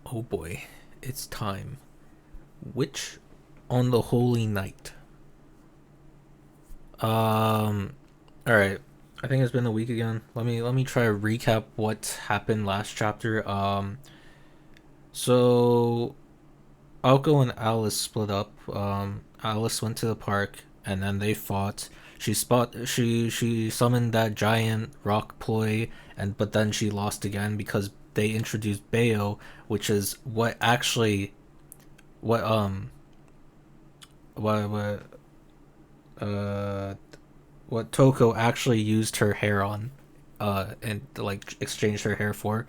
Oh boy, it's time. Which on the holy night? All right. I think it's been a week again. Let me try to recap what happened last chapter. So Alco and Alice split up. Alice went to the park, and then they fought. She summoned that giant rock ploy, and but then she lost again because they introduced Bayo, which is what what uh what Toko actually used her hair on, and like exchanged her hair for,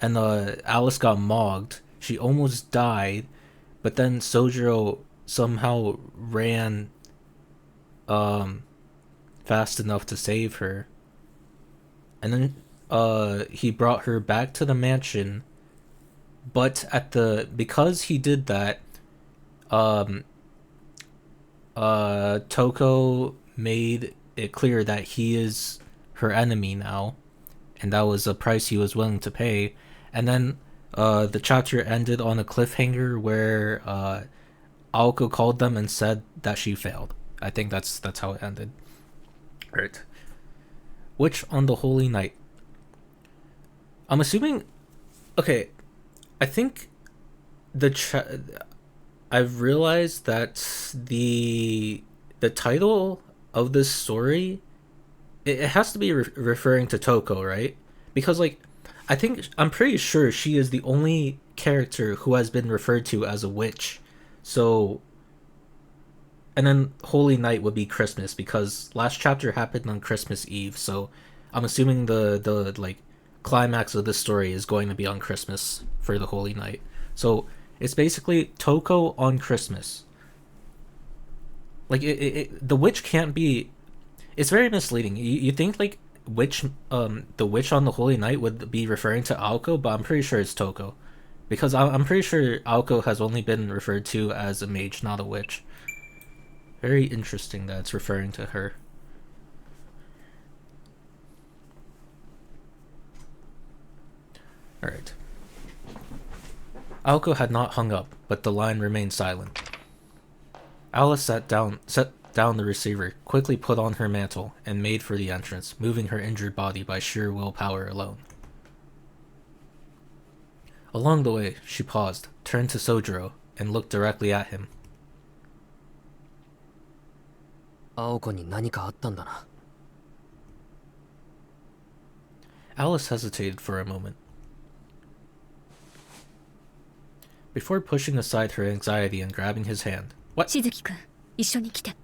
and Alice got mogged. She almost died, but then Sojiro somehow ran um fast enough to save her, and then he brought her back to the mansion. But at the because he did that, um Toko made it clear that he is her enemy now, and that was a price he was willing to pay. And then the chapter ended on a cliffhanger where Aoko called them and said that she failed. I think that's how it ended. Right. Which on the holy night? I'm assuming. Okay, I think I've realized that the title of this story, it has to be referring to Toko, right? Because like I'm pretty sure she is the only character who has been referred to as a witch. So and then Holy Night would be Christmas because last chapter happened on Christmas Eve. So I'm assuming the like climax of this story is going to be on Christmas for the Holy Night. So it's basically Toko on Christmas. Like the witch can't be. It's very misleading. You think like the witch on the Holy Night would be referring to Aoko, but I'm pretty sure it's Toko, because I'm pretty sure Aoko has only been referred to as a mage, not a witch. Very interesting that it's referring to her. Alright. Aoko had not hung up, but the line remained silent. Alice set down the receiver, quickly put on her mantle, and made for the entrance, moving her injured body by sheer willpower alone. Along the way, she paused, turned to Sojiro, and looked directly at him. Alice hesitated for a moment. Before pushing aside her anxiety and grabbing his hand. What? しずきくん、一緒に来て。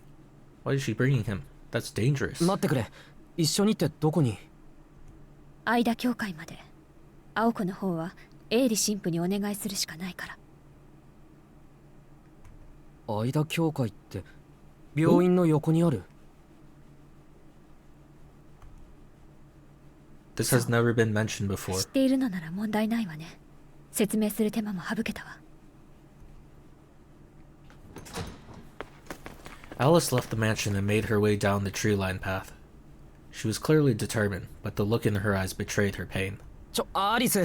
Why is she bringing him? That's dangerous. 待ってくれ。一緒にってどこに？間教会まで。青子の方はエイリ神父にお願いするしかないから。間教会って病院の横にある。This has never been mentioned before. 知っているのなら問題ないわね。説明する手間も省けたわ。Alice left the mansion and made her way down the tree-lined path. She was clearly determined, but the look in her eyes betrayed her pain. アリス、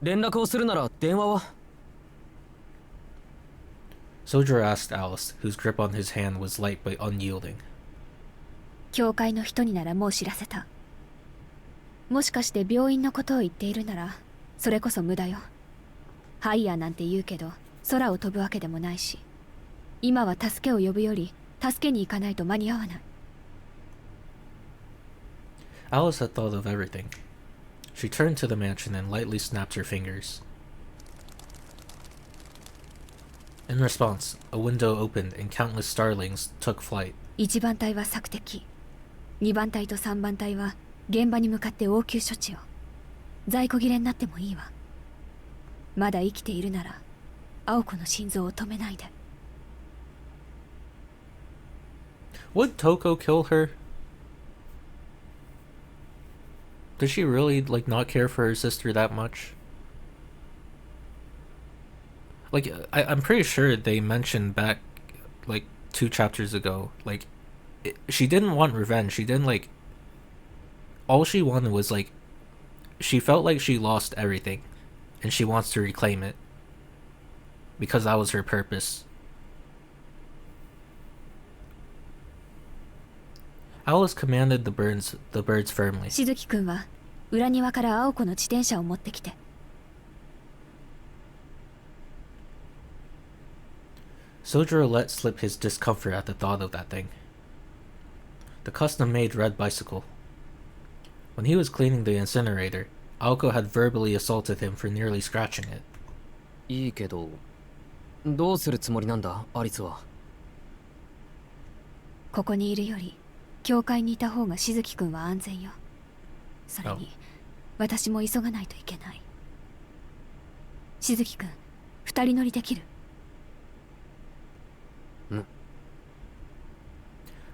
連絡をするなら電話は？ Sojiro asked Alice, whose grip on his hand was light but unyielding. 教会の人にならもう知らせた。もしかして病院のことを言っているなら、それこそ無駄よ。ハイヤーなんて言うけど、空を飛ぶわけでもないし、今は助けを呼ぶより、助けに行かないと間に合わない。Alice had thought of everything. She turned to the mansion and lightly snapped her fingers. In response, a window opened and countless starlings took flight. 1番隊は索敵。2番隊と3番隊は現場に向かって応急処置を。在庫切れになってもいいわ。まだ生きているなら、青子の心臓を止めないで。Would Toko kill her? Does she really like not care for her sister that much? Like I'm pretty sure they mentioned back like 2 chapters ago, like she didn't want revenge. She didn't like. All she wanted was like, she felt like she lost everything, and she wants to reclaim it because that was her purpose. Alice commanded the birds firmly. しずきくんは裏庭から青子の自転車を持ってきて。Sojiro let slip his discomfort at the thought of that thing. The custom-made red bicycle. When he was cleaning the incinerator, Aoko had verbally assaulted him for nearly scratching it. いいけど、どうするつもりなんだ、アリスは。ここにいるより教会にいた方がしずきくんは安全よ。それに私も急がないといけない。しずきくん、二人乗りできる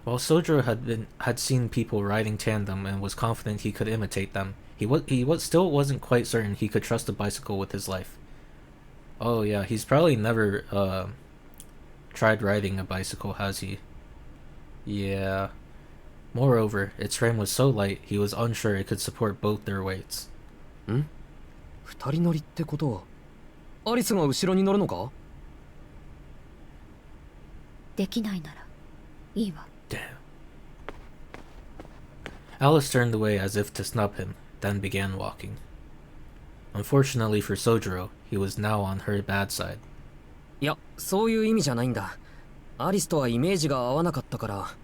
？While Sojiro had seen people riding tandem and was confident he could imitate them, he still wasn't quite certain he could trust a bicycle with his life. Oh yeah, he's probably never tried riding a bicycle, has he? Yeah. Moreover, its frame was so light he was unsure it could support both their weights. ん？二人乗りってことは、アリスが後ろに乗るのか？できないならいいわ。Damn. Alice turned away as if to snub him, then began walking. Unfortunately for Sojiro, he was now on her bad side. いや、そういう意味じゃないんだ。アリスとはイメージが合わなかったから。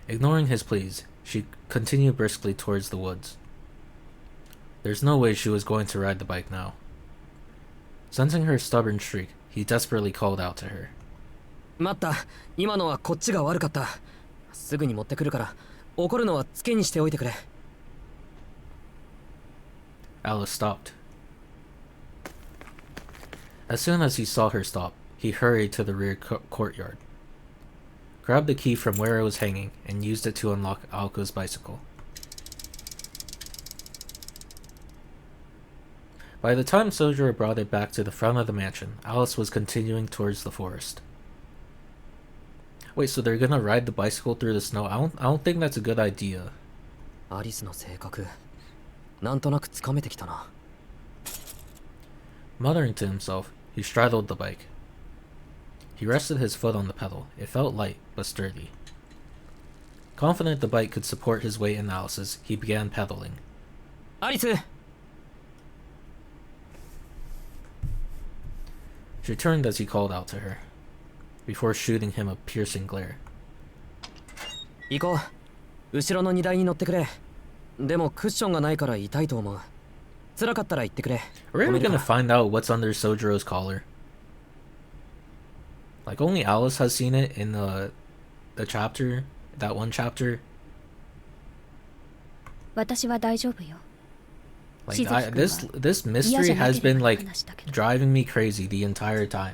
Ignoring his pleas, she continued briskly towards the woods. There's no way she was going to ride the bike now. Sensing her stubborn shriek, he desperately called out to her. 待った、今のはこっちが悪かった。すぐに持ってくるから、怒るのはつけにしておいてくれ。Alice stopped. As soon as he saw her stop, he hurried to the rear courtyard, grabbed the key from where it was hanging, and used it to unlock Aoko's bicycle. By the time Sojiro brought it back to the front of the mansion, Alice was continuing towards the forest. Wait, so they're gonna ride the bicycle through the snow? I don't think that's a good idea. アリスの性格、なんとなくつかめてきたな。Muttering to himself, he straddled the bike. He rested his foot on the pedal. It felt light, but sturdy. Confident the bike could support his weight and Alice's, he began pedaling. アリス！ She turned as he called out to her, before shooting him a piercing glare. 行こう。後ろの荷台に乗ってくれ。でもクッションがないから痛いと思う。辛かったら言ってくれ。 Are we ever gonna find out what's under Sojiro's collar? Like, only Alice has seen it in the chapter, that one chapter. 私は大丈夫よ。 Like, this mystery has been, like, driving me crazy the entire time.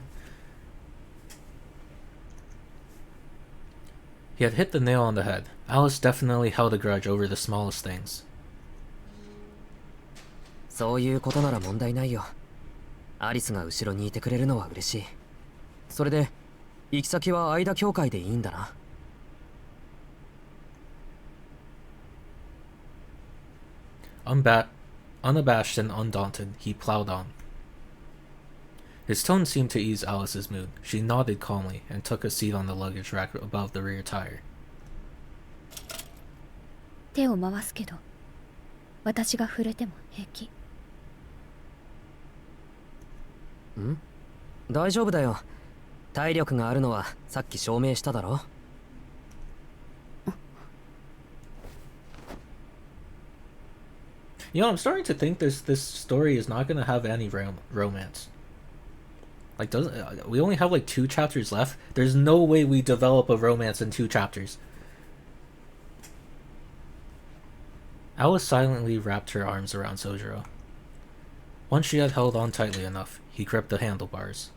He had hit the nail on the head. Alice definitely held a grudge over the smallest things. そういうことなら問題ないよ。アリスが後ろにいてくれるのは嬉しい。それで、行き先は間境界でいいんだな。Unabashed and undaunted, he plowed on. His tone seemed to ease Alice's mood. She nodded calmly and took a seat on the luggage rack above the rear tire. 手を回すけど、私が触れても平気。ん？大丈夫だよ。体力があるのはさっき証明しただろ。You know, I'm starting to think this story is not gonna have any romance. Like, we only have like 2 chapters left? There's no way we develop a romance in 2 chapters. Alice silently wrapped her arms around Sojiro. Once she had held on tightly enough, he gripped the handlebars.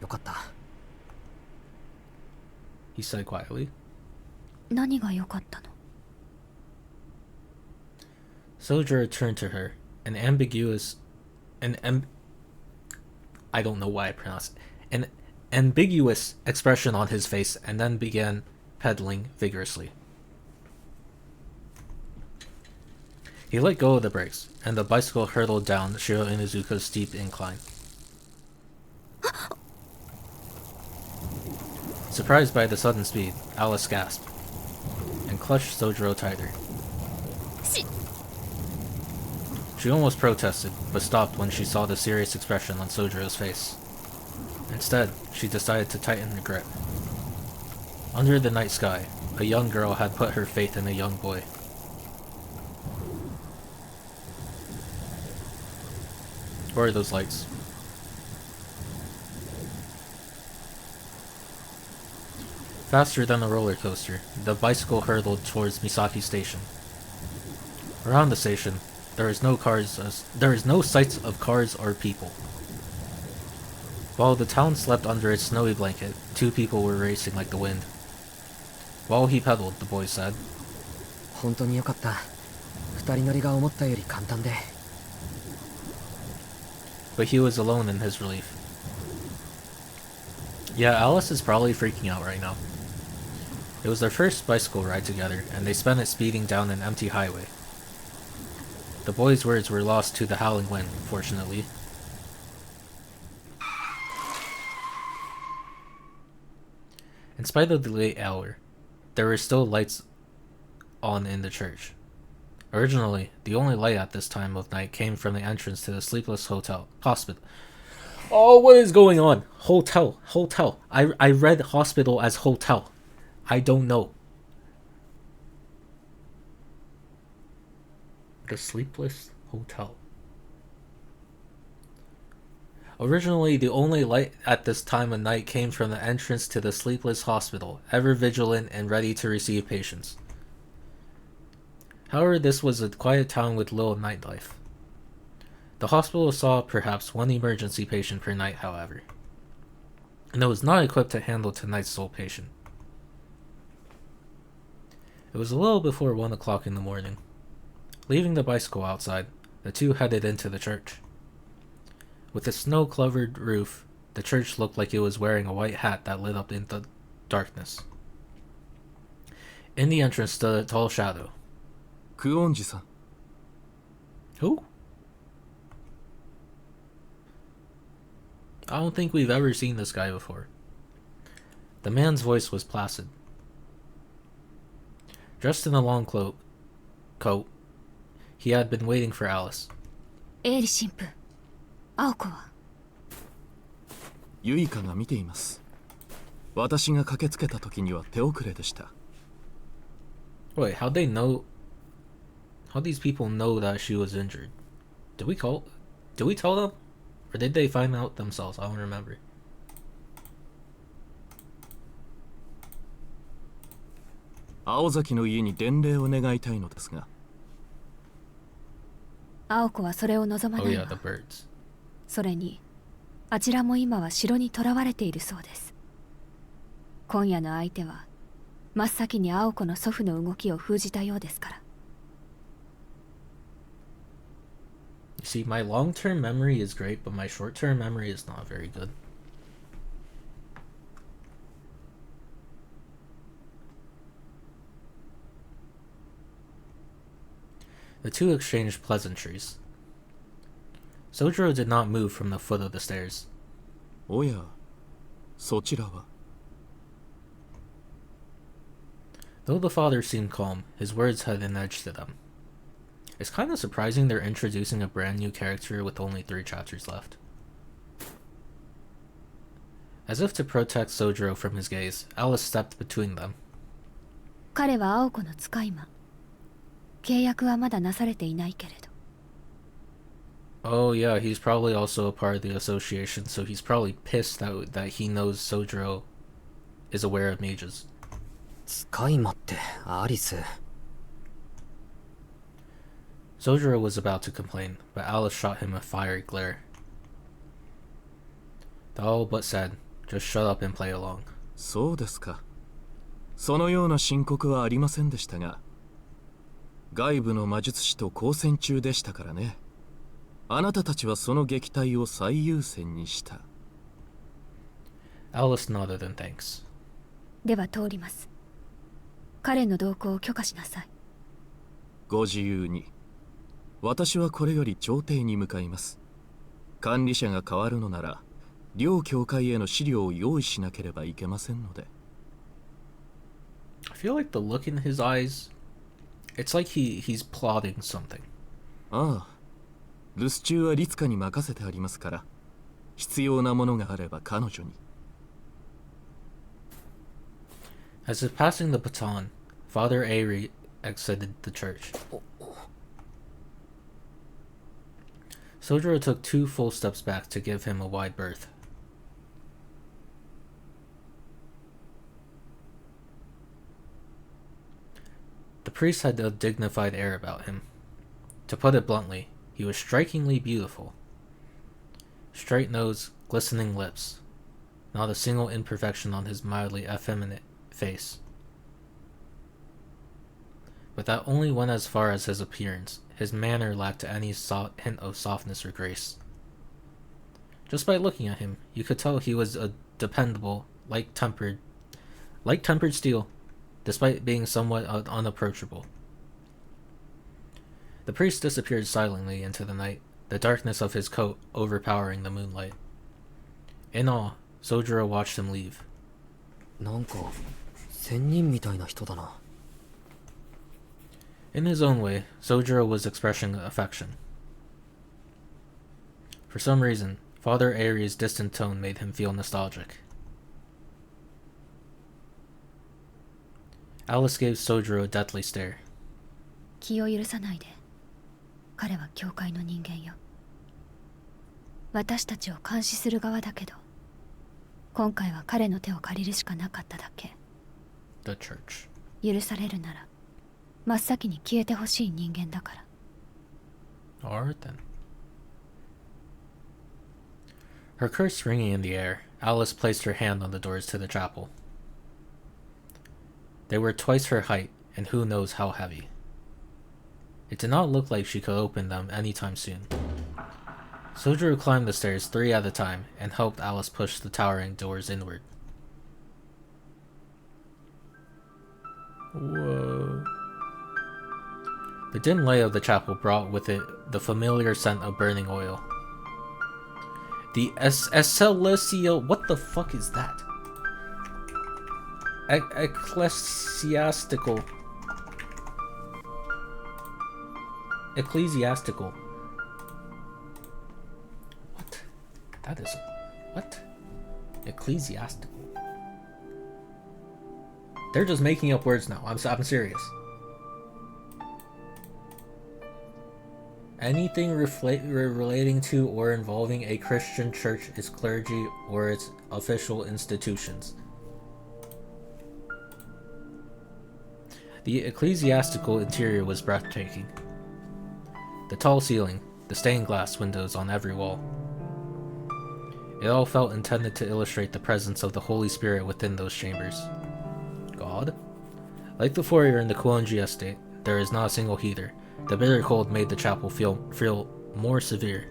よかった。He said quietly. 何が良かったの？ Sojiro turned to her, I don't know why I pronounce it, an ambiguous expression on his face, and then began pedaling vigorously. He let go of the brakes, and the bicycle hurtled down Shiro Inuzuka's steep incline. Surprised by the sudden speed, Alice gasped, and clutched Sojiro tighter. She almost protested, but stopped when she saw the serious expression on Sojiro's face. Instead, she decided to tighten her grip. Under the night sky, a young girl had put her faith in a young boy. Where are those lights? Faster than a roller coaster, the bicycle hurtled towards Misaki Station. Around the station, there is no sights of cars or people. While the town slept under its snowy blanket, two people were racing like the wind. While he pedaled, the boy said, 本当によかった。二人乗りが思ったより簡単で。but he was alone in his relief. Yeah, Alice is probably freaking out right now. It was their first bicycle ride together, and they spent it speeding down an empty highway. The boy's words were lost to the howling wind, fortunately. In spite of the late hour, there were still lights on in the church. Originally, the only light at this time of night came from the entrance to the sleepless hospital. Oh, what is going on? Hotel. I read hospital as hotel. I don't know. The sleepless hotel. Originally, the only light at this time of night came from the entrance to the sleepless hospital, ever vigilant and ready to receive patients. However, this was a quiet town with little nightlife. The hospital saw perhaps one emergency patient per night, however, and it was not equipped to handle tonight's sole patient. It was a little before 1 o'clock in the morning. Leaving the bicycle outside, the two headed into the church. With its snow-covered roof, the church looked like it was wearing a white hat that lit up in the darkness. In the entrance stood a tall shadow. Kuonji-san. Who? I don't think we've ever seen this guy before. The man's voice was placid. Dressed in a long coat, he had been waiting for Alice. エイリ神父、青子はユイカが見ています。私が駆けつけた時には手遅れでした。Wait, how these people know that she was injured? Did we tell them? Or did they find out themselves? I don't remember. 青崎の家に伝令を願いたいのですが。青子はそれを望ま Oh ない yeah, わ。 the birds. それに、あちらも今は城に囚われているそうです。今夜の相手は、真っ先に青子の祖父の動きを封じたようですから。You see, my long-term memory is great, but my short-term memory is not very good. The two exchanged pleasantries. Sojiro did not move from the foot of the stairs. おや、そちらは。Though the father seemed calm, his words had an edge to them. It's kind of surprising they're introducing a brand new character with only 3 chapters left. As if to protect Sojiro from his gaze, Alice stepped between them. 彼は青子の使い魔。契約はまだなされていないけれど。Oh yeah, he's probably also a part of the association, so he's probably pissed that he knows Sojiro is aware of mages. 使い魔ってアリス。Sojiro was about to complain, but Alice shot him a fiery glare. The all but said, just shut up and play along. そうですか。そのような申告はありませんでしたが、外部の魔術師と交戦中でしたからね。あなたたちはその撃退を最優先にした。Alice nodded in thanks. では通ります。彼の同行を許可しなさい。ご自由に。私はこれより朝廷に向かいます。管理者が変わるのなら両教会への資料を用意しなければいけませんので。 I feel like the look in his eyes, it's like he's plotting something. ああ、留守中は律香に任せてありますから、必要なものがあれば彼女に。 As if passing the baton, Father Ari exited the church. Sojiro took 2 full steps back to give him a wide berth. The priest had a dignified air about him. To put it bluntly, he was strikingly beautiful. Straight nose, glistening lips. Not a single imperfection on his mildly effeminate face. But that only went as far as his appearance. His manner lacked any hint of softness or grace. Just by looking at him, you could tell he was a dependable, light-tempered steel, despite being somewhat unapproachable. The priest disappeared silently into the night, the darkness of his coat overpowering the moonlight. In awe, Sojiro watched him leave. なんか仙人みたいな人だな。 In his own way, Sojiro was expressing affection. For some reason, Father Ari's distant tone made him feel nostalgic. Alice gave Sojiro a deathly stare. 気を許さないで。彼は教会の人間よ。私たちを監視する側だけど、今回は彼の手を借りるしかなかっただけ。 The church. 許されるなら、真っ先に消えてほしい人間だから。Alright then. Her curse ringing in the air, Alice placed her hand on the doors to the chapel. They were twice her height, and who knows how heavy. It did not look like she could open them anytime soon. Sojiro climbed the stairs 3 at a time and helped Alice push the towering doors inward. Whoa. The dim light of the chapel brought with it the familiar scent of burning oil. The Ecclesial... What the fuck is that? Ecclesiastical. What? That is... What? Ecclesiastical. They're just making up words now. I'm serious. Anything relating to or involving a Christian church, its clergy, or its official institutions. The ecclesiastical interior was breathtaking. The tall ceiling, the stained glass windows on every wall. It all felt intended to illustrate the presence of the Holy Spirit within those chambers. God? Like the foyer in the Kuonji estate, there is not a single heater. The bitter cold made the chapel feel more severe.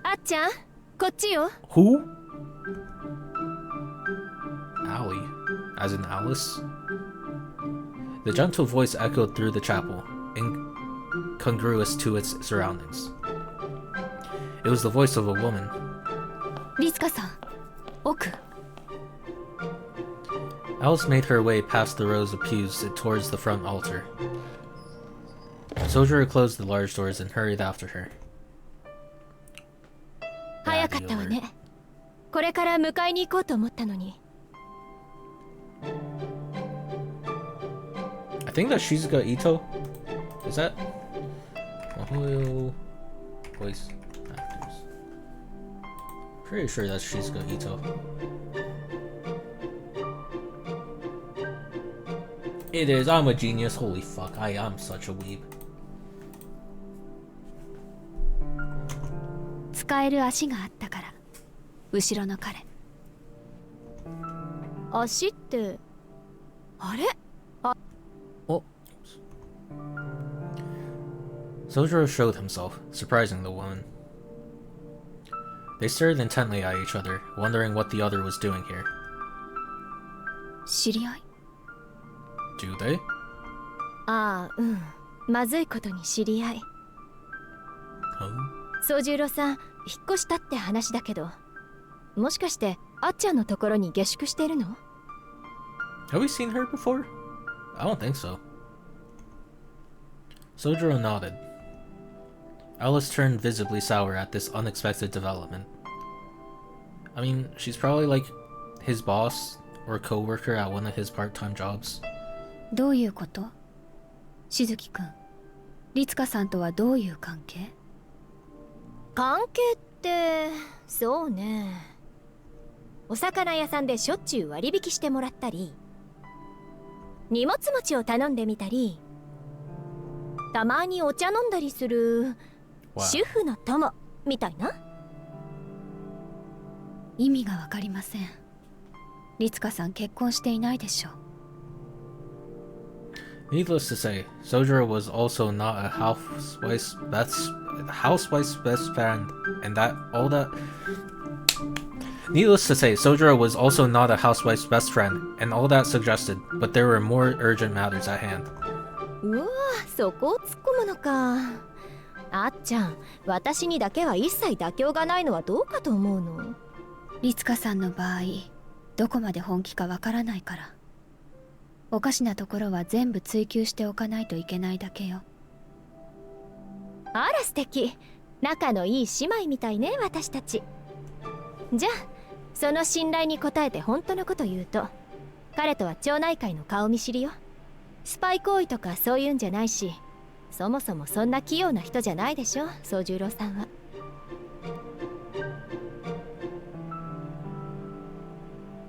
Ah-chan, こっちよ. Who? Allie, as in Alice? The gentle voice echoed through the chapel, incongruous to its surroundings. It was the voice of a woman. リツカさん、奥。 Alice made her way past the rows of pews towards the front altar. Sojiro closed the large doors and hurried after her. 早かったわね。これから迎えに行こうと思ったのに。 I think that's Shizuka Ito. Is that? Mahoyo voice actors. Pretty sure that's Shizuka Ito. It is. I'm a genius. Holy fuck. I'm such a weeb. 使える足があったから。後ろの彼。足って。あれ？ Sojiro showed himself, surprising the woman. They stared intently at each other, wondering what the other was doing here. 知り合い？ Do they? ああ、うん。まずいことに知り合い。宗十郎さん引っ越したって話だけど、もしかしてあっちゃんのところに下宿してるの？ Have we seen her before? I don't think so. Sojiro nodded. Alice turned visibly sour at this unexpected development. I mean, she's probably like his boss or co-worker at one of his part-time jobs. どういうこと？しずきくん、律香さんとはどういう関係？関係ってそうね、お魚屋さんでしょっちゅう割引してもらったり、荷物持ちを頼んでみたり、たまにお茶飲んだりする主婦の友みたいな。意味がわかりません。律香さん結婚していないでしょ。Needless to say, Sojiro was also not a housewife's best friend, and that all that. Needless to say, Sojiro was also not a housewife's best friend, and all that suggested, but there were more urgent matters at hand. うわ、そこを突っ込むのか。あっちゃん、私にだけは一切妥協がないのはどうかと思うの。律香さんの場合、どこまで本気かわからないから。おかしなところは全部追求しておかないといけないだけよ。あら素敵、仲のいい姉妹みたいね、私たち。じゃあその信頼に応えて本当のこと言うと、彼とは町内会の顔見知りよ。スパイ行為とかそういうんじゃないし、そもそもそんな器用な人じゃないでしょ、宗十郎さんは。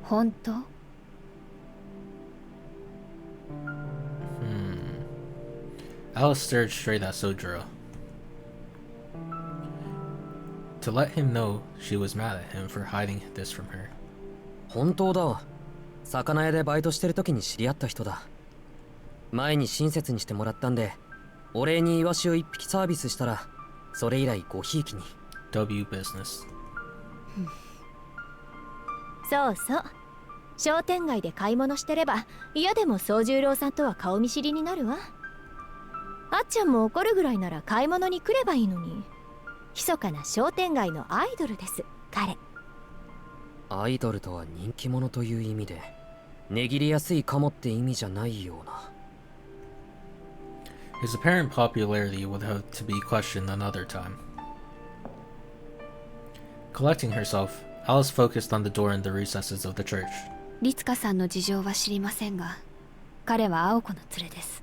本当？Alice stared straight at Sojiro. To let him know she was mad at him for hiding this from her. 本当だ。魚屋でバイトしてる時に知り合った人だ。前に親切にしてもらったんで、お礼にイワシを1匹サービスしたら、それ以来ごひいきに。W business. そうそう、商店街で買い物してれば嫌でも宗十郎さんとは顔見知りになるわ。あっちゃんも怒るぐらいなら買い物に来ればいいのに。密かな商店街のアイドルです、彼。アイドルとは人気者という意味で、値切りやすいかもって意味じゃないような。His apparent popularity would have to be questioned another time. Collecting herself, Alice focused on the door in the recesses of the church. 律香さんの事情は知りませんが、彼は青子の連れです。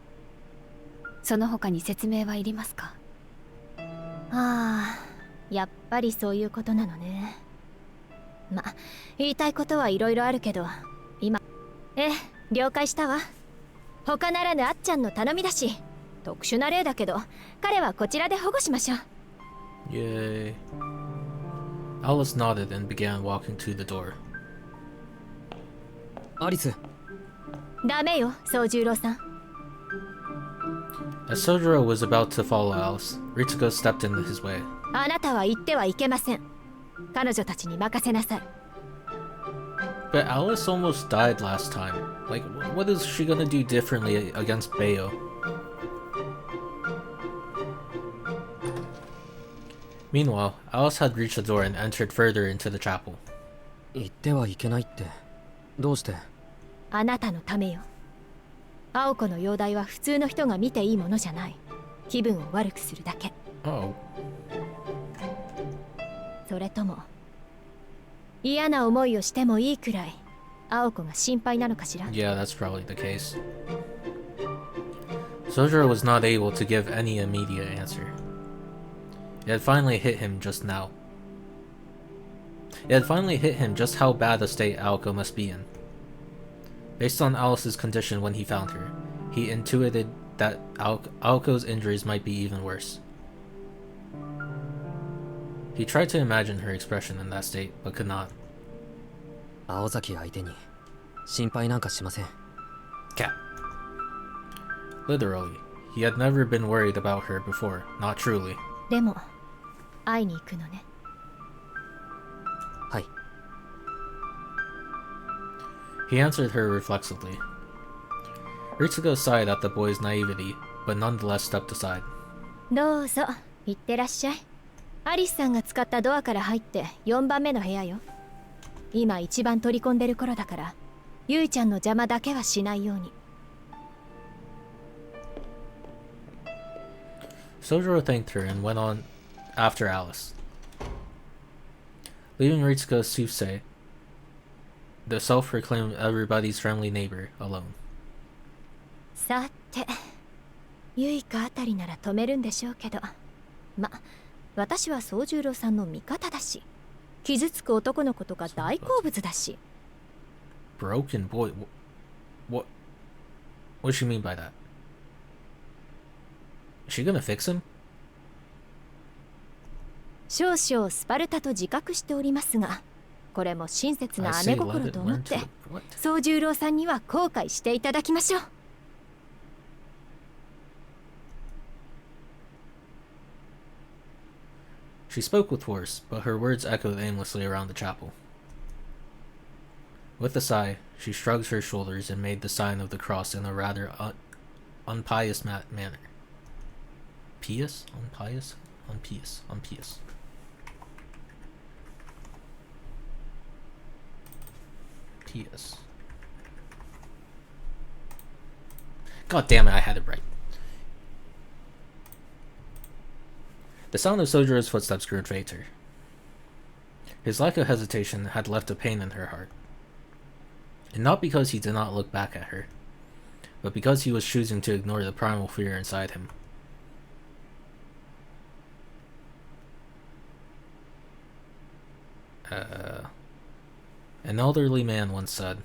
その他に説明はいりますか？ああ、やっぱりそういうことなのね。ま、言いたいことはいろいろあるけど、今、了解したわ。他ならぬあっちゃんの頼みだし、特殊な例だけど、彼はこちらで保護しましょう。Yay. Alice nodded and began walking to the door. アリス。ダメよ、宗十郎さん。As Sojiro was about to follow Alice, Ritsuko stepped into his way. あなたは言ってはいけません。彼女たちに任せなさい。But Alice almost died last time. Like, what is she gonna do differently against Bayo? Meanwhile, Alice had reached the door and entered further into the chapel. 言ってはいけないって。どうして？あなたのためよ。青子の容体は普通の人が見ていいものじゃない。気分を悪くするだけ。Oh. それとも嫌な思いをしてもいいくらい青子が心配なのかしら？ Yeah, that's probably the case. Sojiro was not able to give any immediate answer. It had finally hit him just now. It had finally hit him just how bad a state Aoko must be in. Based on Alice's condition when he found her, he intuited that Aoko's injuries might be even worse. He tried to imagine her expression in that state, but could not. 青崎相手に心配なんかしません。Cat. Literally, he had never been worried about her before, not truly. でも会いに行くのね。はい。He answered her reflexively. Ritsuko sighed at the boy's naivety, but nonetheless stepped aside. どうぞ行ってらっしゃい。アリスさんが使ったドアから入って4番目の部屋よ。今一番取り込んでる頃だから、ゆいちゃんの邪魔だけはしないように。Sojiro thanked her and went on after Alice, leaving Ritsuka Sufse, the self-proclaimed everybody's friendly neighbor, alone. さて、ゆいかあたりなら止めるんでしょうけど、私は宗十郎さんの味方だし、傷つく男の子とか大好物だし。Broken boy? What does she mean by that? Is she gonna fix him? 少々スパルタと自覚しておりますが、これも親切な姉心と思って、宗十郎さんには後悔していただきましょう。She spoke with force, but her words echoed aimlessly around the chapel. With a sigh, she shrugged her shoulders and made the sign of the cross in a rather unpious manner. Pious? Unpious? Unpious. Unpious. Pious. God damn it, I had it right. The sound of Sojiro's footsteps grew fainter. His lack of hesitation had left a pain in her heart. And not because he did not look back at her, but because he was choosing to ignore the primal fear inside him. An elderly man once said,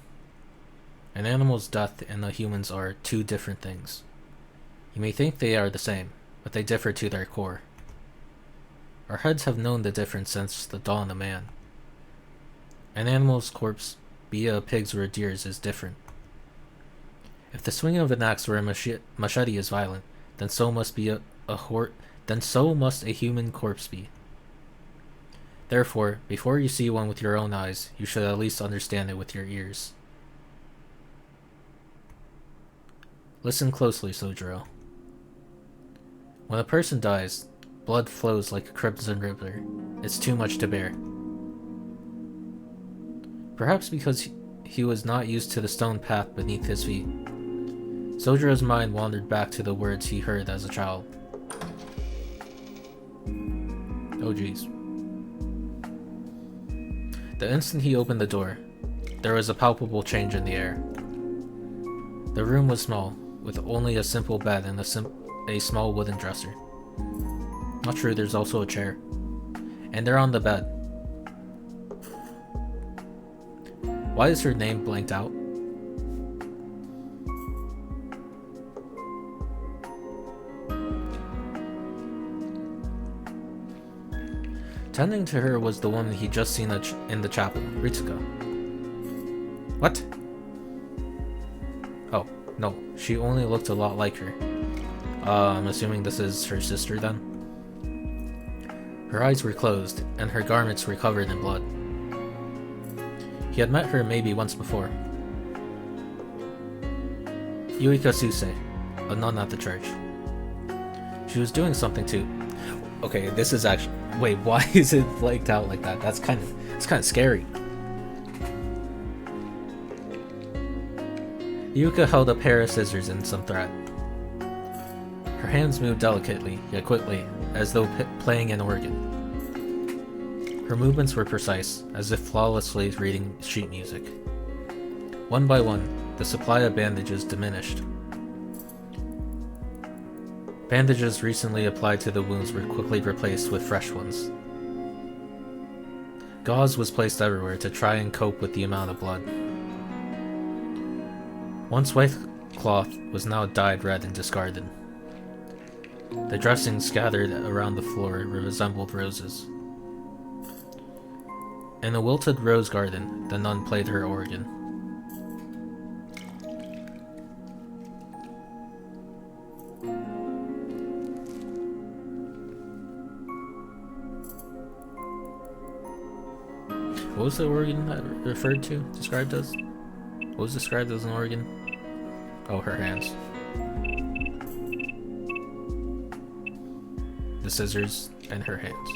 "An animal's death and a human's are two different things. You may think they are the same, but they differ to their core. Our heads have known the difference since the dawn of man. An animal's corpse, be it a pig's or a deer's, is different. If the swing of an axe or a machete is violent, then so must a human corpse be. Therefore, before you see one with your own eyes, you should at least understand it with your ears. Listen closely, Sojiro. When a person dies, blood flows like a crimson river. It's too much to bear. Perhaps because he was not used to the stone path beneath his feet, Sojiro's mind wandered back to the words he heard as a child. Oh jeez. The instant he opened the door, there was a palpable change in the air. The room was small, with only a simple bed and a small wooden dresser. Not true, there's also a chair. And they're on the bed. Why is her name blanked out? Tending to her was the woman he'd just seen in the chapel, Ritsuka. What? Oh, no, she only looked a lot like her. I'm assuming this is her sister then? Her eyes were closed, and her garments were covered in blood. He had met her maybe once before. Yuika Suse, a nun at the church. She was doing something too. Okay, this is actually... Wait, why is it flaked out like that? It's kind of scary. Yuka held a pair of scissors and some thread. Her hands moved delicately, yet quickly, as though playing an organ. Her movements were precise, as if flawlessly reading sheet music. One by one, the supply of bandages diminished. Bandages recently applied to the wounds were quickly replaced with fresh ones. Gauze was placed everywhere to try and cope with the amount of blood. Once white cloth was now dyed red and discarded. The dressings scattered around the floor resembled roses. In a wilted rose garden, the nun played her organ. What was the organ that referred to, described as? What was described as an organ? Oh, her hands. The scissors and her hands.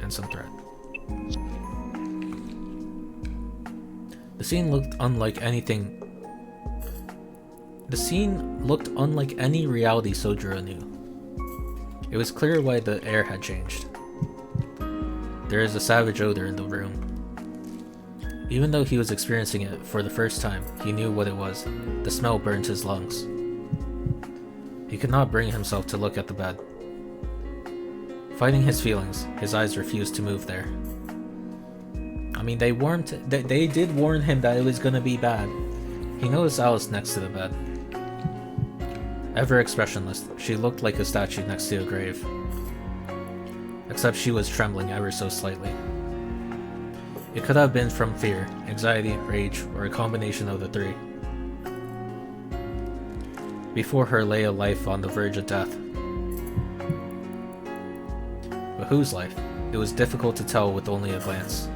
handsome threat. The scene looked unlike anything. The scene looked unlike any reality Sojiro knew. It was clear why the air had changed. There is a savage odor in the room. Even though he was experiencing it for the first time, he knew what it was. The smell burned his lungs. He could not bring himself to look at the bed. Fighting his feelings, his eyes refused to move there. I mean, they did warn him that it was gonna be bad. He noticed Alice next to the bed. Ever expressionless, she looked like a statue next to a grave. Except she was trembling ever so slightly. It could have been from fear, anxiety, rage, or a combination of the three. Before her lay a life on the verge of death. But whose life? It was difficult to tell with only a glance.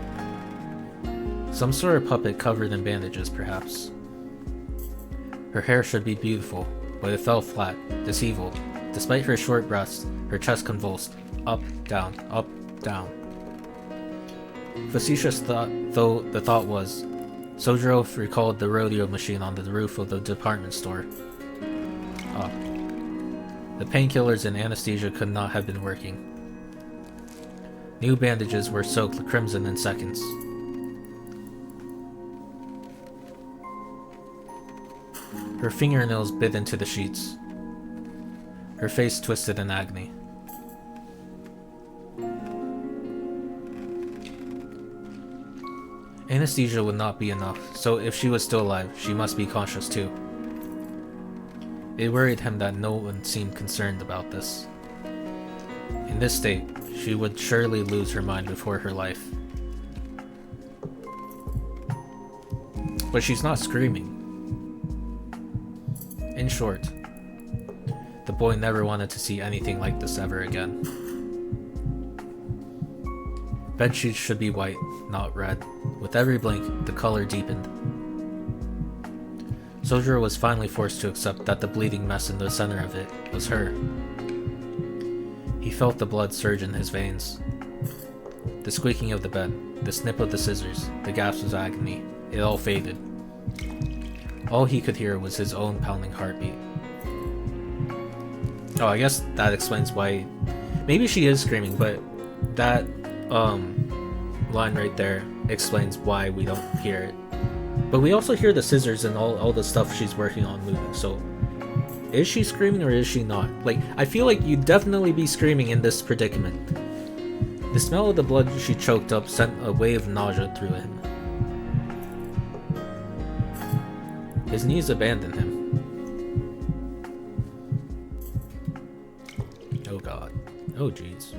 Some sort of puppet covered in bandages, perhaps. Her hair should be beautiful, but it fell flat, deceivable. Despite her short breaths, her chest convulsed. Up, down, up, down. Facetious though the thought was, Sojiro recalled the rodeo machine on the roof of the department store. Ah. The painkillers and anesthesia could not have been working. New bandages were soaked crimson in seconds. Her fingernails bit into the sheets. Her face twisted in agony. Anesthesia would not be enough, so if she was still alive, she must be conscious too. It worried him that no one seemed concerned about this. In this state, she would surely lose her mind before her life. But she's not screaming. In short, the boy never wanted to see anything like this ever again. Bedsheets should be white, not red. With every blink, the color deepened. Sojiro was finally forced to accept that the bleeding mess in the center of it was her. He felt the blood surge in his veins. The squeaking of the bed, the snip of the scissors, the gasps of agony, it all faded. All he could hear was his own pounding heartbeat. Oh, I guess that explains why... Maybe she is screaming, but that line right there explains why we don't hear it. But we also hear the scissors and all the stuff she's working on moving, so... Is she screaming or is she not? Like, I feel like you'd definitely be screaming in this predicament. The smell of the blood she choked up sent a wave of nausea through him. His knees abandoned him. Oh god. Oh jeez.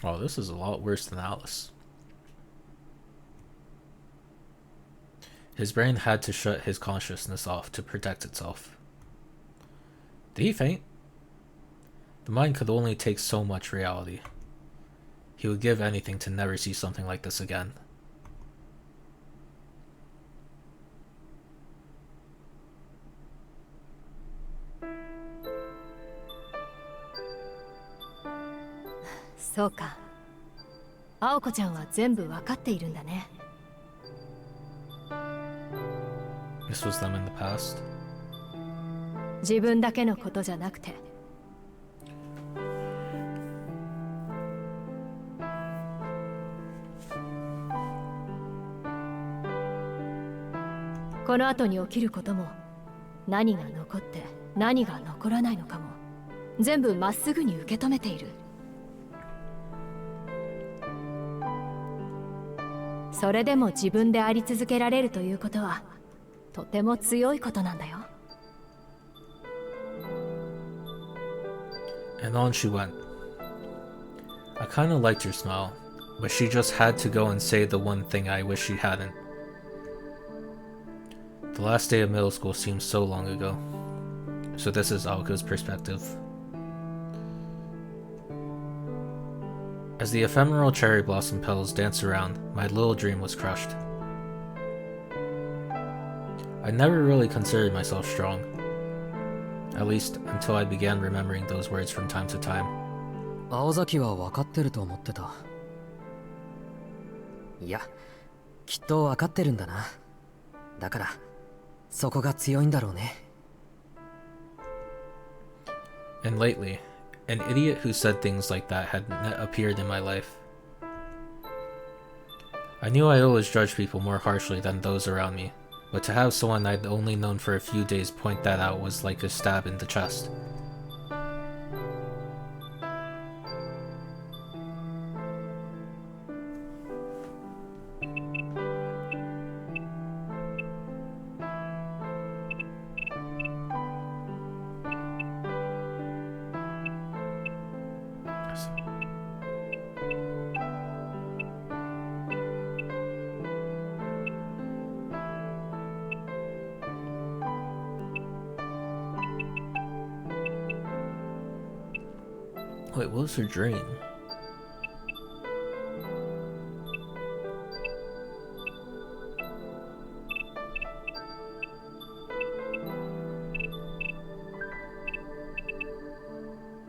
Oh, this is a lot worse than Alice. His brain had to shut his consciousness off to protect itself. Did he faint? The mind could only take so much reality. He would give anything to never see something like this again.そうか。青子ちゃんは全部わかっているんだね。This was them in the past. 自分だけのことじゃなくて。この後に起きることも、何が残って何が残らないのかも、全部まっすぐに受け止めている。それでも自分であり続けられるということは、とても強いことなんだよ。And on she went. I kinda liked her smile, but she just had to go and say the one thing I wish she hadn't. The last day of middle school seems so long ago. So this is Aoka's perspective. As the ephemeral cherry blossom petals danced around, my little dream was crushed. I never really considered myself strong. At least until I began remembering those words from time to time. 青崎は分かってると思ってた。いや、きっと分かってるんだな。だから、そこが強いんだろうね。And lately, an idiot who said things like that had appeared in my life. I knew I always judged people more harshly than those around me, but to have someone I'd only known for a few days point that out was like a stab in the chest. Wait, what was her dream?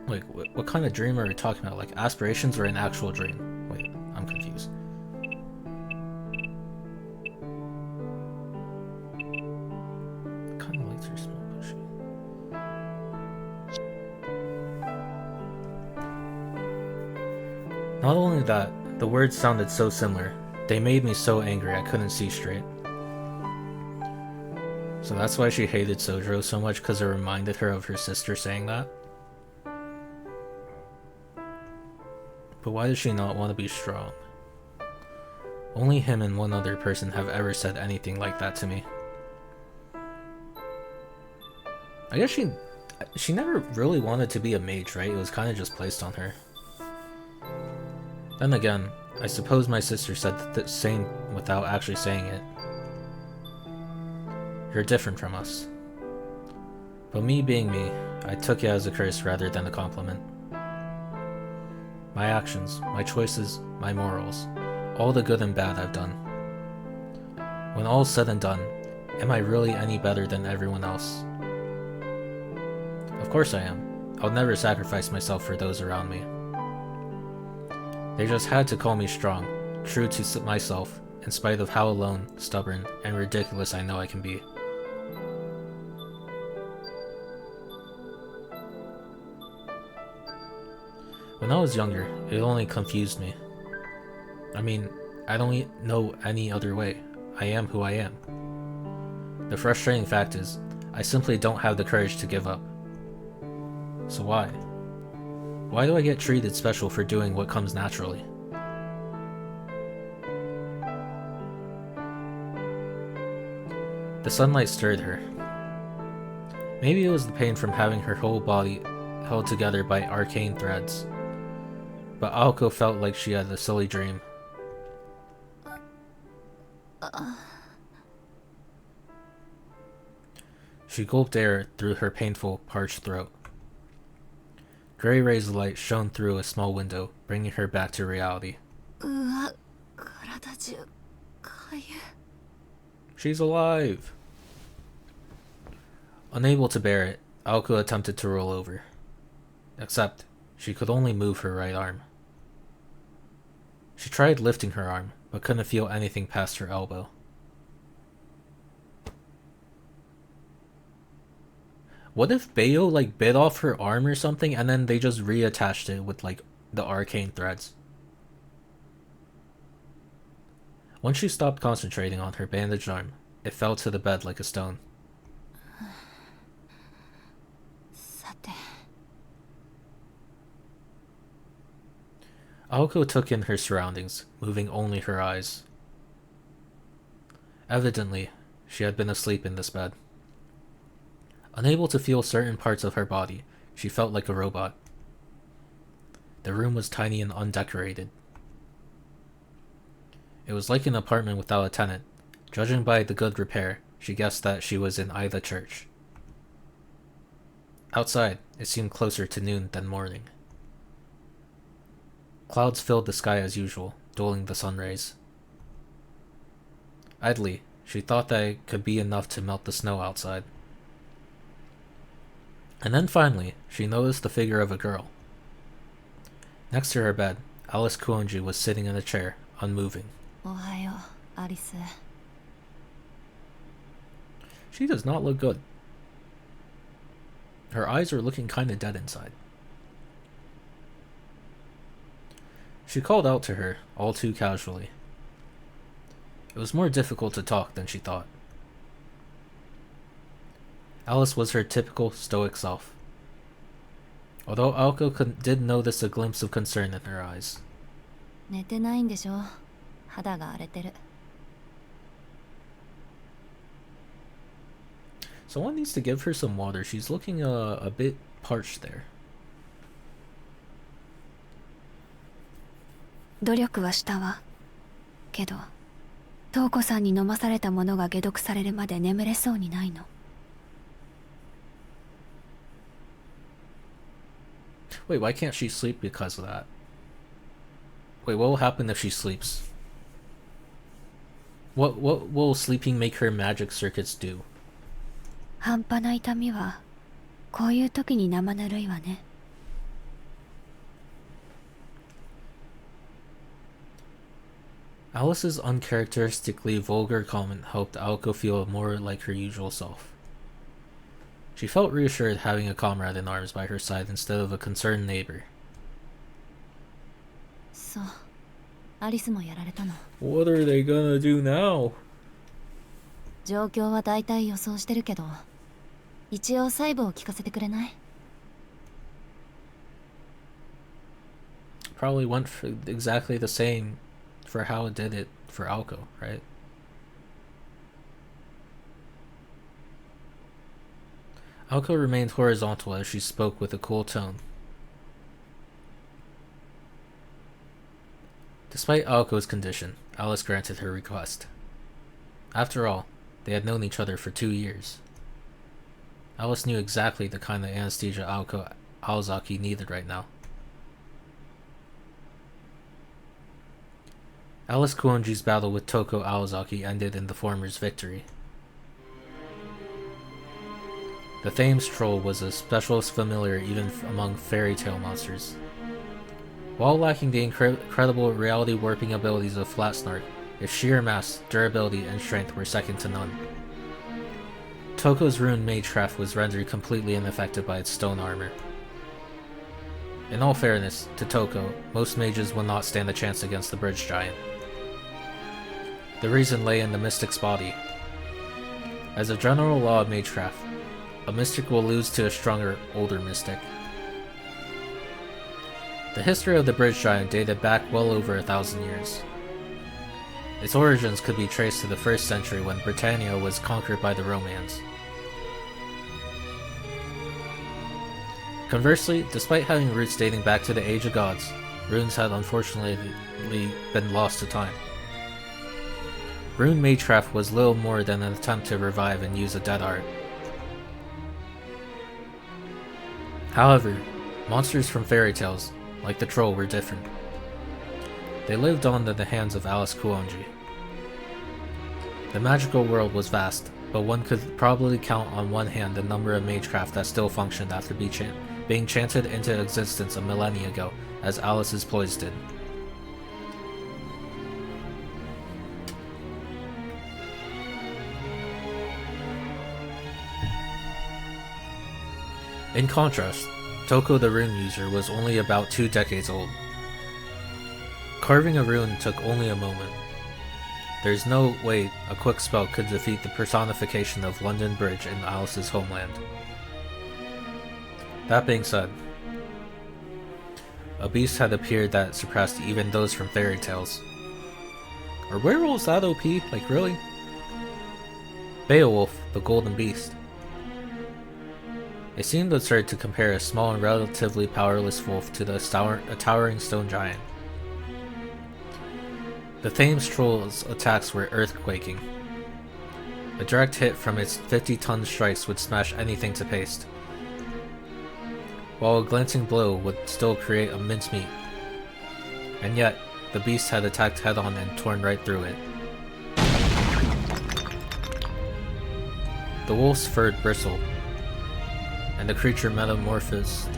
Wait, what kind of dream are we talking about? Like aspirations or an actual dream? Wait, I'm confused. Kind of lights are small bushy. Not only that, the words sounded so similar. They made me so angry I couldn't see straight. So that's why she hated Sojiro so much, because it reminded her of her sister saying that? But why does she not want to be strong? Only him and one other person have ever said anything like that to me. I guess she never really wanted to be a mage, right? It was kind of just placed on her. Then again, I suppose my sister said the same without actually saying it. You're different from us. But me being me, I took it as a curse rather than a compliment. My actions, my choices, my morals, all the good and bad I've done. When all's said and done, am I really any better than everyone else? Of course I am. I'll never sacrifice myself for those around me. They just had to call me strong, true to myself, in spite of how alone, stubborn, and ridiculous I know I can be. When I was younger, it only confused me. I mean, I don't know any other way. I am who I am. The frustrating fact is, I simply don't have the courage to give up. So why? Why do I get treated special for doing what comes naturally? The sunlight stirred her. Maybe it was the pain from having her whole body held together by arcane threads. But Aoko felt like she had a silly dream. She gulped air through her painful, parched throat. Gray rays of light shone through a small window, bringing her back to reality. She's alive! Unable to bear it, Aoko attempted to roll over. Except, she could only move her right arm. She tried lifting her arm, but couldn't feel anything past her elbow. What if Bayo bit off her arm or something and then they just reattached it with the arcane threads? Once she stopped concentrating on her bandaged arm, it fell to the bed like a stone. Aoko took in her surroundings, moving only her eyes. Evidently, she had been asleep in this bed. Unable to feel certain parts of her body, she felt like a robot. The room was tiny and undecorated. It was like an apartment without a tenant. Judging by the good repair, she guessed that she was in Ida Church. Outside, it seemed closer to noon than morning. Clouds filled the sky as usual, dulling the sun rays. Idly, She thought that it could be enough to melt the snow outside. And then finally, she noticed the figure of a girl. Next to her bed, Alice Kuonji was sitting in a chair, unmoving. Ohayo, Alice. She does not look good. Her eyes are looking kinda dead inside. She called out to her, all too casually. It was more difficult to talk than she thought. Alice was her typical stoic self, although Aoko did notice a glimpse of concern in her eyes. 寝てないんでしょ。肌が荒れてる。Someone needs to give her some water. She's looking a bit parched there. 努力はしたわ。けど、瞳子さんに飲まされたものが解毒されるまで眠れそうにないの。Wait, why can't she sleep because of that? Wait, what will happen if she sleeps? What will sleeping make her magic circuits do? 半端な痛みはこういう時に生ぬるいわね。Alice's uncharacteristically vulgar comment helped Aoko feel more like her usual self. She felt reassured having a comrade in arms by her side instead of a concerned neighbor. そう、アリスもやられたの。What are they gonna do now? 状況は大体予想してるけど、一応細部を聞かせてくれない？ Probably went for exactly the same for how it did it for Aoko, right? Aoko remained horizontal as she spoke with a cool tone. Despite Aoko's condition, Alice granted her request. After all, they had known each other for 2 years. Alice knew exactly the kind of anesthesia Aoko Aozaki needed right now. Alice Kuonji's battle with Toko Aozaki ended in the former's victory. The Thames Troll was a specialist familiar even among fairy tale monsters. While lacking the incredible reality warping abilities of Flat Snark, its sheer mass, durability, and strength were second to none. Toko's ruined magecraft was rendered completely ineffective by its stone armor. In all fairness to Toko, most mages would not stand a chance against the bridge giant. The reason lay in the mystic's body. As a general law of magecraft, a mystic will lose to a stronger, older mystic. The history of the bridge giant dated back well over 1,000 years. Its origins could be traced to the 1st century when Britannia was conquered by the Romans. Conversely, despite having roots dating back to the Age of Gods, runes had unfortunately been lost to time. Rune magecraft was little more than an attempt to revive and use a dead art. However, monsters from fairy tales, like the troll, were different. They lived on in the hands of Alice Kuonji. The magical world was vast, but one could probably count on one hand the number of magecraft that still functioned after being chanted into existence a millennia ago, as Alice's ploys did. In contrast, Toko the rune user was only about 2 decades old. Carving a rune took only a moment. There's no way a quick spell could defeat the personification of London Bridge in Alice's homeland. That being said, a beast had appeared that surpassed even those from fairy tales. Are werewolves that OP? Like, really? Beowulf, the golden beast. It seemed absurd to compare a small and relatively powerless wolf to a towering stone giant. The Thames Troll's attacks were earthquaking. A direct hit from its 50-ton strikes would smash anything to paste, while a glancing blow would still create a mincemeat. And yet, the beast had attacked head-on and torn right through it. The wolf's fur bristled, and the creature metamorphosed.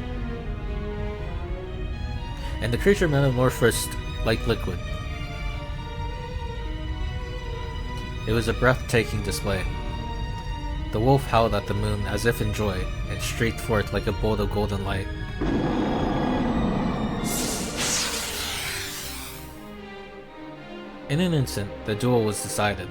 Like liquid. It was a breathtaking display. The wolf howled at the moon as if in joy, and streaked forth like a bolt of golden light. In an instant, the duel was decided.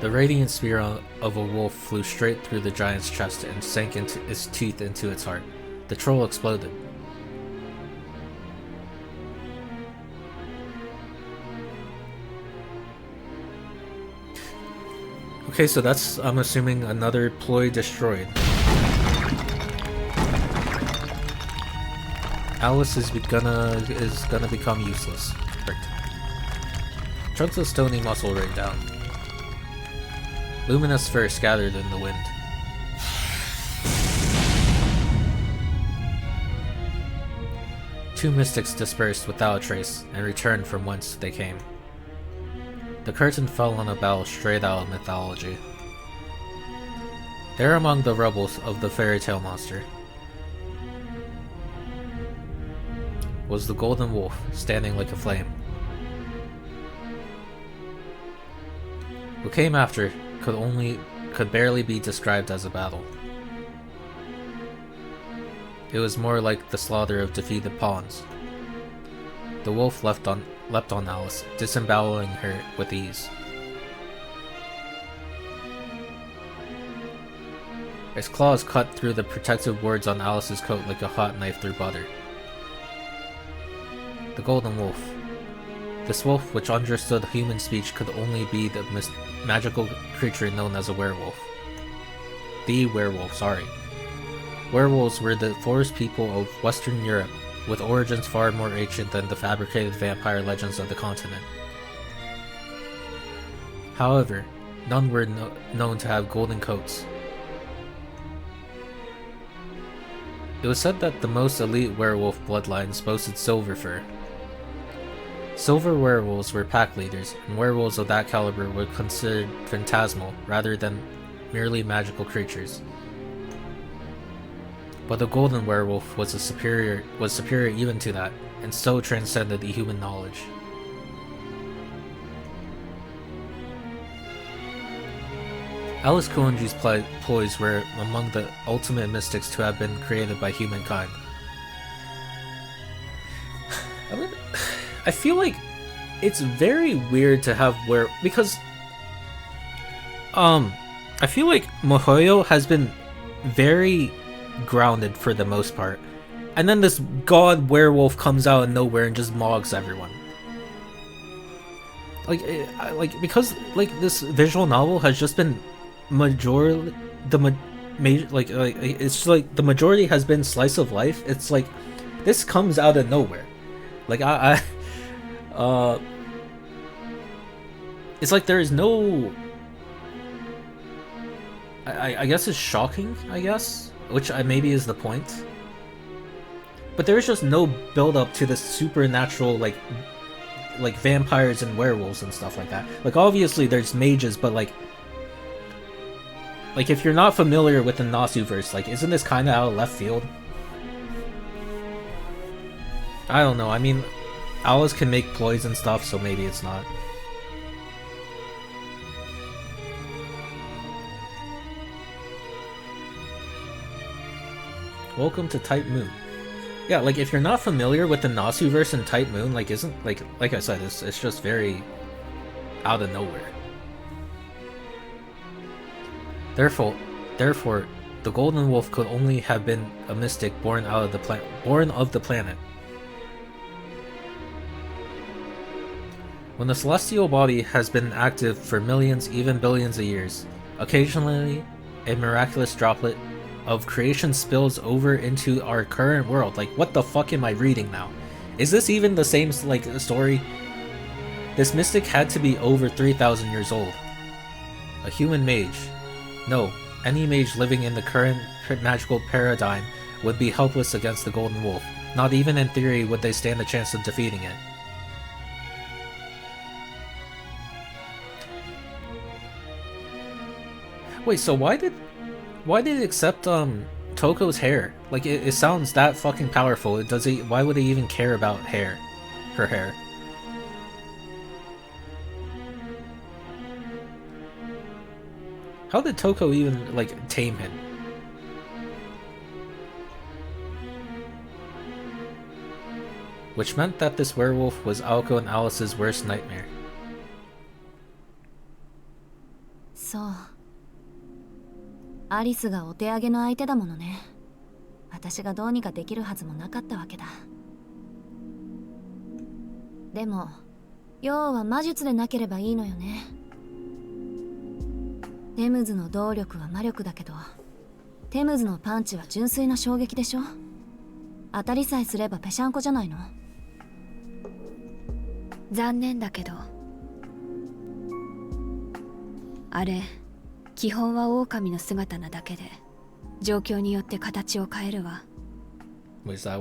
The radiant spear of a wolf flew straight through the giant's chest and sank into its teeth into its heart. The troll exploded. Okay, so that's, I'm assuming, another ploy destroyed. Alice is gonna become useless. Perfect. Chunks of stony muscle rained down. Luminous fur scattered in the wind. Two mystics dispersed without a trace and returned from whence they came. The curtain fell on a battle straight out of mythology. There among the rebels of the fairy tale monster was the golden wolf, standing like a flame. What came after could barely be described as a battle. It was more like the slaughter of defeated pawns. The wolf leapt on Alice, disemboweling her with ease. Its claws cut through the protective wards on Alice's coat like a hot knife through butter. The golden wolf. This wolf, which understood human speech, could only be the magical creature known as a werewolf. The werewolf, sorry. Werewolves were the forest people of Western Europe, with origins far more ancient than the fabricated vampire legends of the continent. However, none were known to have golden coats. It was said that the most elite werewolf bloodlines boasted silver fur. Silver werewolves were pack leaders, and werewolves of that caliber were considered phantasmal rather than merely magical creatures. But the golden werewolf was superior even to that, and so transcended the human knowledge. Alice Koenji's ploys were among the ultimate mystics to have been created by humankind. I feel like it's very weird to have because I feel like Mahoyo has been very grounded for the most part, and then this god werewolf comes out of nowhere and just mogs everyone. Because this visual novel has just been it's like the majority has been slice of life. It's like this comes out of nowhere. Like it's like there is no. I guess it's shocking. I guess, which maybe is the point. But there's just no build up to this supernatural like vampires and werewolves and stuff like that. Like obviously there's mages, but like if you're not familiar with the Nasuverse, like isn't this kind of out of left field? I don't know. I mean, Alice can make ploys and stuff, so maybe it's not. Welcome to Type Moon. Yeah, like if you're not familiar with the Nasuverse and Type Moon, like isn't like I said, it's just very out of nowhere. Therefore, the Golden Wolf could only have been a mystic born of the planet. When the celestial body has been active for millions, even billions of years, occasionally a miraculous droplet of creation spills over into our current world. Like, what the fuck am I reading now? Is this even the same story? This mystic had to be over 3,000 years old. A human mage. No, any mage living in the current magical paradigm would be helpless against the Golden Wolf. Not even in theory would they stand a chance of defeating it. Wait, so why did it accept Toko's hair? Like it sounds that fucking powerful. Does he? Why would he even care about hair? Her hair. How did Toko even like tame him? Which meant that this werewolf was Aoko and Alice's worst nightmare. そう。アリスがお手上げの相手だものね。私がどうにかできるはずもなかったわけだ。でも、要は魔術でなければいいのよね。テムズの動力は魔力だけど、テムズのパンチは純粋な衝撃でしょ。当たりさえすればぺしゃんこじゃないの。残念だけど、あれ基本は狼の姿なだけで、状況によって形を変えるわ。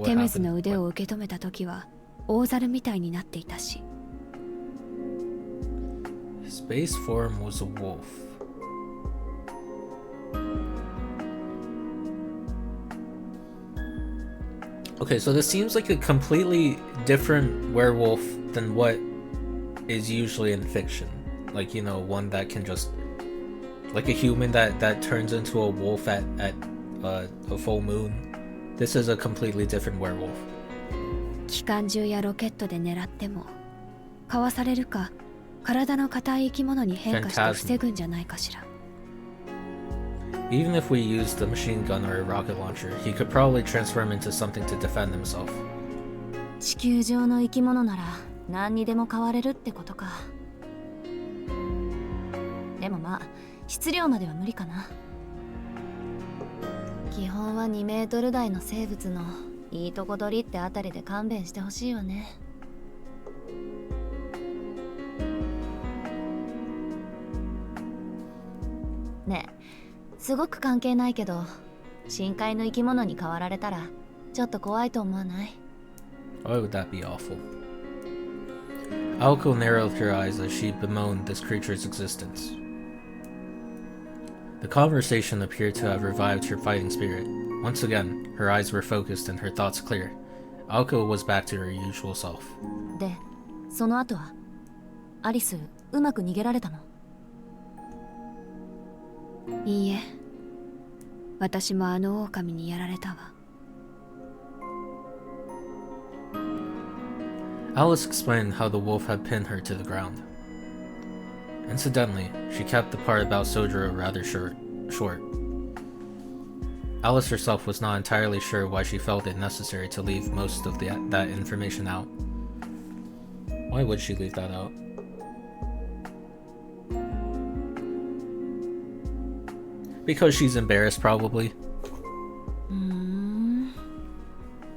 テムズの腕を受け止めた時は大猿みたいになっていたし。 His base form was a wolf. Okay, so this seems like a completely different werewolf than what is usually in fiction. Like, you know, one that can just... like a human that turns into a wolf at a full moon. This is a completely different werewolf. 機関銃やロケットで狙ってもかわされるか、体の硬い生き物に変化して防ぐんじゃないかしら。 Even if we used a machine gun or a rocket launcher, he could probably transform into something to defend himself. 地球上の生き物なら何にでも変われるってことか。でもまあ質量までは無理かな。基本は2メートル台の生物のいいとこ取りってあたりで勘弁してほしいわね。ねえ、すごく関係ないけど、深海の生き物に変わられたらちょっと怖いと思わない？ Why would that be awful? Aoko narrowed her eyes as she bemoaned this creature's existence. The conversation appeared to have revived her fighting spirit. Once again, her eyes were focused and her thoughts clear. Aoko was back to her usual self. で、その後はアリスうまく逃げられたの？いいえ、私もあの狼にやられたわ。 Alice explained how the wolf had pinned her to the ground. Incidentally, she kept the part about Sojiro rather short. Alice herself was not entirely sure why she felt it necessary to leave most of that information out. Why would she leave that out? Because she's embarrassed, probably.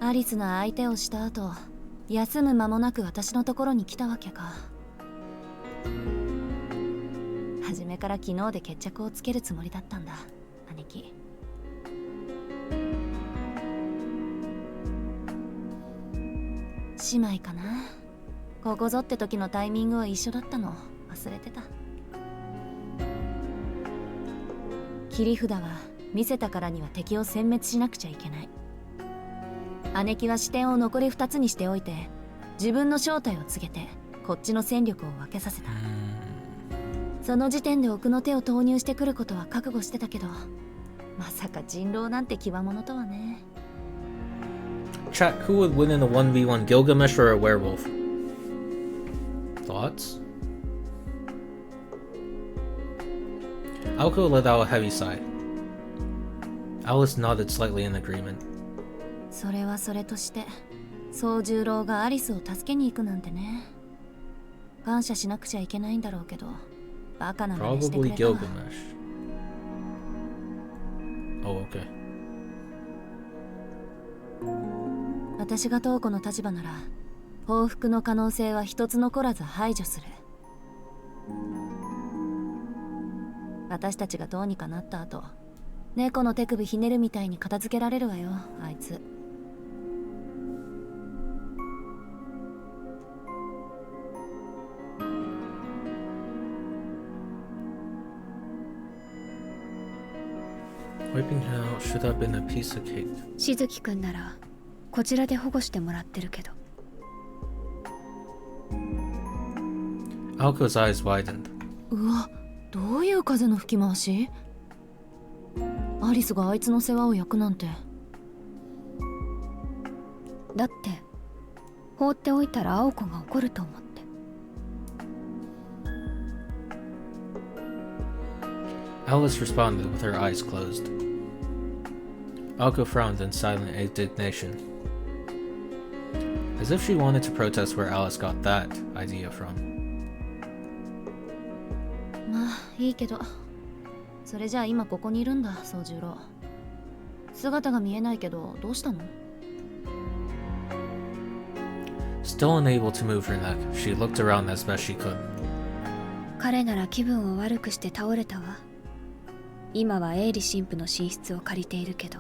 アリスが相手をした後、休む間もなく私のところに来たわけか。初めから昨日で決着をつけるつもりだったんだ、兄貴。姉妹かな。ここぞって時のタイミングは一緒だったの忘れてた。切り札は見せたからには敵を殲滅しなくちゃいけない。姉貴は視点を残り2つにしておいて、自分の正体を告げてこっちの戦力を分けさせた。その時点で奥の手を投入してくることは覚悟してたけど、まさか人狼なんて極物とはね。 Chat, who would win in a 1v1, Gilgamesh or a werewolf? Thoughts? Aoko let out a heavy sigh. Alice nodded slightly in agreement. それはそれとして宗十郎がアリスを助けに行くなんてね。感謝しなくちゃいけないんだろうけど、バカな真似してくれ Probably たわ。 Gilgamesh. Oh, okay. 私が東子の立場なら報復の可能性は一つ残らず排除する。私たちがどうにかなった後、猫の手首ひねるみたいに片付けられるわよ、あいつ。Wiping him out should have been a piece of cake. しずきくんならこちらで保護してもらってるけど。 Alko's eyes widened. うわ、どういう風の吹き回し？アリスがあいつの世話を焼くなんて。だって放っておいたら青子が怒ると思って。 Alice responded with her eyes closed. Alko frowned in silent indignation, as if she wanted to protest where Alice got that idea from. まあいいけど、それじゃあ今ここにいるんだ、宗十郎。姿が見えないけどどうしたの？ Still unable to move her neck, she looked around as best she could. 彼なら気分を悪くして倒れたわ。今はエイリ神父の寝室を借りているけど。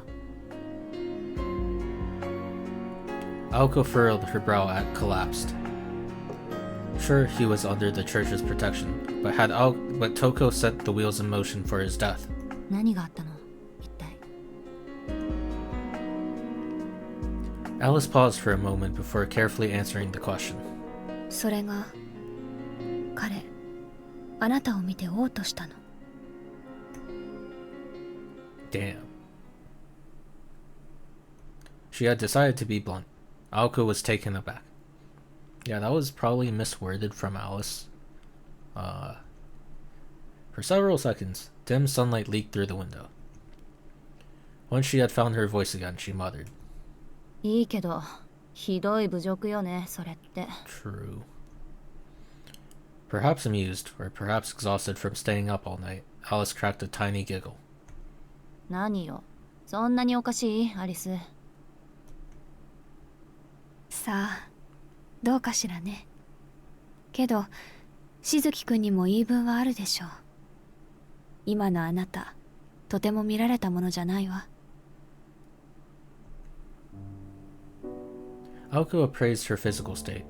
Alko furrowed her brow and collapsed. Sure, he was under the church's protection, but but Toko set the wheels in motion for his death. 何があったの？一体。 Alice paused for a moment before carefully answering the question. それが彼、あなたを見て嘔吐したの。 Damn. She had decided to be blunt. Alko was taken aback. Yeah, that was probably misworded from Alice. For several seconds, dim sunlight leaked through the window. Once she had found her voice again, she muttered. いいけど、ひどい侮辱よね、それって。 True. Perhaps amused, or perhaps exhausted from staying up all night, Alice cracked a tiny giggle. 何よ、そんなにおかしい、アリス。さあ、どうかしらね。けど、しずきくんにも言い分はあるでしょう。今のあなた、とても見られたものじゃないわ。 Alko appraised her physical state.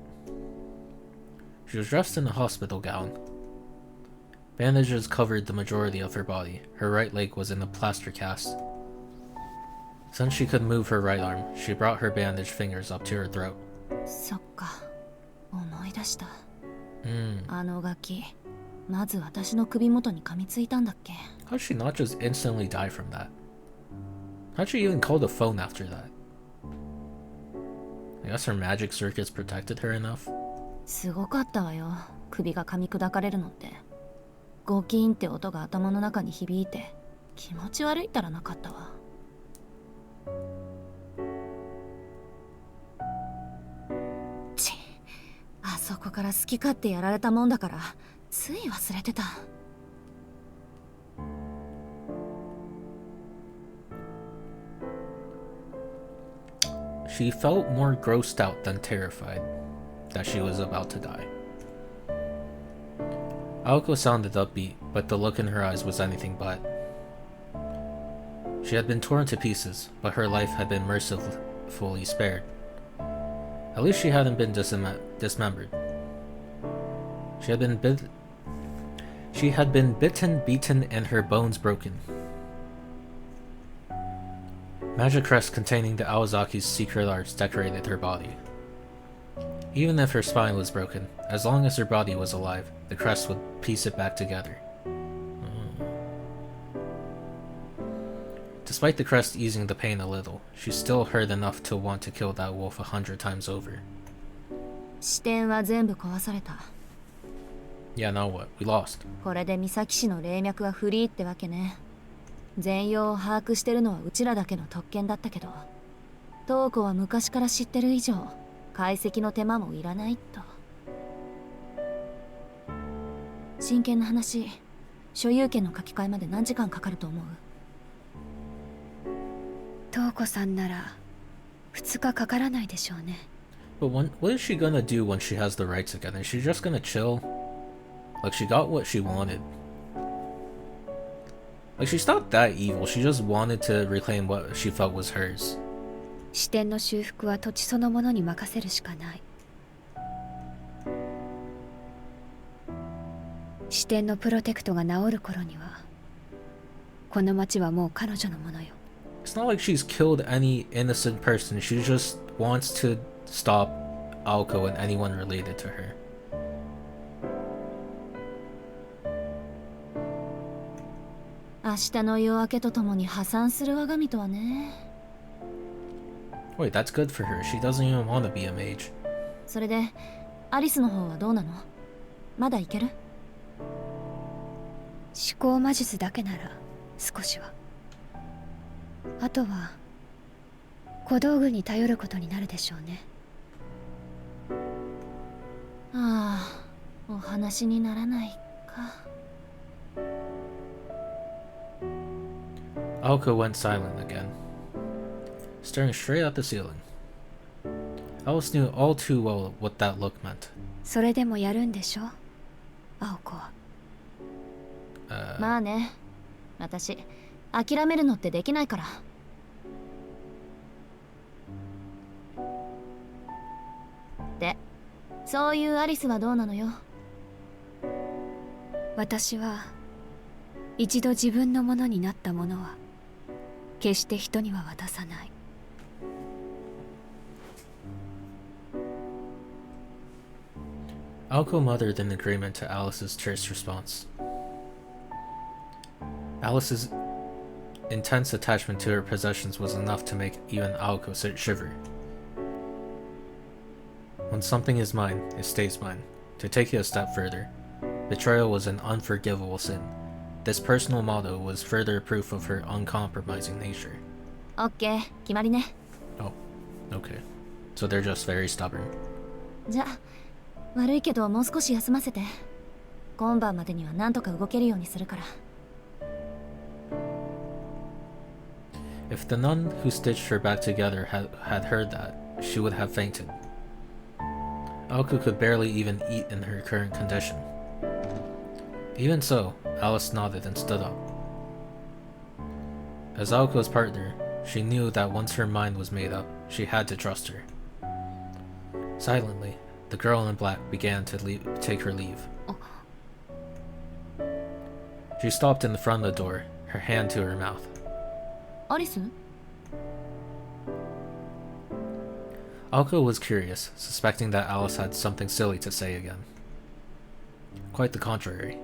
She was dressed in a hospital gown. Bandages covered the majority of her body. Her right leg was in a plaster cast. Since she could move her right arm, she brought her bandaged fingers up to her throat. そっか、思い出した。 Hmm. あのガキ、まず私の首元に噛みついたんだっけ？ How'd she not just instantly die from that? How'd she even call the phone after that? I guess her magic circuits protected her enough? すごかったわよ、首が噛み砕かれるのって。ゴキンって音が頭の中に響いて、気持ち悪いったらなかったわ。ち、あそこから好き勝手やられたもんだから、つい忘れてた。 She felt more grossed out than terrified that she was about to die. Aoko sounded upbeat, but the look in her eyes was anything but. She had been torn to pieces, but her life had been mercifully spared. At least she hadn't been dismembered. She had been bitten, beaten, and her bones broken. Magic crests containing the Aozaki's secret arts decorated her body. Even if her spine was broken, as long as her body was alive, the crest would piece it back together. Despite the crest easing the pain a little, she still hurt enough to want to kill that wolf 100 times over. 視点は全部壊された。 Yeah, now what? We lost. これで三崎氏の霊脈はフリーってわけね。全容を把握してるのはうちらだけの特権だったけど、東子は昔から知ってる以上、解析の手間もいらないと。真剣な話、所有権の書き換えまで何時間かかると思う？東子さんなら2日かからないでしょうね。 But what is she gonna do when she has the rights again? Is she just gonna chill? Like, she got what she wanted. Like, she's not that evil. She just wanted to reclaim what she felt was hers. 視点の修復は土地そのものに任せるしかない。視点のプロテクトが治る頃にはこの町はもう彼女のものよ。 It's not like she's killed any innocent person. She just wants to stop Aoko and anyone related to her. 明日の夜明けとともに破産する我が身とはね。 Wait, that's good for her. She doesn't even want to be a mage. それでアリスの方はどうなの？まだいける？思考魔術だけなら少しは。あとは小道具に頼ることになるでしょうね。ああ、お話にならないか。 Aoko went silent again, staring straight at the ceiling. Alice knew all too well what that look meant. それでもやるんでしょ、青子は。まあね、私諦めるのってできないから。で、そういうアリスはどうなのよ。私は一度自分のものになったものは決して人には渡さない。 Aoko muttered in agreement to Alice's terse response. Alice's intense attachment to her possessions was enough to make even Aoko shiver. When something is mine, it stays mine. To take it a step further, betrayal was an unforgivable sin. This personal motto was further proof of her uncompromising nature. オッケー、決まりね。 Oh, okay. So they're just very stubborn. じゃあ、悪いけどもう少し休ませて。今晩までには何とか動けるようにするから。 If the nun who stitched her back together had heard that, she would have fainted. Aoko could barely even eat in her current condition. Even so, Alice nodded and stood up. As Aoko's partner, she knew that once her mind was made up, she had to trust her. Silently, the girl in black began to take her leave. She stopped in the front of the door, her hand to her mouth. アリス？ Aoko was curious, suspecting that Alice had something silly to say again. Quite the contrary.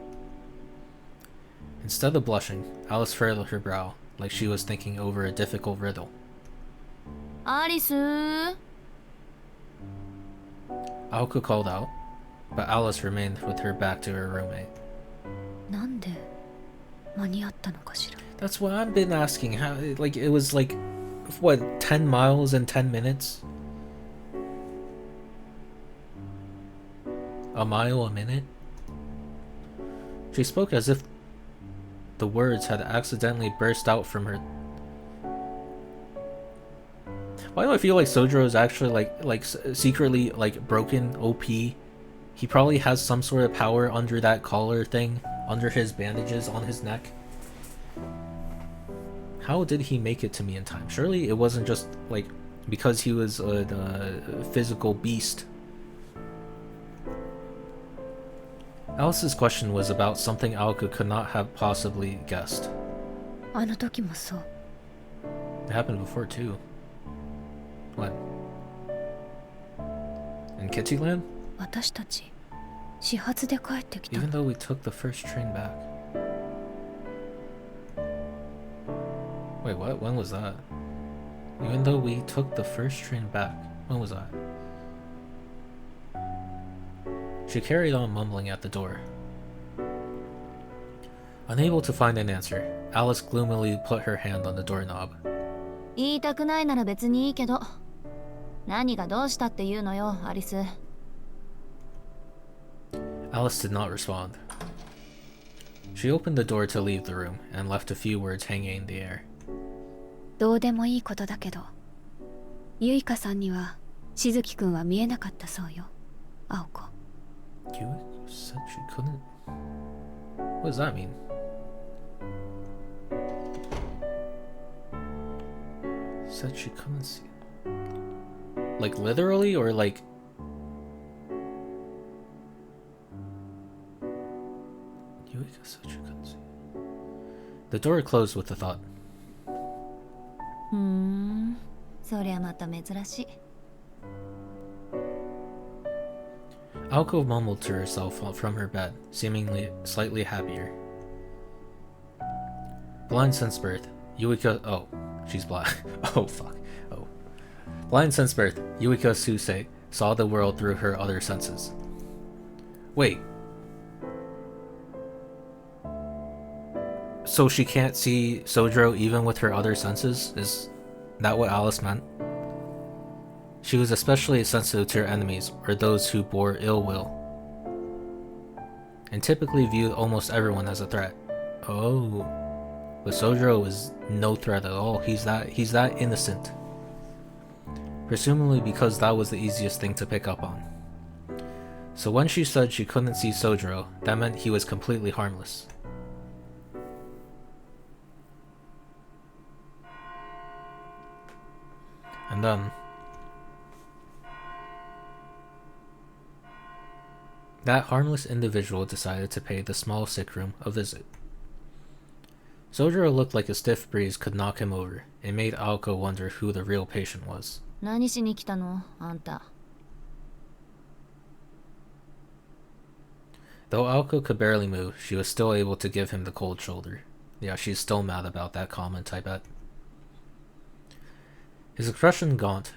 Instead of blushing, Alice furrowed her brow, like she was thinking over a difficult riddle. アリス？ Aoko called out, but Alice remained with her back to her roommate. なんで間に合ったのかしら。 That's what I've been asking. How, like, it was like, what, 10 miles in 10 minutes? A mile a minute? She spoke as if the words had accidentally burst out from her. Why do I feel like Sojiro is actually secretly like broken OP? He probably has some sort of power under that collar thing, under his bandages on his neck. How did he make it to me in time? Surely it wasn't just like because he was a physical beast. Alice's question was about something Aoko could not have possibly guessed. あの時もそう。 It happened before too. When? In Kittyland? 私たち始発で帰ってきた。 Even though we took the first train back. Wait, what? When was that? Even though we took the first train back. When was that? She carried on mumbling at the door. Unable to find an answer, Alice gloomily put her hand on the doorknob. 言いたくないなら別にいいけど。何がどうしたっていうのよ、アリス。 Alice did not respond. She opened the door to leave the room and left a few words hanging in the air. どうでもいいことだけど、ゆいかさんにはしずきくんは見えなかったそうよ、青子。 You said she couldn't? What does that mean? Said she couldn't see. Like literally or like... Yuika said she couldn't see. The door closed with a thought. そりゃまた珍しい。Alko mumbled to herself from her bed, seemingly slightly happier. Blind since birth, Yuika. Oh, she's blind. Oh, fuck. Oh. Blind since birth, Yuika Susei saw the world through her other senses. Wait. So she can't see Sojiro even with her other senses? Is that what Alice meant? She was especially sensitive to her enemies, or those who bore ill will, and typically viewed almost everyone as a threat. Oh, but Sojiro is no threat at all. He's that innocent. Presumably because that was the easiest thing to pick up on. So when she said she couldn't see Sojiro, that meant he was completely harmless. And then that harmless individual decided to pay the small sick room a visit. Sojiro looked like a stiff breeze could knock him over. It made Aoko wonder who the real patient was. 何しに来たのあんた。Though Aoko could barely move, she was still able to give him the cold shoulder. Yeah, she's still mad about that comment, I bet. His expression gaunt,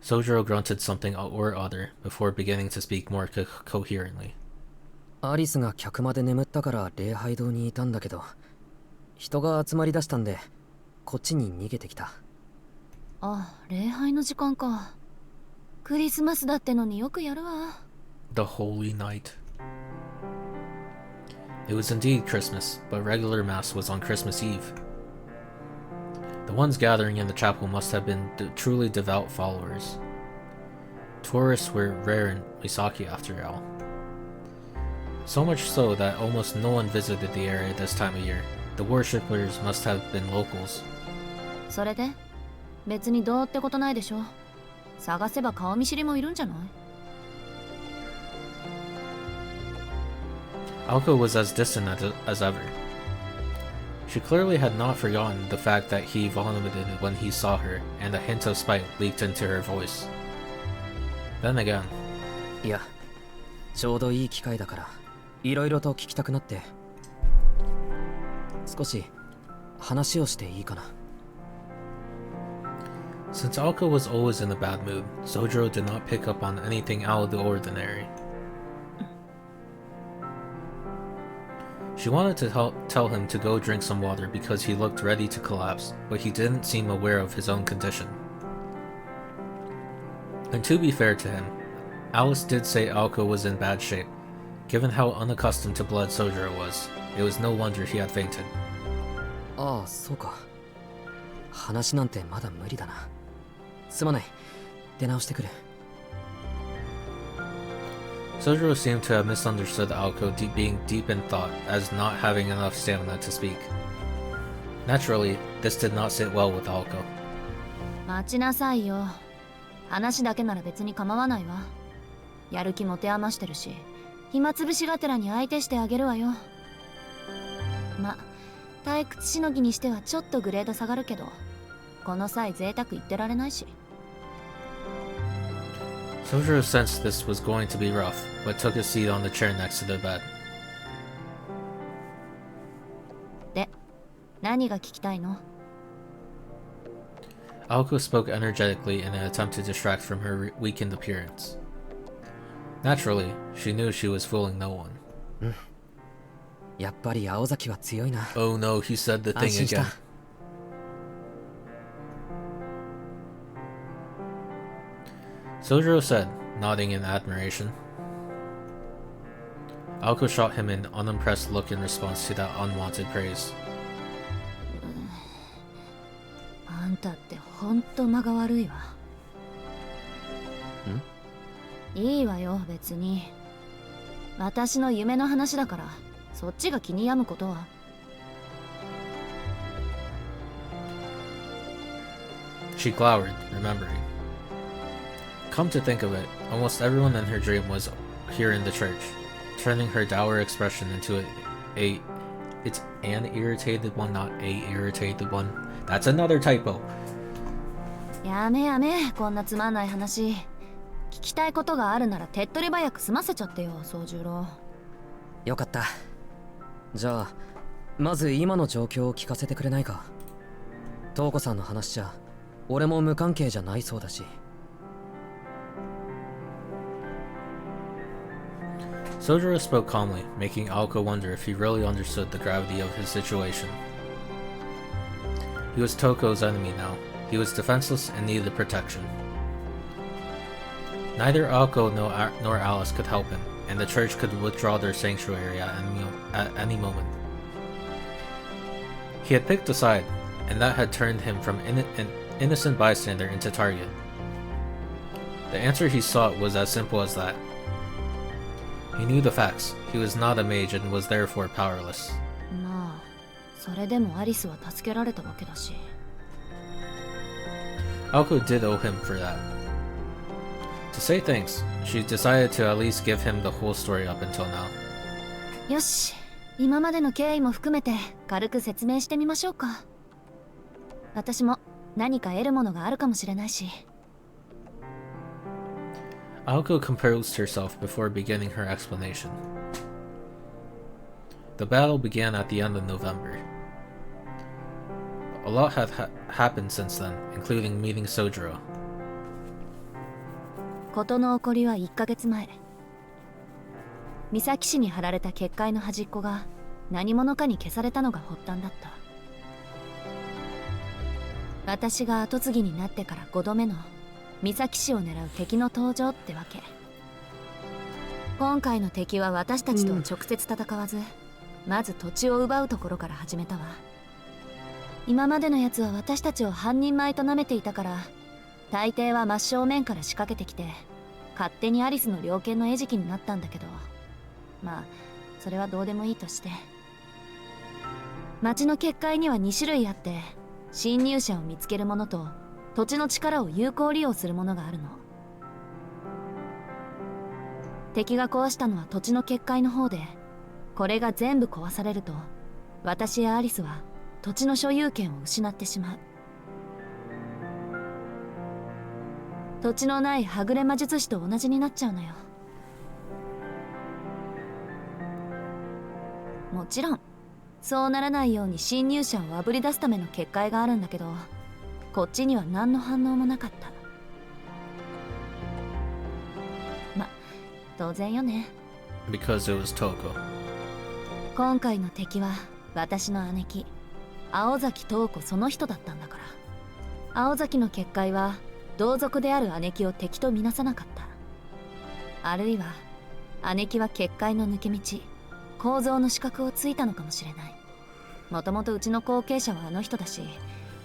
Sojiro grunted something or other before beginning to speak more coherently. アリスが客まで眠ったから礼拝堂にいたんだけど、人が集まりだしたんで、こっちに逃げてきた。あ、礼拝の時間か。クリスマスだってのによくやるわ。The Holy Night. It was indeed Christmas, but regular Mass was on Christmas Eve. The ones gathering in the chapel must have been truly devout followers. Tourists were rare in Misaki after all. So much so that almost no one visited the area this time of year. The worshippers must have been locals. それで別にどうってことないでしょ。探せば顔見知りもいるんじゃない？ Aoko was as distant as ever. She clearly had not forgotten the fact that he vomited when he saw her, and a hint of spite leaked into her voice. Then again, いや、ちょうどいい機会だから、いろいろと聞きたくなって。少し話をしていいかな。since Aoko was always in a bad mood, Sojiro did not pick up on anything out of the ordinary. She wanted to tell him to go drink some water because he looked ready to collapse, but he didn't seem aware of his own condition. And to be fair to him, Alice did say Aoko was in bad shape. Given how unaccustomed to blood Sojiro was, it was no wonder he had fainted. ああ、そうか。話なんてまだ無理だな。すまない。出直してくる。Sojiro seemed to have misunderstood Aoko being deep in thought as not having enough stamina to speak. Naturally, this did not sit well with Aoko. 待ちなさいよ。話だけなら別に構わないわ。やる気持て余してるし、暇つぶしがてらに相手してあげるわよ。ま、退屈しのぎにしてはちょっとグレード下がるけど、この際贅沢言ってられないし。Sojiro sensed this was going to be rough, but took a seat on the chair next to the bed. で、何が聞きたいの？ Aoko spoke energetically in an attempt to distract from her weakened appearance. Naturally, she knew she was fooling no one. やっぱり青崎は強いな。Oh no, he said the 安 thing 心した。 again. Sojiro said, nodding in admiration. Aoko shot him an unimpressed look in response to that unwanted praise. あんたってほんと間が悪いわ。いいわよ、別に。私の夢の話だから、そっちが気に病むことは。She glowered, remembering. Come to think of it, almost everyone in her dream was here in the church, turning her dour expression into a It's an irritated one, not a irritated one. That's another typo. やめやめ、こんなつまんない話。聞きたいことがあるなら手っ取り早く済ませちゃってよ、宗十郎。よかった。じゃあまず今の状況を聞かせてくれないか。東子さんの話じゃ俺も無関係じゃないそうだし。Sojiro spoke calmly, making Aoko wonder if he really understood the gravity of his situation. He was Toko's enemy now. He was defenseless and needed protection. Neither Aoko nor Alice could help him, and the church could withdraw their sanctuary at any moment. He had picked a side, and that had turned him from an innocent bystander into target. The answer he sought was as simple as that. He knew the facts. He was not a mage and was therefore powerless. まあ、それでもアリスは助けられたわけだし。Aoko did owe him for that. To say thanks, she decided to at least give him the whole story up until now. よし、今までの経緯も含めて軽く説明してみましょうか。私も何か得るものがあるかもしれないし。Aoko composed herself before beginning her explanation. The battle began at the end of November. A lot had happened since then, including meeting Sojiro. 事の起こりは1ヶ月前。三崎市に貼られた結界の端っこが何者かに消されたのが発端だった。私が跡継ぎになってから5度目の三崎市を狙う敵の登場ってわけ。今回の敵は私たちとは直接戦わず、まず土地を奪うところから始めたわ。今までのやつは私たちを半人前と舐めていたから、大抵は真正面から仕掛けてきて、勝手にアリスの猟犬の餌食になったんだけど、まあそれはどうでもいいとして。町の結界には2種類あって、侵入者を見つけるものと土地の力を有効利用するものがあるの。敵が壊したのは土地の結界の方で、これが全部壊されると私やアリスは土地の所有権を失ってしまう。土地のないはぐれ魔術師と同じになっちゃうのよ。もちろんそうならないように侵入者をあぶり出すための結界があるんだけど、こっちには何の反応もなかった。ま、当然よね。Because it was Toko. 今回の敵は私の姉貴青崎東子その人だったんだから。青崎の結界は同族である姉貴を敵とみなさなかった。あるいは姉貴は結界の抜け道、構造の資格をついたのかもしれない。もともとうちの後継者はあの人だし、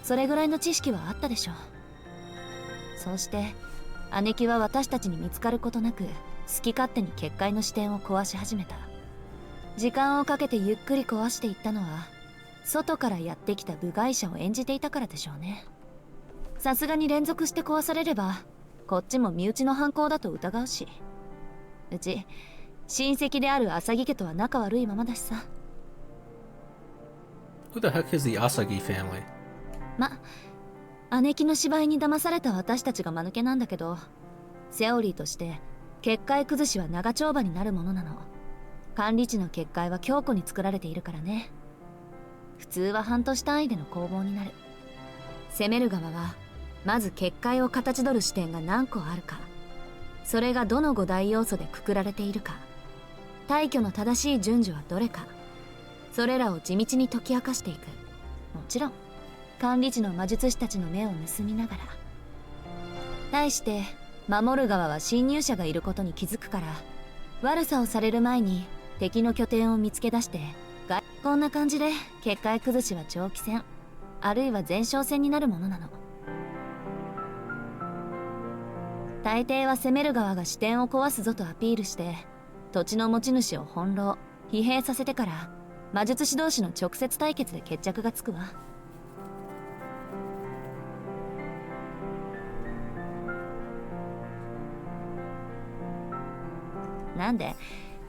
それぐらいの知識はあったでしょう。そうして姉貴は私たちに見つかることなく好き勝手に結界の支点を壊し始めた。時間をかけてゆっくり壊していったのは、外からやってきた部外者を演じていたからでしょうね。さすがに連続して壊されればこっちも身内の犯行だと疑うし、うち親戚である浅木家とは仲悪いままだしさ。 Who the heck is the Asagi family? 姉貴の芝居に騙された私たちが間抜けなんだけど、セオリーとして結界崩しは長丁場になるものなの。管理地の結界は強固に作られているからね。普通は半年単位での攻防になる。攻める側はまず結界を形取る視点が何個あるか、それがどの5大要素でくくられているか、退去の正しい順序はどれか、それらを地道に解き明かしていく。もちろん管理地の魔術師たちの目を盗みながら。対して守る側は侵入者がいることに気づくから、悪さをされる前に敵の拠点を見つけ出して、こんな感じで結界崩しは長期戦、あるいは前哨戦になるものなの。大抵は攻める側が視点を壊すぞとアピールして、土地の持ち主を翻弄疲弊させてから魔術師同士の直接対決で決着がつくわ。なんで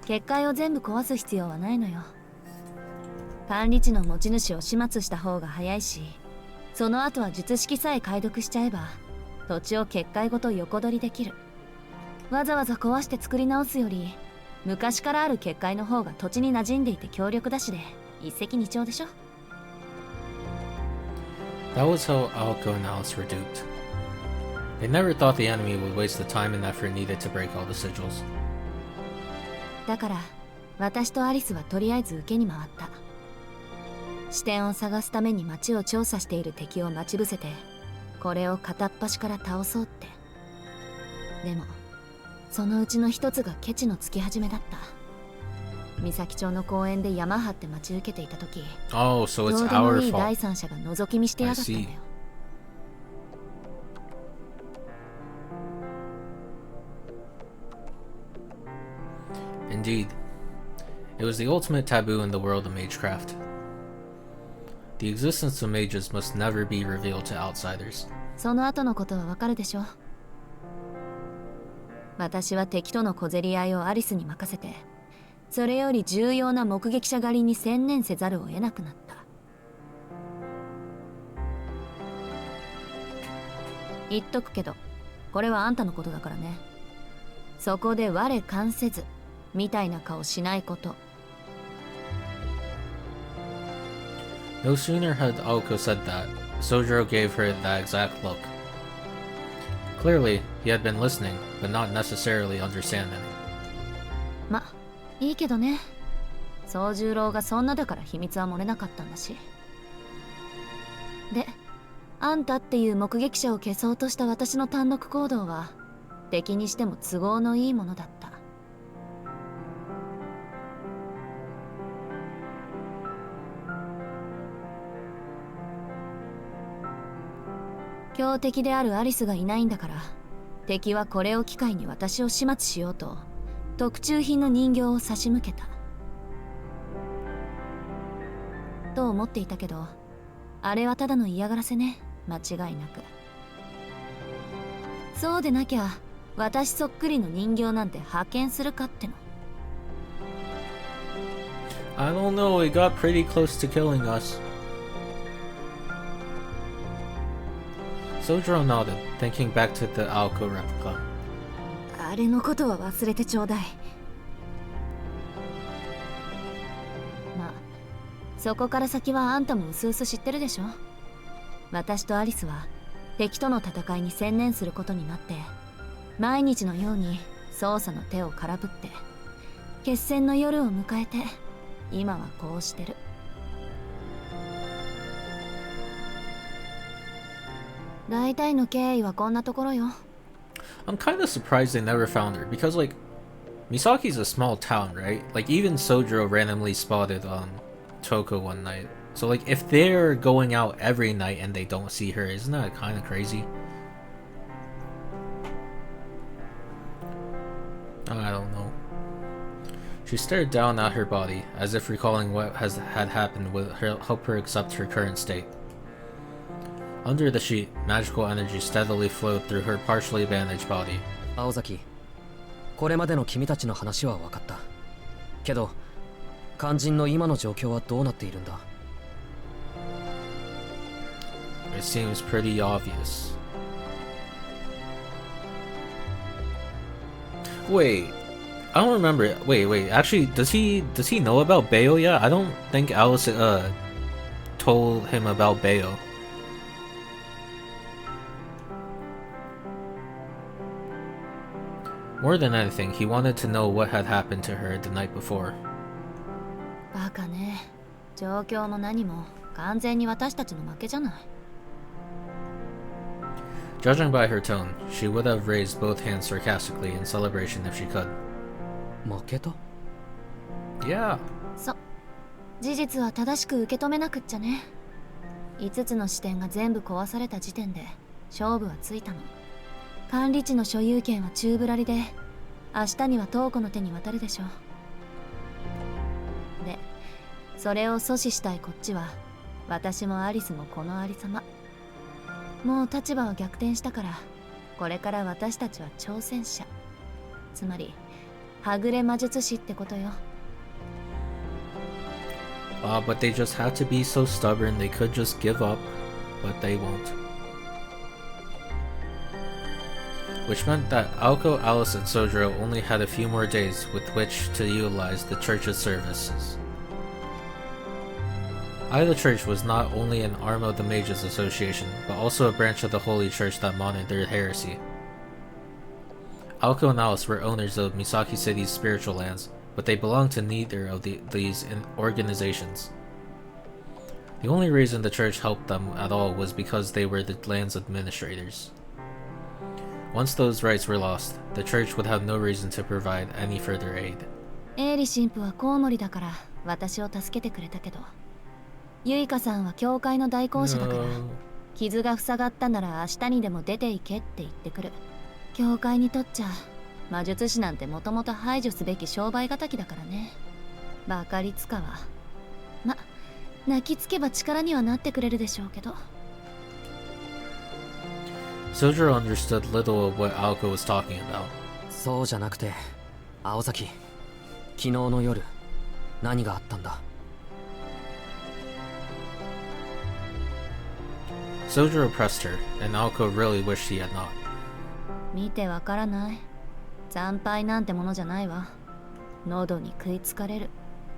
結界を全部壊す必要はないのよ。管理地の持ち主を始末した方が早いし、その後は術式さえ解読しちゃえば土地を結界ごと横取りできる。わざわざ壊して作り直すより、昔からある結界の方が土地に馴染んでいて強力だしで一石二鳥でしょ。 That was how Aoko and Alice were duped. They never thought the enemy would waste the time and effort needed to break all the sigils. だから私とアリスはとりあえず受けに回った。視点を探すために町を調査している敵を待ち伏せて、これを片っ端から倒そうって。でもそのうちの一つがケチのつき始めだった。三崎町の公園で山張って待ち受けていた時、Oh, so ど it's うでも our いい fault. 第三者が覗き見してやがったんだよ。 Indeed. It was the ultimate taboo in the world of magecraft. The existence of mages must never be revealed to outsiders. その後のことはわかるでしょ。私は敵との小競り合いをアリスに任せて、それより重要な目撃者狩りに専念せざるを得なくなった。言っとくけど、これはあんたのことだからね。そこで我関せずみたいな顔しないこと。 No sooner had Aoko said that, Sojiro gave her that exact look. Clearly, he had been listening, but not necessarily understanding. ま、いいけどね。宗十郎がそんなだから秘密は漏れなかったんだし。で、あんたっていう目撃者を消そうとした私の単独行動は、敵にしても都合のいいものだった。強敵であるアリスがいないんだから、敵はこれを機会に私を始末しようと特注品の人形を差し向けたと思っていたけど、あれはただの嫌がらせね。間違いなく。そうでなきゃ私そっくりの人形なんて派遣するかっての。 I don't know, it got pretty close to killing us. Sojiro nodded, thinking back to the Aoko replica. あれのことは忘れてちょうだい。まあそこから先はあんたもうすうす知ってるでしょ。私とアリスは敵との戦いに専念することになって、毎日のように捜査の手を空振って決戦の夜を迎えて、今はこうしてる。大体の経緯はこんなところよ。 I'm kind of surprised they never found her, because, like, Misaki's a small town, right? Like, even Sojiro randomly spotted Toko one night. So, like, if they're going out every night and they don't see her, isn't that kind of crazy? I don't know. She stared down at her body, as if recalling what had happened would help her accept her current state. Under the sheet, magical energy steadily flowed through her partially bandaged body. 青崎、これまでの君たちの話は分かった。けど、肝心の今の状況はどうなっているんだ？ It seems pretty obvious. Wait, I don't remember. Wait. Actually, does he know about Bayo yet? I don't think Alice told him about Bayo. More than anything, he wanted to know what had happened to her the night before. バカね。状況も何も完全に私たちの負けじゃない。 Judging by her tone, she would have raised both hands sarcastically in celebration if she could. 負けた？ Yeah. 事実は正しく受け止めなくっちゃね。5つの視点が全部壊された時点で勝負はついたの。管理地の所有権は宙ぶらりで、明日には東子の手に渡るでしょう。で、それを阻止したいこっちは、私もアリスもこのありさま。もう立場は逆転したから、これから私たちは挑戦者。つまりはぐれ魔術師ってことよ。But they just had to be so stubborn. They could just give up, but they won't. Which meant that Aoko, Alice, and Sojiro only had a few more days with which to utilize the church's services. Ida Church was not only an arm of the Mages Association, but also a branch of the Holy Church that monitored heresy. Aoko and Alice were owners of Misaki City's spiritual lands, but they belonged to neither of these organizations. The only reason the church helped them at all was because they were the land's administrators. Once those rights were lost, the church would have no reason to provide any further aid. エイリ神父はコウモリだから私を助けてくれたけど、ユイカさんは教会の代行者だから、傷が塞がったなら明日にでも出て行けって言ってくる。教会にとっちゃ魔術師なんてもともと排除すべき商売敵だからね。バカリツカはま、泣きつけば力にはなってくれるでしょうけど。Sojiro understood little of what Aoko was talking about. そうじゃなくて、青崎、昨日の夜何があったんだ。Sojiro pressed her, and Aoko really wished he had not. 見てわからない。惨敗なんてものじゃないわ。喉に食いつかれる。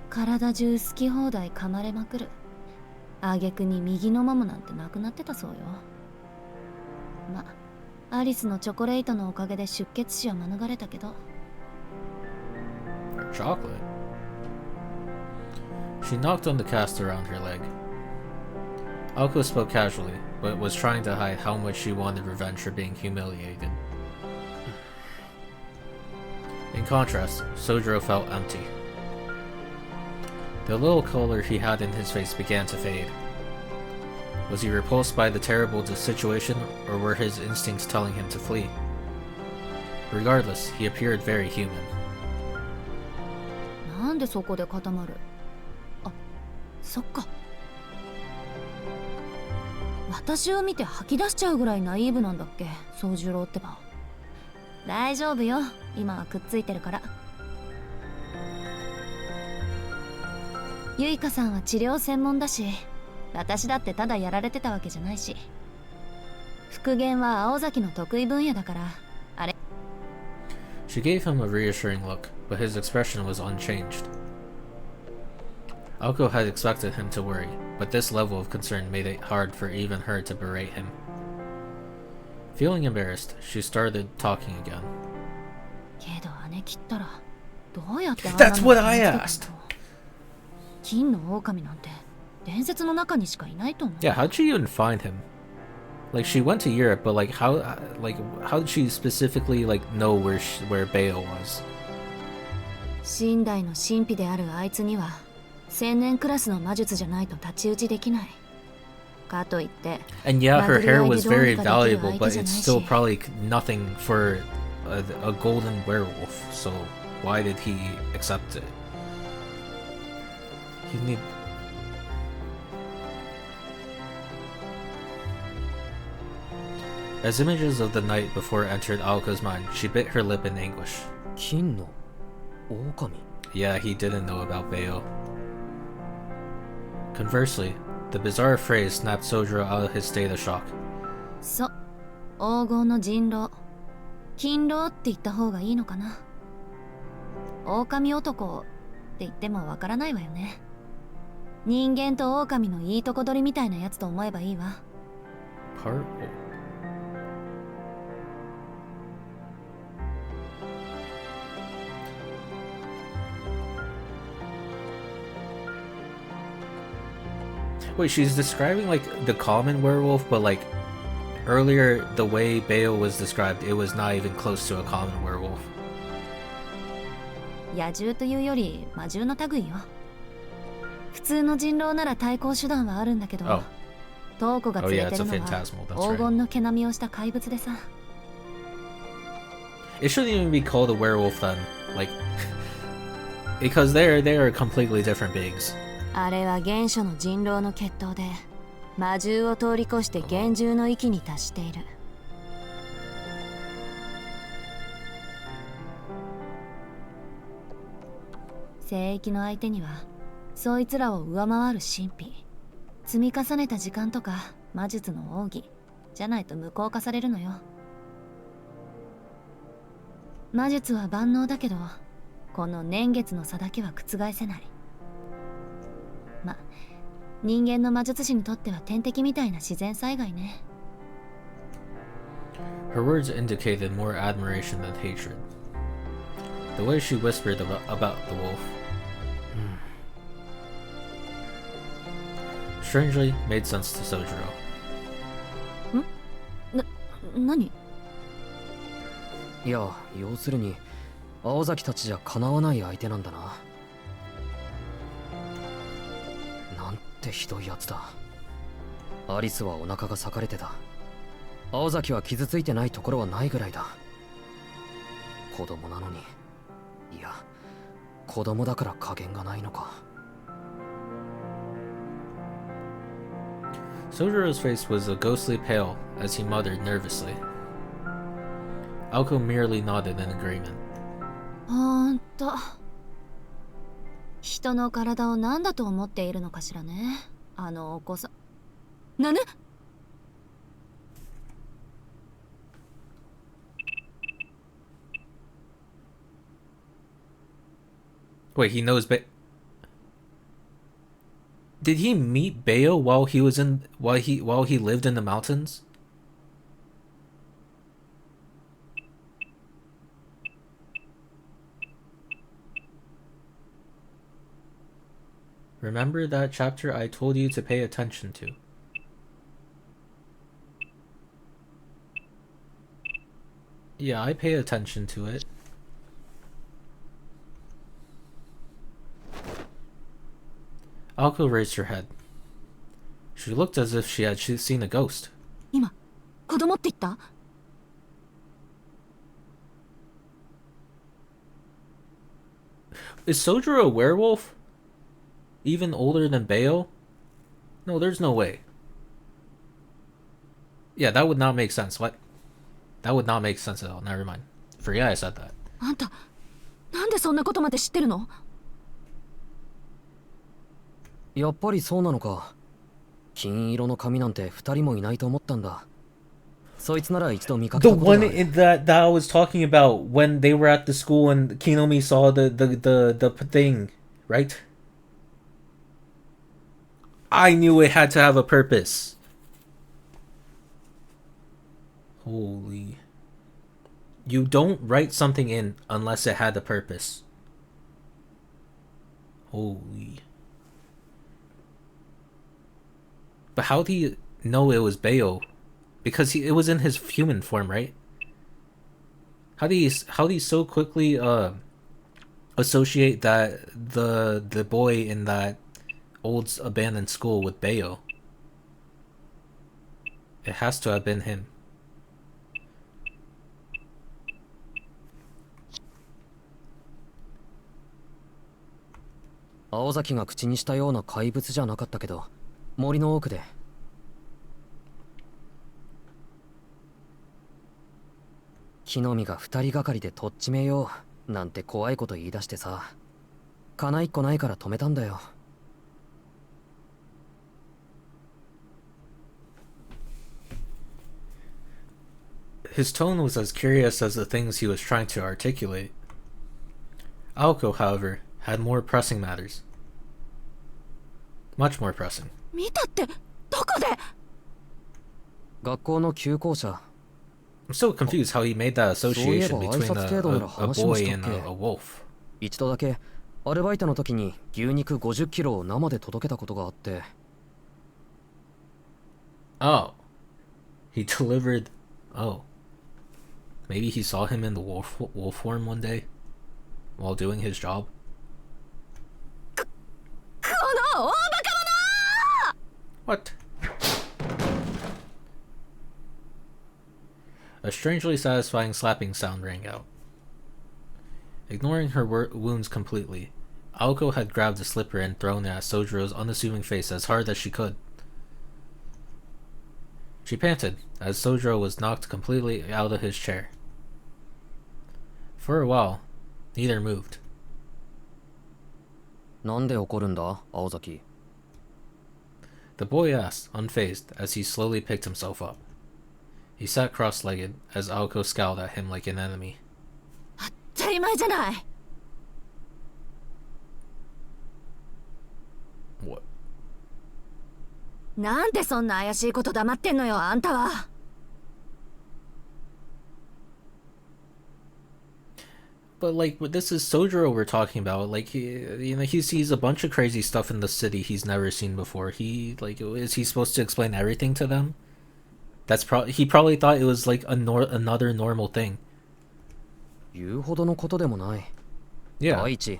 体中好き放題噛まれまくる。挙句に右のももなんてなくなってたそうよ。ま、アリスのチョコレートのおかげで出血死は免れたけど。Chocolate? She knocked on the cast around her leg. Aoko spoke casually, but was trying to hide how much she wanted revenge for being humiliated. In contrast, Sojiro felt empty. The little color he had in his face began to fade. Was he repulsed by the terrible situation, or were his instincts telling him to flee? Regardless, he appeared very human. なんでそこで固まる？あ、そっか。私を見て吐き出しちゃうぐらいナイーブなんだっけ、宗十郎ってば。大丈夫よ、今はくっついてるから。ゆいかさんは治療専門だし、私だってただやられてたわけじゃないし。復元は青崎の得意分野だから、あれ。She gave him a reassuring look, but his expression was unchanged. Aoko had expected him to worry, but this level of concern made it hard for even her to berate him. Feeling embarrassed, she started talking again. けど姉切ったらどうやってあんな That's what I asked! 金の狼なんて伝説の中にしかいないと思う。 Yeah, how'd she even find him? Like, she went to Europe, but how did she specifically know where Bayo was? 神代の神秘であるあいつには千年クラスの魔術じゃないと太刀打ちできない。かといって。 And yeah, her hair was very valuable, but it's still probably nothing for a golden werewolf. So why did he accept it? You need. As images of the night before entered Aoko's mind, she bit her lip in anguish. 金の狼? Yeah, he didn't know about Bayo. Conversely, the bizarre phrase snapped Sojiro out of his state of shock. そう、黄金の人狼。金狼って言った方がいいのかな。狼男って言ってもわからないわよね。人間と狼のいいとこ取りみたいなやつと思えばいいわ。Purple. Wait, she's describing the common werewolf, but earlier the way Bayo was described, it was not even close to a common werewolf. 野獣というより魔獣の類よ。普通の人狼なら対抗手段はあるんだけど、トウコが連れてるのは黄金の毛並みをした怪物でさ。It shouldn't even be called a werewolf then, because they are completely different beings. あれは原初の人狼の血統で魔獣を通り越して幻獣の域に達している。聖域の相手にはそいつらを上回る神秘、積み重ねた時間とか魔術の奥義じゃないと無効化されるのよ。魔術は万能だけど、この年月の差だけは覆せない。ま、人間の魔術師にとっては天敵みたいな自然災害ね。Her words indicated more admiration than hatred. The way she whispered about the wolf strangely made sense to Sojiro. 何？いや、要するに青崎たちじゃかなわない相手なんだな。なんてひどいやつだ。アリスはお腹が裂かれてた。青崎は傷ついてないところはないぐらいだ。子供なのに。いや、子供だから加減がないのか。Sojiro's face was a ghostly pale as he muttered nervously. Aoko merely nodded in agreement. ほんと。人の体を何だと思っているのかしらね。あのお子さん。なぬ？Wait, he knows Did he meet Bayo while he lived in the mountains? Remember that chapter I told you to pay attention to? Yeah, I pay attention to it. Aoko raised her head. She looked as if she had seen a ghost. 今、子供って言った？ Is Sojiro a werewolf? Even older than Bayo? No, there's no way. Yeah, that would not make sense. What? That would not make sense at all. Never mind. Forget I said that. あんた、なんでそんなことまで知ってるの？やっぱりそうなのか。金色の髪なんて2人もいないと思ったんだ。そいつなら一度見かけ The たことがあ one る。 that I was talking about when they were at the school and Kinomi saw the thing, right? I knew it had to have a purpose. Holy. You don't write something in unless it had a purpose. Holy. But how do you know it was Bayo? Because it was in his human form, right? How do you so quickly associate that the boy in that old abandoned school with Bayo? It has to have been him. Aozaki が口にしたような怪物じゃなかったけど、森の奥で。木の実が2人がかりでとっちめようなんて怖いこと言い出してさ、金一個ないから止めたんだよ。His tone was as curious as the things he was trying to articulate. Aoko, however, had more pressing matters. Much more pressing. 見たって、どこで？学校の旧校舎。I'm so confused how he made that association between a boy and a wolf. 一度だけアルバイトの時に牛肉50キロを生で届けたことがあって。Oh. He delivered... Oh. Maybe he saw him in the wolf form one day while doing his job. この大バカ者！ What? A strangely satisfying slapping sound rang out. Ignoring her wounds completely, Aoko had grabbed a slipper and thrown it at Sojiro's unassuming face as hard as she could. She panted as Sojiro was knocked completely out of his chair. For a while, neither moved. なんで怒るんだ、青崎。The boy asked, unfazed, as he slowly picked himself up. He sat cross-legged, as Aoko scowled at him like an enemy. 当たり前じゃない。What? なんでそんな怪しいこと黙ってんのよ、あんたは。But like, this is Sojiro we're talking about. Like, he sees a bunch of crazy stuff in the city he's never seen before. Is he supposed to explain everything to them? He probably thought it was like another normal thing. 言うほどのことでもない。Yeah. 第一、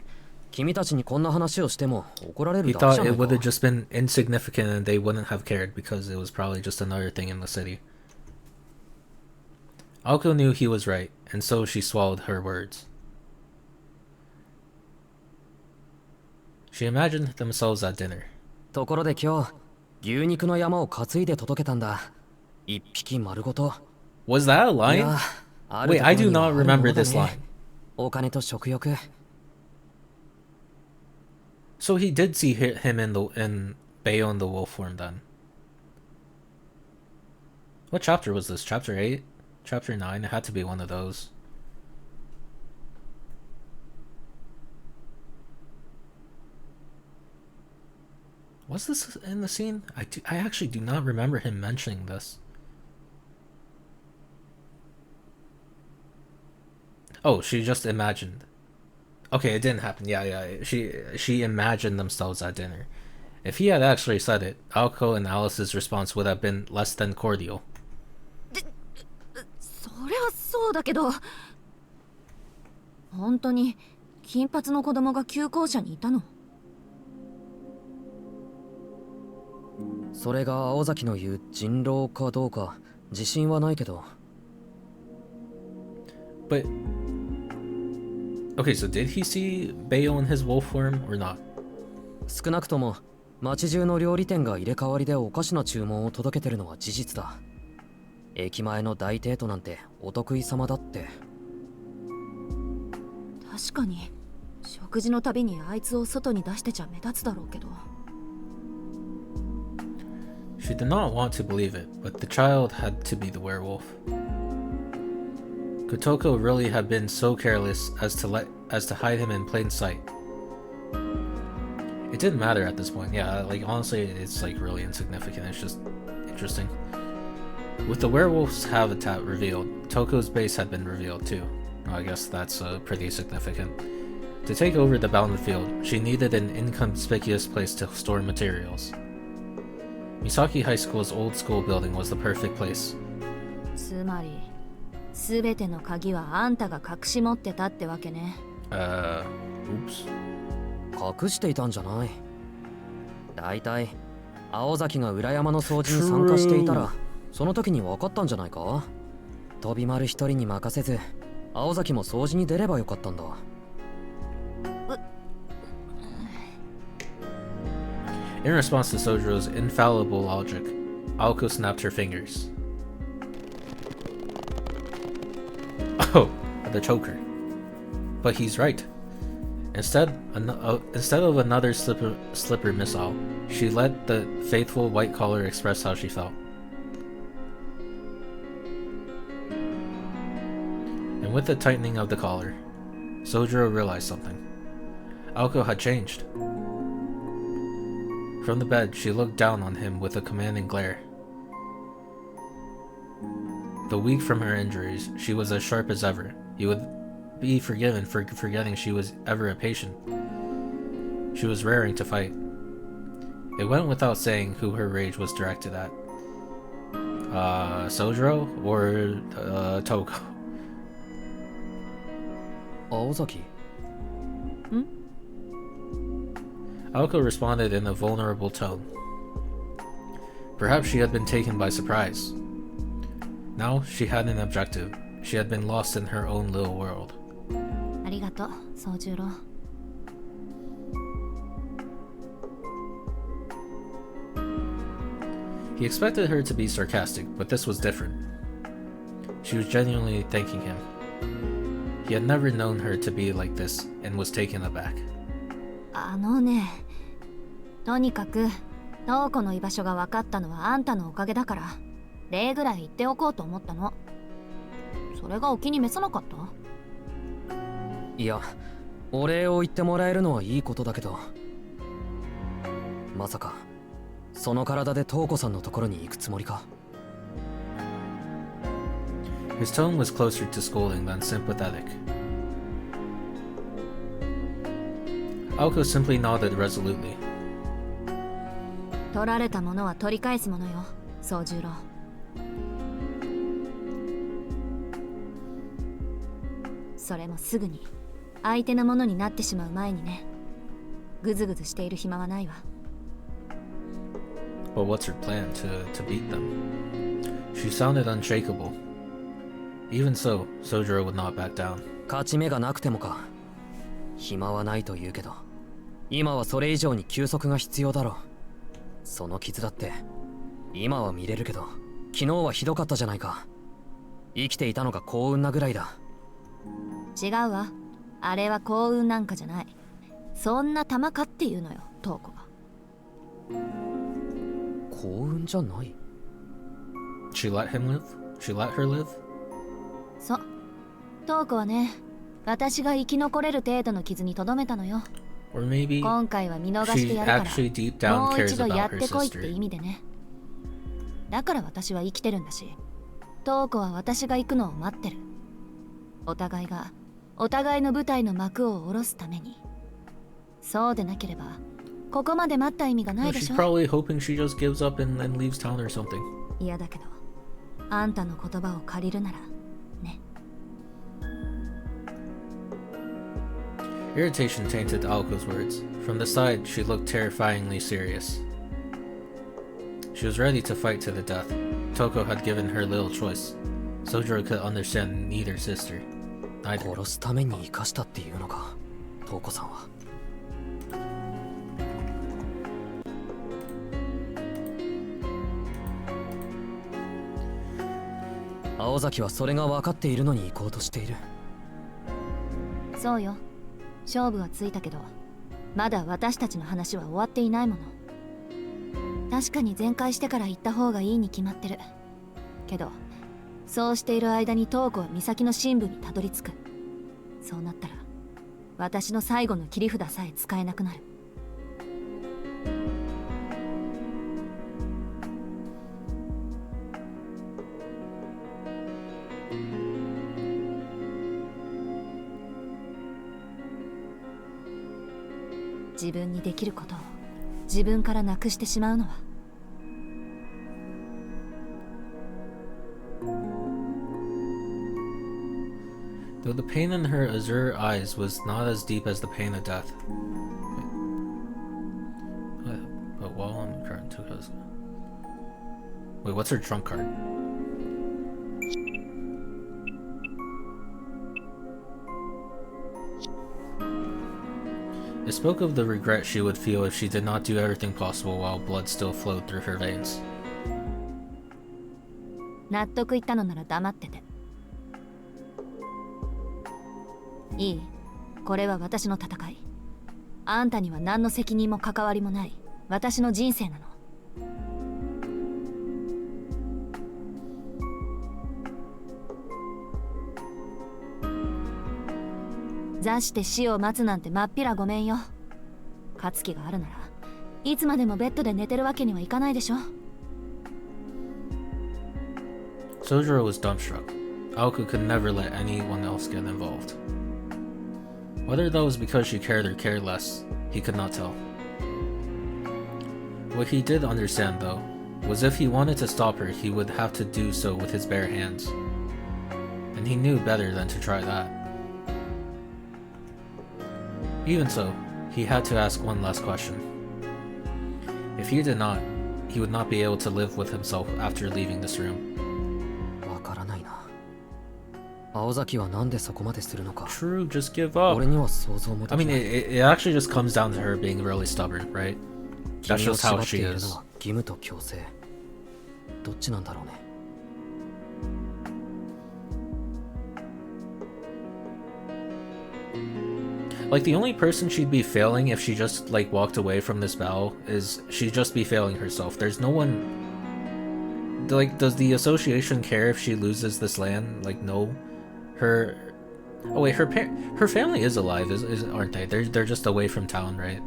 君たちにこんな話をしても怒られ He るだけ thought じゃな it い would have か。just been insignificant and they wouldn't have cared because it was probably just another thing in the city. Aoko knew he was right, and so she swallowed her words. She imagined themselves at dinner. ところで今日、牛肉の山を担いで届けたんだ。一匹丸ごと。Was that a い line? や、ある Wait, とこ I ろ do には not あるも remember のだ this ね line. お金と食欲。So he did see him in Bayo in the wolf form then. What chapter was this? Chapter 8? Chapter 9? It had to be one of those. Was this in the scene? I actually do not remember him mentioning this. Oh, she just imagined. Okay, it didn't happen. Yeah. She imagined themselves at dinner. If he had actually said it, Aoko and Alice's response would have been less than cordial. それはそうだけど、本当に金髪の子供が旧校舎にいたの？それが青崎の言う人狼かどうか自信はないけど。But okay, so did he see Bayo in his wolf form or not? 少なくとも町中の料理店が入れ替わりでおかしな注文を届けてるのは事実だ。駅前の大デートなんてお得意様だって。確かに食事のたびにあいつを外に出してちゃ目立つだろうけど。She did not want to believe it, but the child had to be the werewolf. Could Toko really have been so careless as to hide him in plain sight? It didn't matter at this point. Yeah, like honestly, it's like really insignificant. It's just interesting. With the werewolf's habitat revealed, Toko's base had been revealed too. Well, I guess that's pretty significant. To take over the bounded field, she needed an inconspicuous place to store materials. Misaki High School's old school building was the perfect place. つまり、すべての鍵はあんたが隠し持ってたってわけね。Oops. 隠していたんじゃない。だいたい青崎が裏山の掃除に参加していたら、その時に分かったんじゃないか。飛び丸一人に任せず、青崎も掃除に出ればよかったんだ。In response to Sojiro's infallible logic, Aoko snapped her fingers. Oh, the choker. But he's right. Instead of another slipper missile, she let the faithful white collar express how she felt. And with the tightening of the collar, Sojiro realized something. Aoko had changed. From the bed, she looked down on him with a commanding glare. Though weak from her injuries, she was as sharp as ever. He would be forgiven for forgetting she was ever a patient. She was raring to fight. It went without saying who her rage was directed at. Sojiro or Toko? 青崎。Aoko responded in a vulnerable tone. Perhaps she had been taken by surprise. Now she had an objective. She had been lost in her own little world. ありがとう、宗十郎。He expected her to be sarcastic, but this was different. She was genuinely thanking him. He had never known her to be like this and was taken aback. あのね、とにかく瞳子の居場所が分かったのはあんたのおかげだから、礼ぐらい言っておこうと思ったの。それがお気に召さなかった？いや、お礼を言ってもらえるのはいいことだけど、まさかその体で瞳子さんのところに行くつもりか？ His tone was closer to scolding than sympathetic. Aoko simply nodded resolutely. 取られたものは取り返すものよ、宗十郎。それもすぐに相手のものになってしまう前にね。ぐずぐずしている暇はないわ。But what's her plan to beat them? She sounded unshakable. Even so, Sojiro would not back down. 勝ち目がなくてもか。暇はないと言うけど、今はそれ以上に休息が必要だろう。その傷だって今は見れるけど、昨日はひどかったじゃないか。生きていたのが幸運なぐらいだ。違うわ、あれは幸運なんかじゃない。そんな玉かっていうのよ、瞳子が。幸運じゃない。 She let him live? She let her live? そう、瞳子はね、私が生き残れる程度の傷にとどめたのよ。Or maybe 今回は見逃して she やるから、 actually deep down もう cares 一度 about や her ってこいって sister. 意味でね。だから私は生きてるんだし、瞳子は私が行くのを待ってる。お互いがお互いの舞台の幕を下ろすために。そうでなければここまで待った意味がな No, いで she's しょ。 probably hoping she just gives up and leaves town or something. 嫌だけど、あんたの言葉を借りるならね。Irritation tainted Aoko's words. From the side, she looked terrifyingly serious. She was ready to fight to the death. Toko had given her little choice. Sojiro could understand neither sister. Neither. 殺すために生かしたっていうのか、瞳子さんは。青崎はそれが分かっているのに行こうとしている。そうよ、勝負はついたけど、まだ私たちの話は終わっていないもの。確かに全開してから行った方がいいに決まってるけど、そうしている間に瞳子は岬の深部にたどり着く。そうなったら私の最後の切り札さえ使えなくなる。自分にできることを自分からなくしてしまうのは。Though the pain in her azure eyes was not as deep as the pain of death. But while on the current took us. Wait, what's her trump card? It spoke of the regret she would feel if she did not do everything possible while blood still flowed through her veins. 納得いったのなら黙ってていい。これは私の戦い。あんたには何の責任も関わりもない。私の人生なの。座して死を待つなんてまっぴらごめんよ。勝つ気があるならいつまでもベッドで寝てるわけにはいかないでしょ。 Sojiro was dumbstruck. Aoko could never let anyone else get involved. Whether that was because she cared or cared less, he could not tell. What he did understand, though, was if he wanted to stop her, he would have to do so with his bare hands. And he knew better than to try that. Even so, he had to ask one last question. If he did not, he would not be able to live with himself after leaving this room. わからないな。青崎はなんでそこまでするのか。 True, just give up. 俺には想像もで I き mean, ない。 it actually just comes down to her being really stubborn, right? That's 君を just how 縛って she いるの is. は義務と強制。どっちなんだろうね。Like, the only person she'd be failing if she just, like, walked away from this battle is she'd just be failing herself. There's no one... Like, does the association care if she loses this land? Like, no. Her... Oh, wait, her family is alive, aren't they? They're just away from town, right?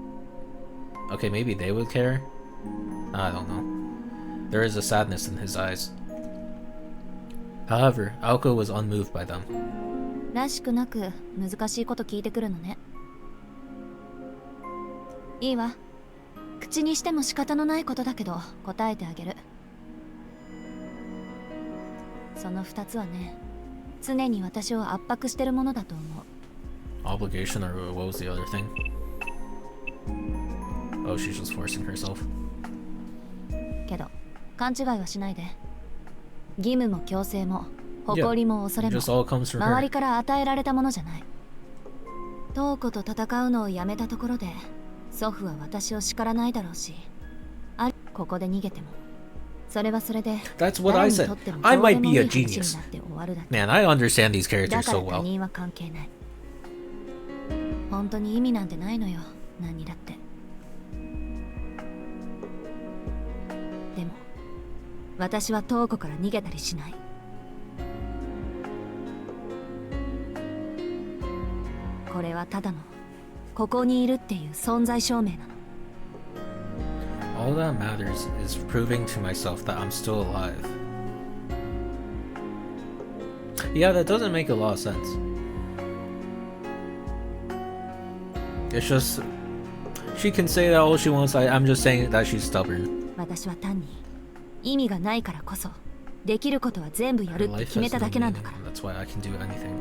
Okay, maybe they would care? I don't know. There is a sadness in his eyes. However, Aoko was unmoved by them. らしくなく難しいこと聞いてくるのね。いいわ。口にしても仕方のないことだけど答えてあげる。その2つはね、常に私を圧迫してるものだと思う。 Obligation, or what was the other thing? Oh, she's just forcing herself. けど勘違いはしないで。義務も強制も誇りも恐れも Just all comes from 周 her. りから与えられたものじゃない。トウコと戦うのをやめたところで祖父は私を叱らないだろうし、ここで逃げてもそれはそれで That's what I said. I might be a genius. Man, I understand these characters だから so 他 well. 人は関係ない。本当に意味なんてないのよ、何にだって。でも私はトウコから逃げたりしない。これはただのここにいるっていう存在証明なの。 All that matters is proving to myself that I'm still alive. Yeah, that doesn't make a lot of sense. It's just... She can say that all she wants, I'm just saying that she's stubborn. 私は単に意味がないからこそできることは全部やる Her って life 決め has た no だけなんだ meaning, から。 and that's why I can do anything.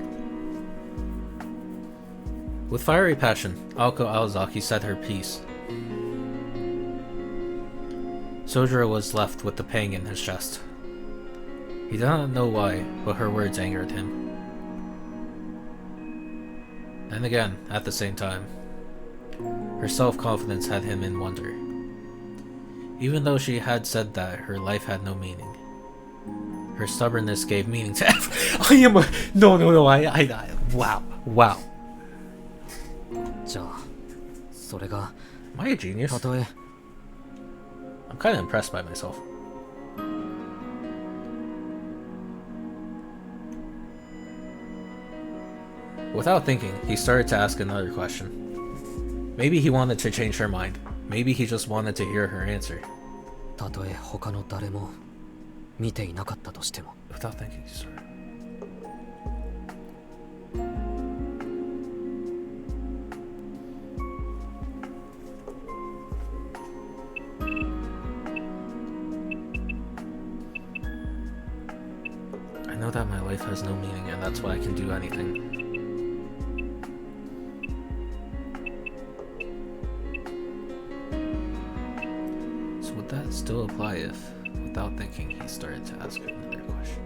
With fiery passion, Aoko Aozaki said her piece. Sojiro was left with the pang in his chest. He did not know why, but her words angered him. And again, at the same time, her self-confidence had him in wonder. Even though she had said that her life had no meaning, her stubbornness gave meaning to I am a... No, wow. じゃあそれが Am I a genius? たとえ I'm kind of impressed by myself. Without thinking, he started to ask another question. Maybe he wanted to change her mind. Maybe he just wanted to hear her answer. たとえ他の誰も見ていなかったとしても Without thinking, he started. I know that my life has no meaning, and that's why I can do anything. So would that still apply if, without thinking, he started to ask her another question?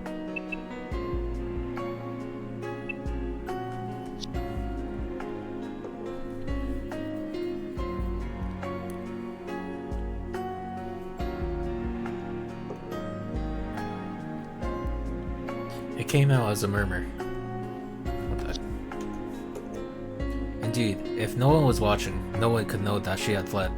It came out as a murmur. What the... Indeed, if no one was watching, no one could know that she had fled.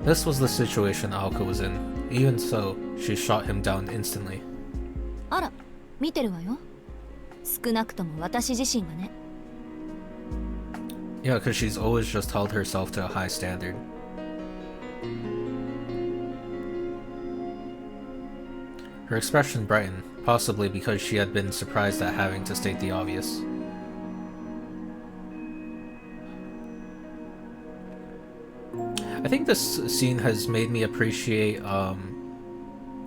This was the situation Aoko was in. Even so, she shot him down instantly. あら、見てるわよ。少なくとも私自身がね。 Yeah, because she's always just held herself to a high standard. Her expression brightened, possibly because she had been surprised at having to state the obvious. I think this scene has made me appreciate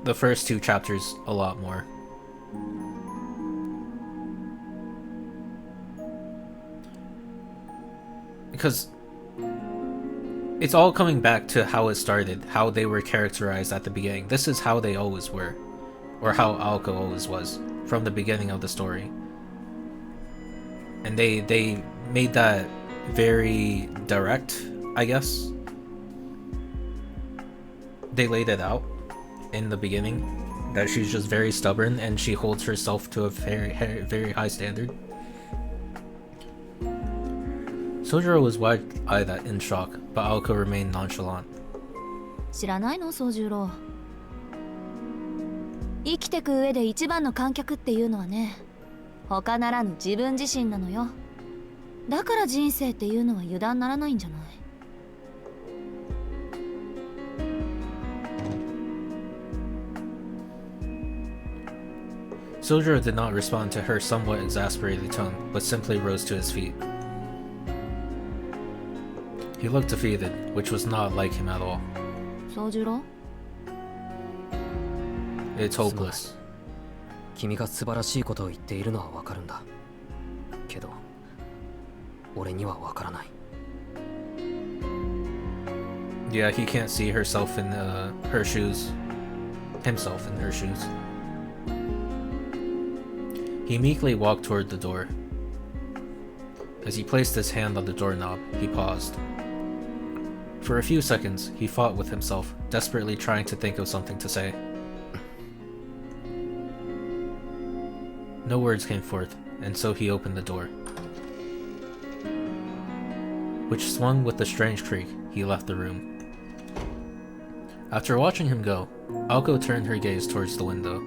the first two chapters a lot more. Because it's all coming back to how it started, how they were characterized at the beginning. This is how they always were, or how Aoko always was from the beginning of the story. And they made that very direct, I guess. They laid it out in the beginning that she's just very stubborn and she holds herself to a very high standard. Sojiro was wide-eyed in shock, but Aoko remained nonchalant. 知らないの宗十郎。生きてく上で一番の観客っていうのはね、他ならぬ自分自身なのよ。だから人生っていうのは油断ならないんじゃない。Sojiro did not respond to her somewhat exasperated tone, but simply rose to his feet. He looked defeated, which was not like him at all. 宗十郎 It's hopeless. 君が素晴らしいことを言っているのはわかるんだ。けど、俺にはわからない。Yeah, he can't see herself in her shoes. Himself in her shoes. He meekly walked toward the door. As he placed his hand on the doorknob, he paused. For a few seconds, he fought with himself, desperately trying to think of something to say. No words came forth, and so he opened the door, which swung with a strange creak. He left the room. After watching him go, Aoko turned her gaze towards the window.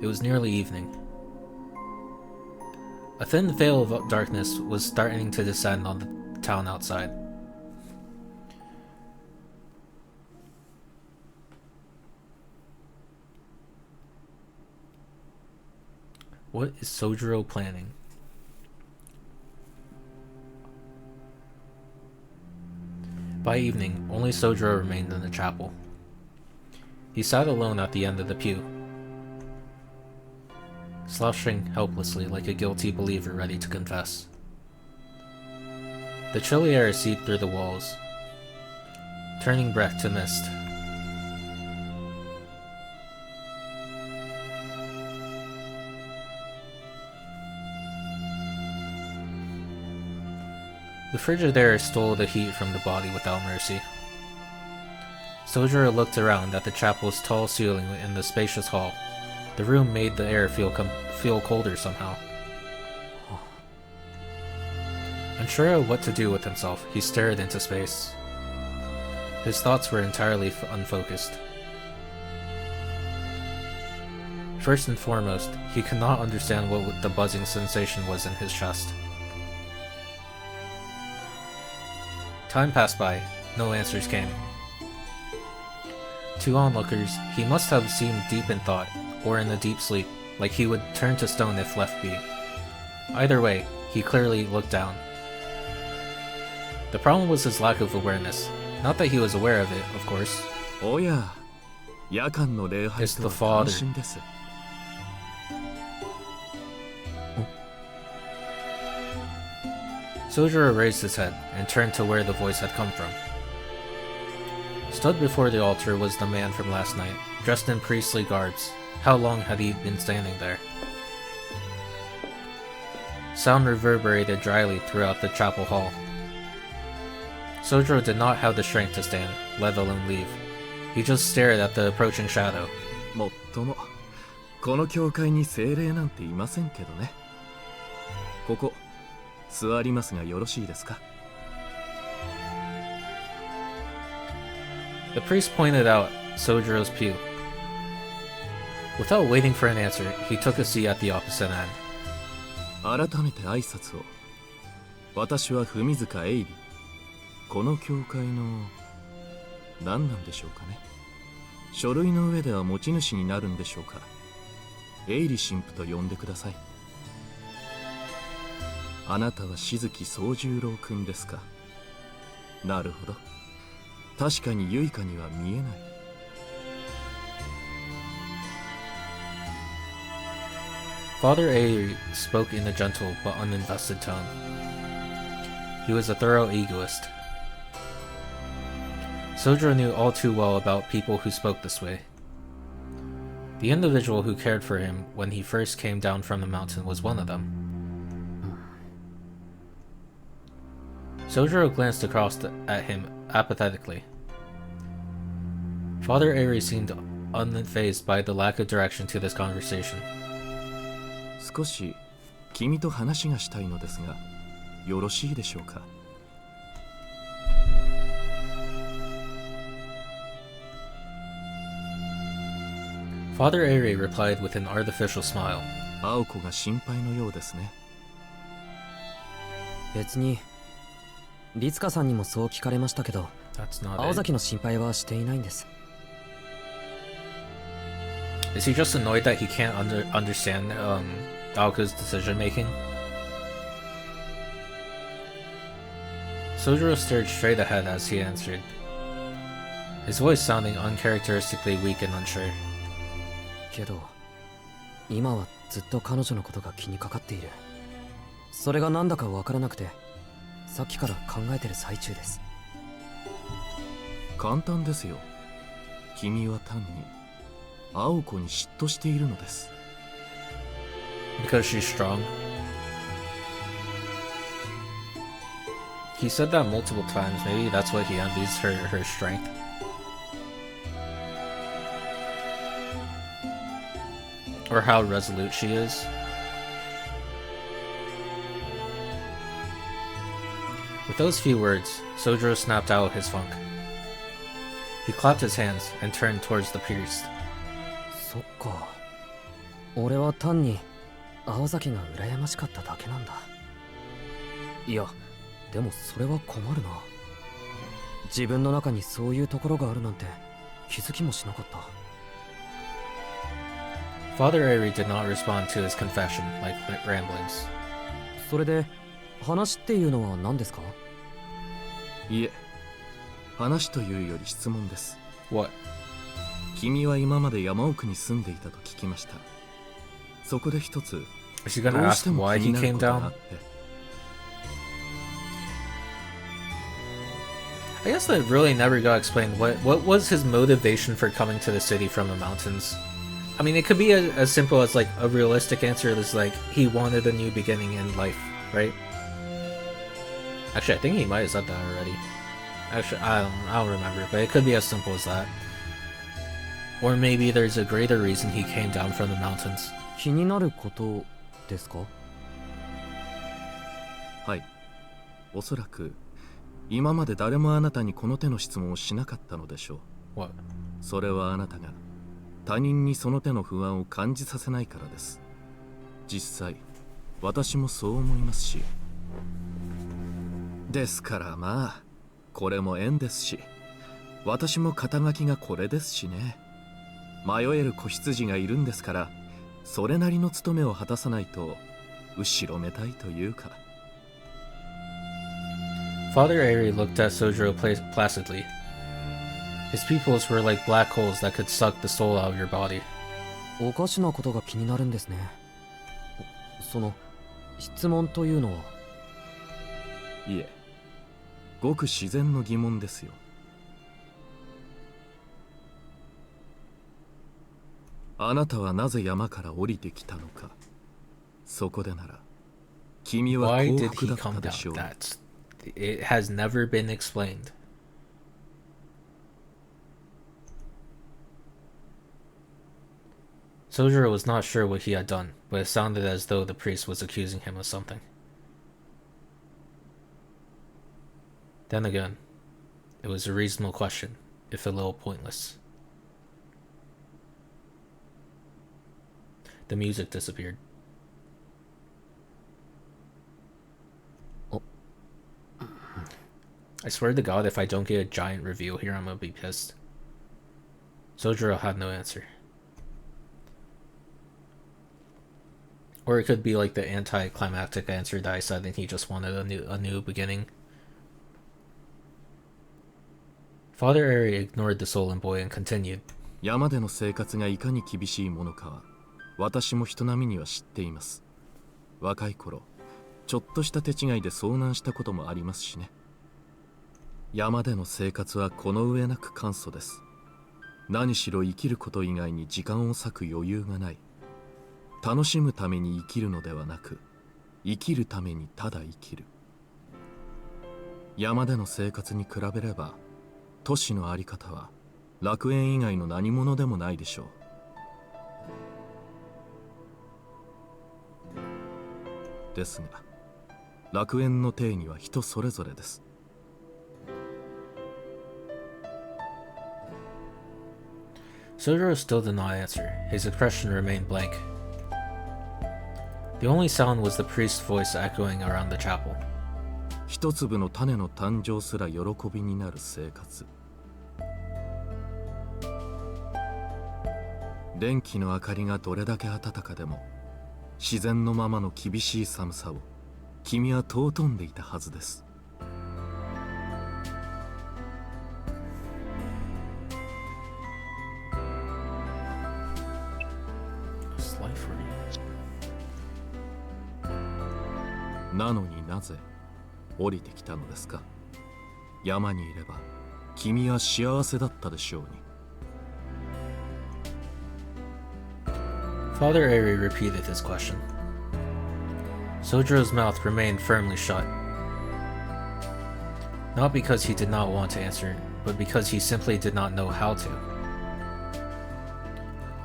It was nearly evening. A thin veil of darkness was starting to descend on the town outside. What is Sojiro planning? By evening, only Sojiro remained in the chapel. He sat alone at the end of the pew, slouching helplessly like a guilty believer ready to confess. The chilly air seeped through the walls, turning breath to mist. The frigid air stole the heat from the body without mercy. Sojiro looked around at the chapel's tall ceiling in the spacious hall. The room made the air feel colder somehow. Unsure of what to do with himself, he stared into space. His thoughts were entirely unfocused. First and foremost, he could not understand what the buzzing sensation was in his chest. Time passed by, no answers came. To onlookers, he must have seemed deep in thought, or in a deep sleep, like he would turn to stone if left be. Either way, he clearly looked down. The problem was his lack of awareness. Not that he was aware of it, of course. It's the father. Sojiro raised his head and turned to where the voice had come from. Stood before the altar was the man from last night, dressed in priestly garbs. How long had he been standing there? Sound reverberated dryly throughout the chapel hall. Sojiro did not have the strength to stand, let alone leave. He just stared at the approaching shadow. もっとも、この教会に精霊なんていませんけどね。ここ、座りますがよろしいですか? The priest pointed out Sojiro's pew. Without waiting for an answer, he took a seat at the opposite end. 改めて挨拶を。私は文塚エイリ。この教会の何なんでしょうかね。書類の上では持ち主になるんでしょうか。エイリ神父と呼んでください。あなたは静木宗十郎君ですか。なるほど。確かにユイカには見えない。Father Airi spoke in a gentle but uninvested tone. He was a thorough egoist. Sojiro knew all too well about people who spoke this way. The individual who cared for him when he first came down from the mountain was one of them. Sojiro glanced across at him apathetically. Father Airi seemed unfazed by the lack of direction to this conversation. 少し君と話がしたいのですが。よろしいでしょうか。Father Airy replied with an artificial smile. 青子が心配のようですね。別に律香さんにもそう聞かれましたけど、 That's not 青 it. 崎の心配はしていないんです。 Is he just annoyed that he can't understand Aoka's decision making? Sojiro stared straight ahead as he answered, his voice sounding uncharacteristically weak and unsure. けど今はずっと彼女のことが気にかかっている。それがなんだかわからなくて、さっきから考えてる最中です。簡単ですよ。君は単に青子に嫉妬しているのです。 Because she's strong. He said that multiple times. Maybe that's why he envies her strength. Or how resolute she is. With those few words, Sojiro snapped out his funk. He clapped his hands and turned towards the priest. そっか、俺は単に青崎が羨ましかっただけなんだ。いや、でもそれは困るな。自分の中にそういうところがあるなんて気づきもしなかった。 Father Airy did not respond to his confession like ramblings. それで話っていうのは何ですか？いえ、話というより質問です。 What? 君は今まで山奥に住んでいたと聞きました。そこで一つ Is he ど gonna うし ask ても why 気に he なる came ことがあ down? って。 I guess that really never got explained. What was his motivation for coming to the city from the mountains? I mean, it could be as simple as like a realistic answer is like he wanted a new beginning in life, right? Actually, I think he might have said that already. Actually, I don't remember, but it could be as simple as that. Or maybe there's a greater reason he came down from the mountains. 気になることですか？はい。おそらく今まで誰もあなたにこの手の質問をしなかったのでしょう。 What? それはあなたが他人にその手の不安を感じさせないからです。実際私もそう思いますし。ですからまあこれも縁ですし、私も肩書きがこれですしね。迷える子羊がいるんですから、それなりの務めを果たさないと後ろめたいというか。 Father Airy looked at Sojiro placidly. His pupils were like black holes that could suck the soul out of your body. おかしなことが気になるんですね。その質問というのは？いえ、ごく自然の疑問ですよ。あなたはなぜ山から降りてきたのか。そこでなら君は Why 幸 did 福 he だった come で down? しょう。 It has never been explained. Sojiro was not sure what he had done, but it sounded as though the priest was accusing him of something. Then again, it was a reasonable question, if a little pointless. The music disappeared. Oh. I swear to God, if I don't get a giant reveal here, I'm gonna be pissed. Sojiro had no answer. Or it could be like the anticlimactic answer that I said, and he just wanted a new beginning. Father Airy ignored the Solan boy and continued. 山での生活がいかに厳しいものかは私も人並みには知っています。若い頃ちょっとした手違いで遭難したこともありますしね。山での生活はこの上なく簡素です。何しろ生きること以外に時間を割く余裕がない。楽しむために生きるのではなく、生きるためにただ生きる。山での生活に比べれば都市のあり方は楽園以外の何者でもないでしょう。ですが楽園の定義は人それぞれです。Sojiro still did not answer. His expression remained blank. The only sound was the priest's voice echoing around the chapel. 一粒の種の誕生すら喜びになる生活。電気の明かりがどれだけ暖かでも、自然のままの厳しい寒さを君は尊んでいたはずです。なのになぜ降りてきたのですか。山にいれば君は幸せだったでしょうに。Father Ari repeated his question. Sojiro's mouth remained firmly shut. Not because he did not want to answer, but because he simply did not know how to.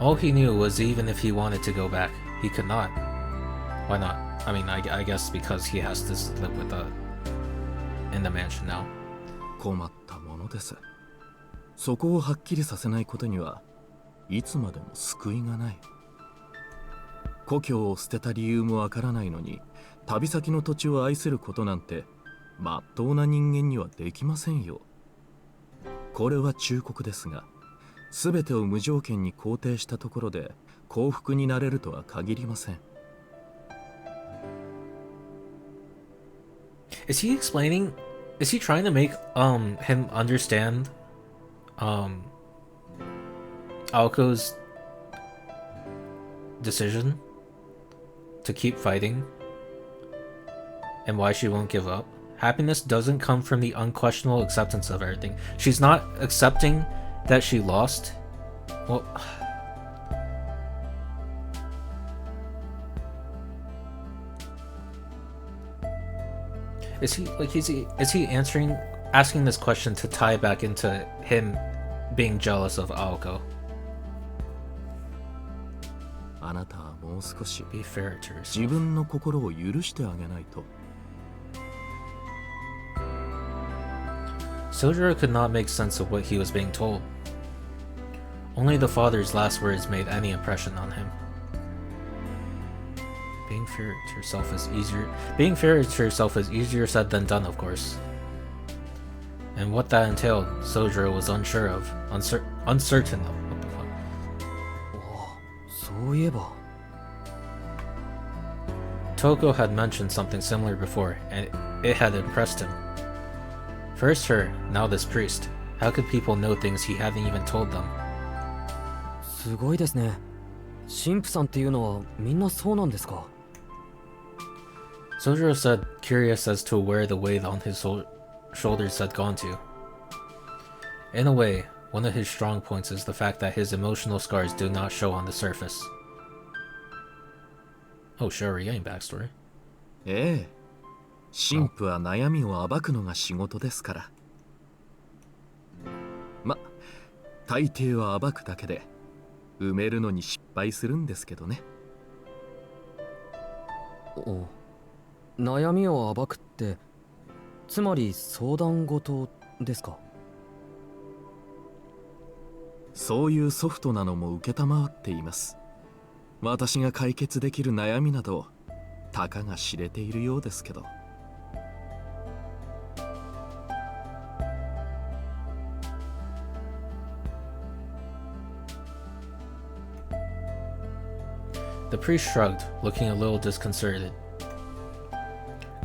All he knew was even if he wanted to go back, he could not. Why not? I mean, I guess because he has to live with in the mansion now. 困ったものです。そこをはっきりさせないことにはいつまでも救いがない。故郷を捨てた理由もわからないのに、旅先の土地を愛することなんてまっとうな人間にはできませんよ。これは忠告ですが、すべてを無条件に肯定したところで幸福になれるとは限りません。Is he explaining? Is he trying to make him understand Aoko's decision to keep fighting and why she won't give up? Happiness doesn't come from the unquestionable acceptance of everything. She's not accepting that she lost. Well, is he asking this question to tie back into him being jealous of Aoko? あなたはもう少し Be fair to 自 yourself. 分の心を許してあげないと。Sojiro could not make sense of what he was being told. Only the father's last words made any impression on him. Being fair to yourself is easier said than done, of course. And what that entailed, Sojiro was unsure of, uncertain of. What the fuck? そういえば Toko had mentioned something similar before, and it had impressed him. First her, now this priest. How could people know things he hadn't even told them? すごいですね。神父さんっていうのはみんなそうなんですか。 Sojiro said, curious as to where the weight on his shoulders had gone to. In a way, one of his strong points is the fact that his emotional scars do not show on the surface. Oh, sure, we're getting backstory. ええ、神父は悩みを暴くのが仕事ですから。ま、大抵は暴くだけで埋めるのに失敗するんですけどね。お、悩みを暴くってつまり相談事ですか。そういうソフトなのも承っています。私が解決できる悩みなどたかが知れているようですけど。The priest shrugged, looking a little disconcerted.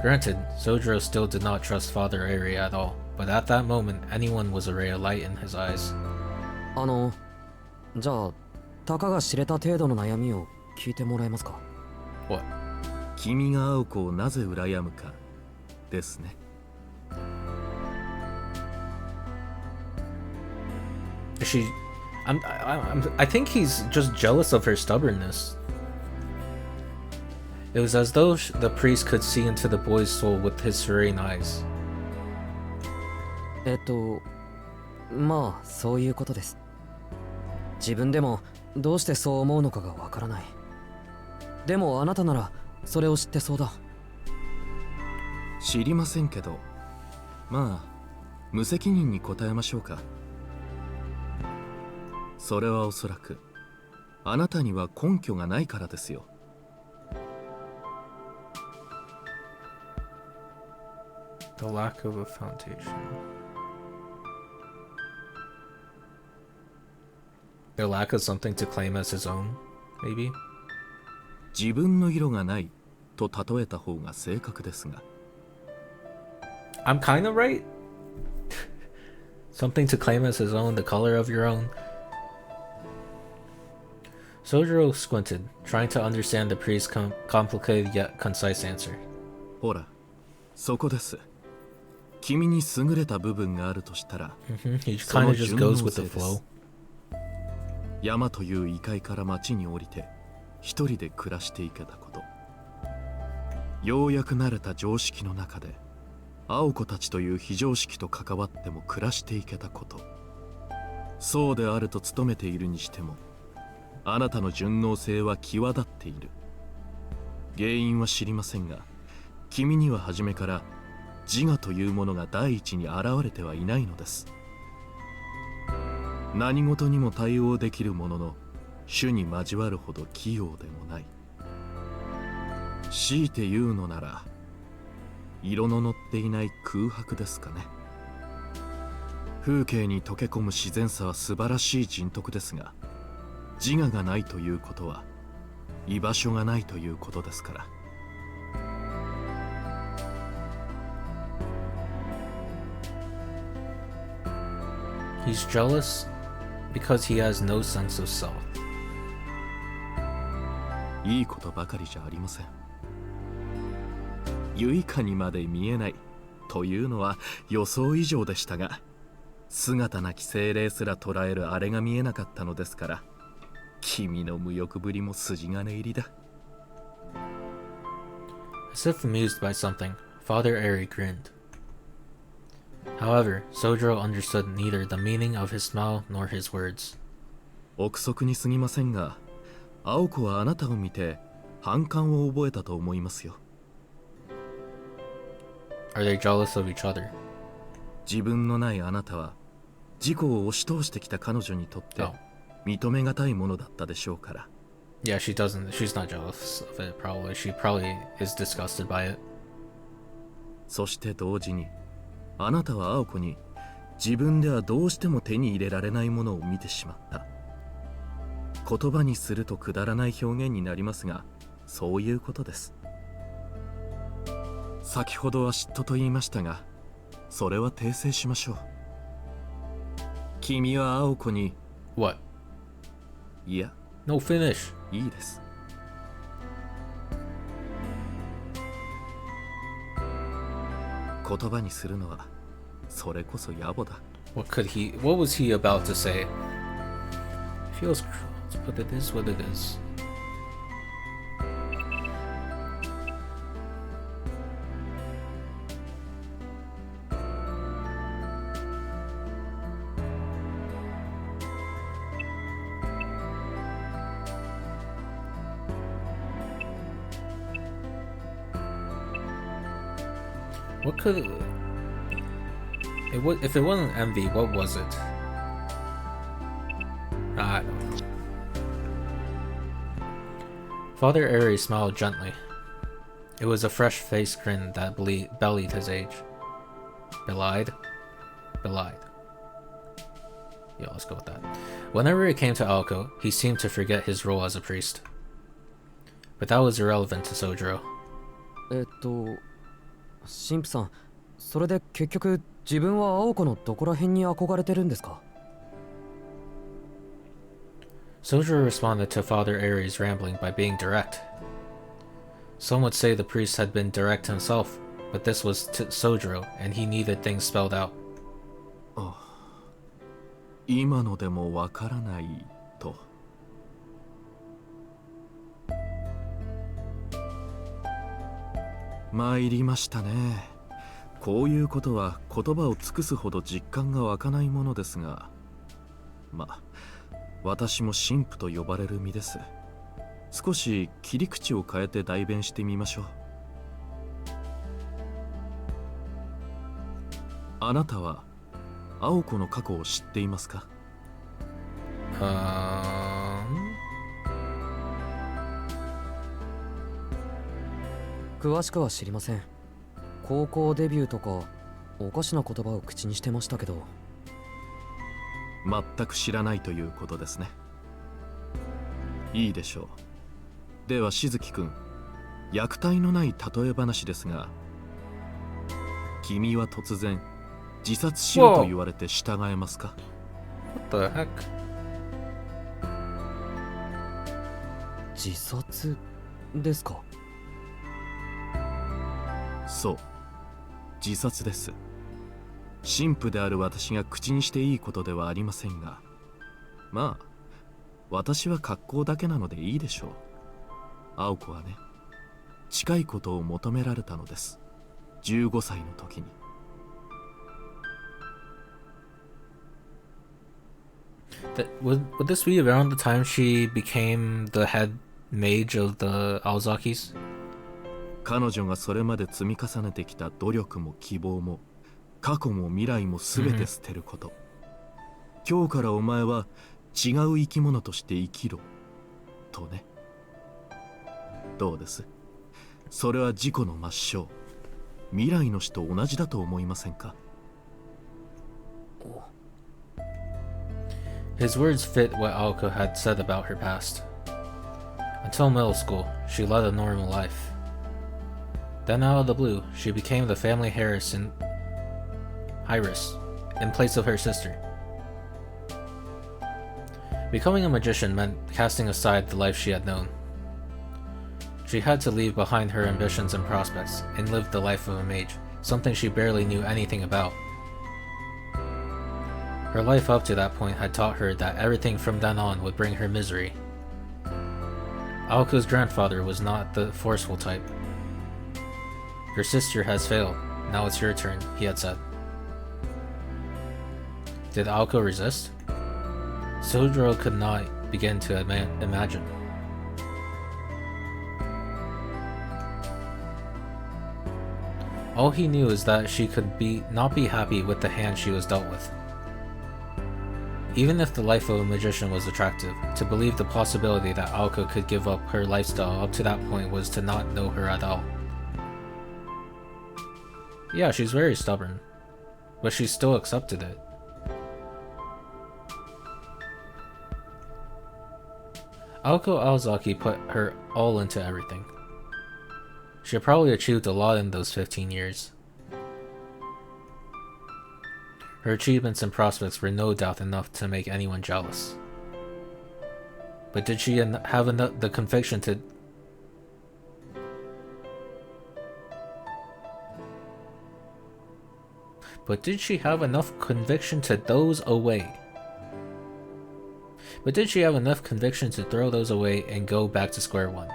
Granted, Sojiro still did not trust Father Ari at all, but at that moment, anyone was a ray of light in his eyes. じゃあたかが知れた程度の悩みを聞いてもらえますか。 What? 君が青子をなぜ羨むかですね。I think he's just jealous of her stubbornness. It was as though the priest could see into the boy's soul with his serene eyes. まあそういうことです。自分でもどうしてそう思うのかがわからない。でもあなたならそれを知ってそうだ。知りませんけど、まあ無責任に答えましょうか。それはおそらくあなたには根拠がないからですよ。The lack of a foundation. The lack of something to claim as his own, maybe? 自分の色がないと例えた方が正確ですが。I'm kind of right. Something to claim as his own, the color of your own. Sojiro squinted, trying to understand the priest's complicated yet concise answer. ほら、そこです。君に優れた部分があるとしたら、He kind of just goes with the flow. 山という異界から町に降りて一人で暮らしていけたこと、ようやく慣れた常識の中で青子たちという非常識と関わっても暮らしていけたこと、そうであると努めているにしてもあなたの順応性は際立っている。原因は知りませんが、君には初めから自我というものが第一に現れてはいないのです。何事にも対応できるものの種に交わるほど器用でもない。強いて言うのなら色の乗っていない空白ですかね。風景に溶け込む自然さは素晴らしい人徳ですが、自我がないということは居場所がないということですから。He's jealous because he has no sense of self. いいことばかりじゃありません。ユイカにまで見えないというのは予想以上でしたが、姿なき精霊すら捉えるあれが見えなかったのですから、君の無欲ぶりも筋金入りだ。As if amused by something, Father Airy grinned. However, Sojiro understood neither the meaning of his smile nor his words. 憶測に過ぎませんが、青子はあなたを見て反感を覚えたと思いますよ。Are they jealous of each other? 自分のないあなたは自己を押し通してきた彼女にとって認めがたいものだったでしょうから。Yeah, she's not jealous of it, probably. She probably is disgusted by it. そして同時に、あなたは青子に自分ではどうしても手に入れられないものを見てしまった。言葉にするとくだらない表現になりますが、そういうことです。先ほどは嫉妬と言いましたが、それは訂正しましょう。君は青子に What? いや、 No, finish. いいです。言葉にするのはそれこそ野暮だ。What was he about to say? It feels cruel, but it is what it is. What could if it wasn't envy, what was it? I don't know. Father Airy smiled gently. It was a fresh-faced grin that bellied his age. Belied? Belied. Yeah, let's go with that. Whenever it came to Alko, he seemed to forget his role as a priest. But that was irrelevant to Sojiro. 神父さん、それで結局自分は青子のどこら辺に憧れてるんですか？ Sojiro responded to Father Airy's rambling by being direct. Some would say the priest had been direct himself, but this was Sojiro, and he needed things spelled out. 今のでもわからないと。参りましたね。こういうことは言葉を尽くすほど実感が湧かないものですが、まあ私も神父と呼ばれる身です。少し切り口を変えて代弁してみましょう。あなたは青子の過去を知っていますか？詳しくは知りません。高校デビューとかおかしな言葉を口にしてましたけど。全く知らないということですね。いいでしょう。ではしずきくん、虐待のない例え話ですが、君は突然自殺しろと言われて従えますか？ What the heck? 自殺ですか？そう、自殺です。神父である私が口にしていいことではありませんが、まあ私は格好だけなのでいいでしょう。青子はね、近いことを求められたのです。15歳の時に。Would this be around the time she became the head mage of the Aozakis? 彼女がそれまで積み重ねてきた努力も希望も過去も未来も全て捨てること。今日からお前は違う生き物として生きろとね。どうです？それは自己の抹消、未来の死と同じだと思いませんか？ His words fit what Aoko had said about her past. Until middle school, she led a normal life. Then out of the blue, she became the family heiress in place of her sister. Becoming a magician meant casting aside the life she had known. She had to leave behind her ambitions and prospects and live the life of a mage, something she barely knew anything about. Her life up to that point had taught her that everything from then on would bring her misery. Aoko's grandfather was not the forceful type. Your sister has failed. Now it's your turn, he had said. Did Aoko resist? Sojiro could not begin to imagine. All he knew is that she could not be happy with the hand she was dealt with. Even if the life of a magician was attractive, to believe the possibility that Aoko could give up her lifestyle up to that point was to not know her at all. Yeah, she's very stubborn, but she still accepted it. Aoko Aozaki put her all into everything. She had probably achieved a lot in those 15 years. Her achievements and prospects were no doubt enough to make anyone jealous. But did she have the conviction to... But did she have enough conviction to throw those away and go back to square one?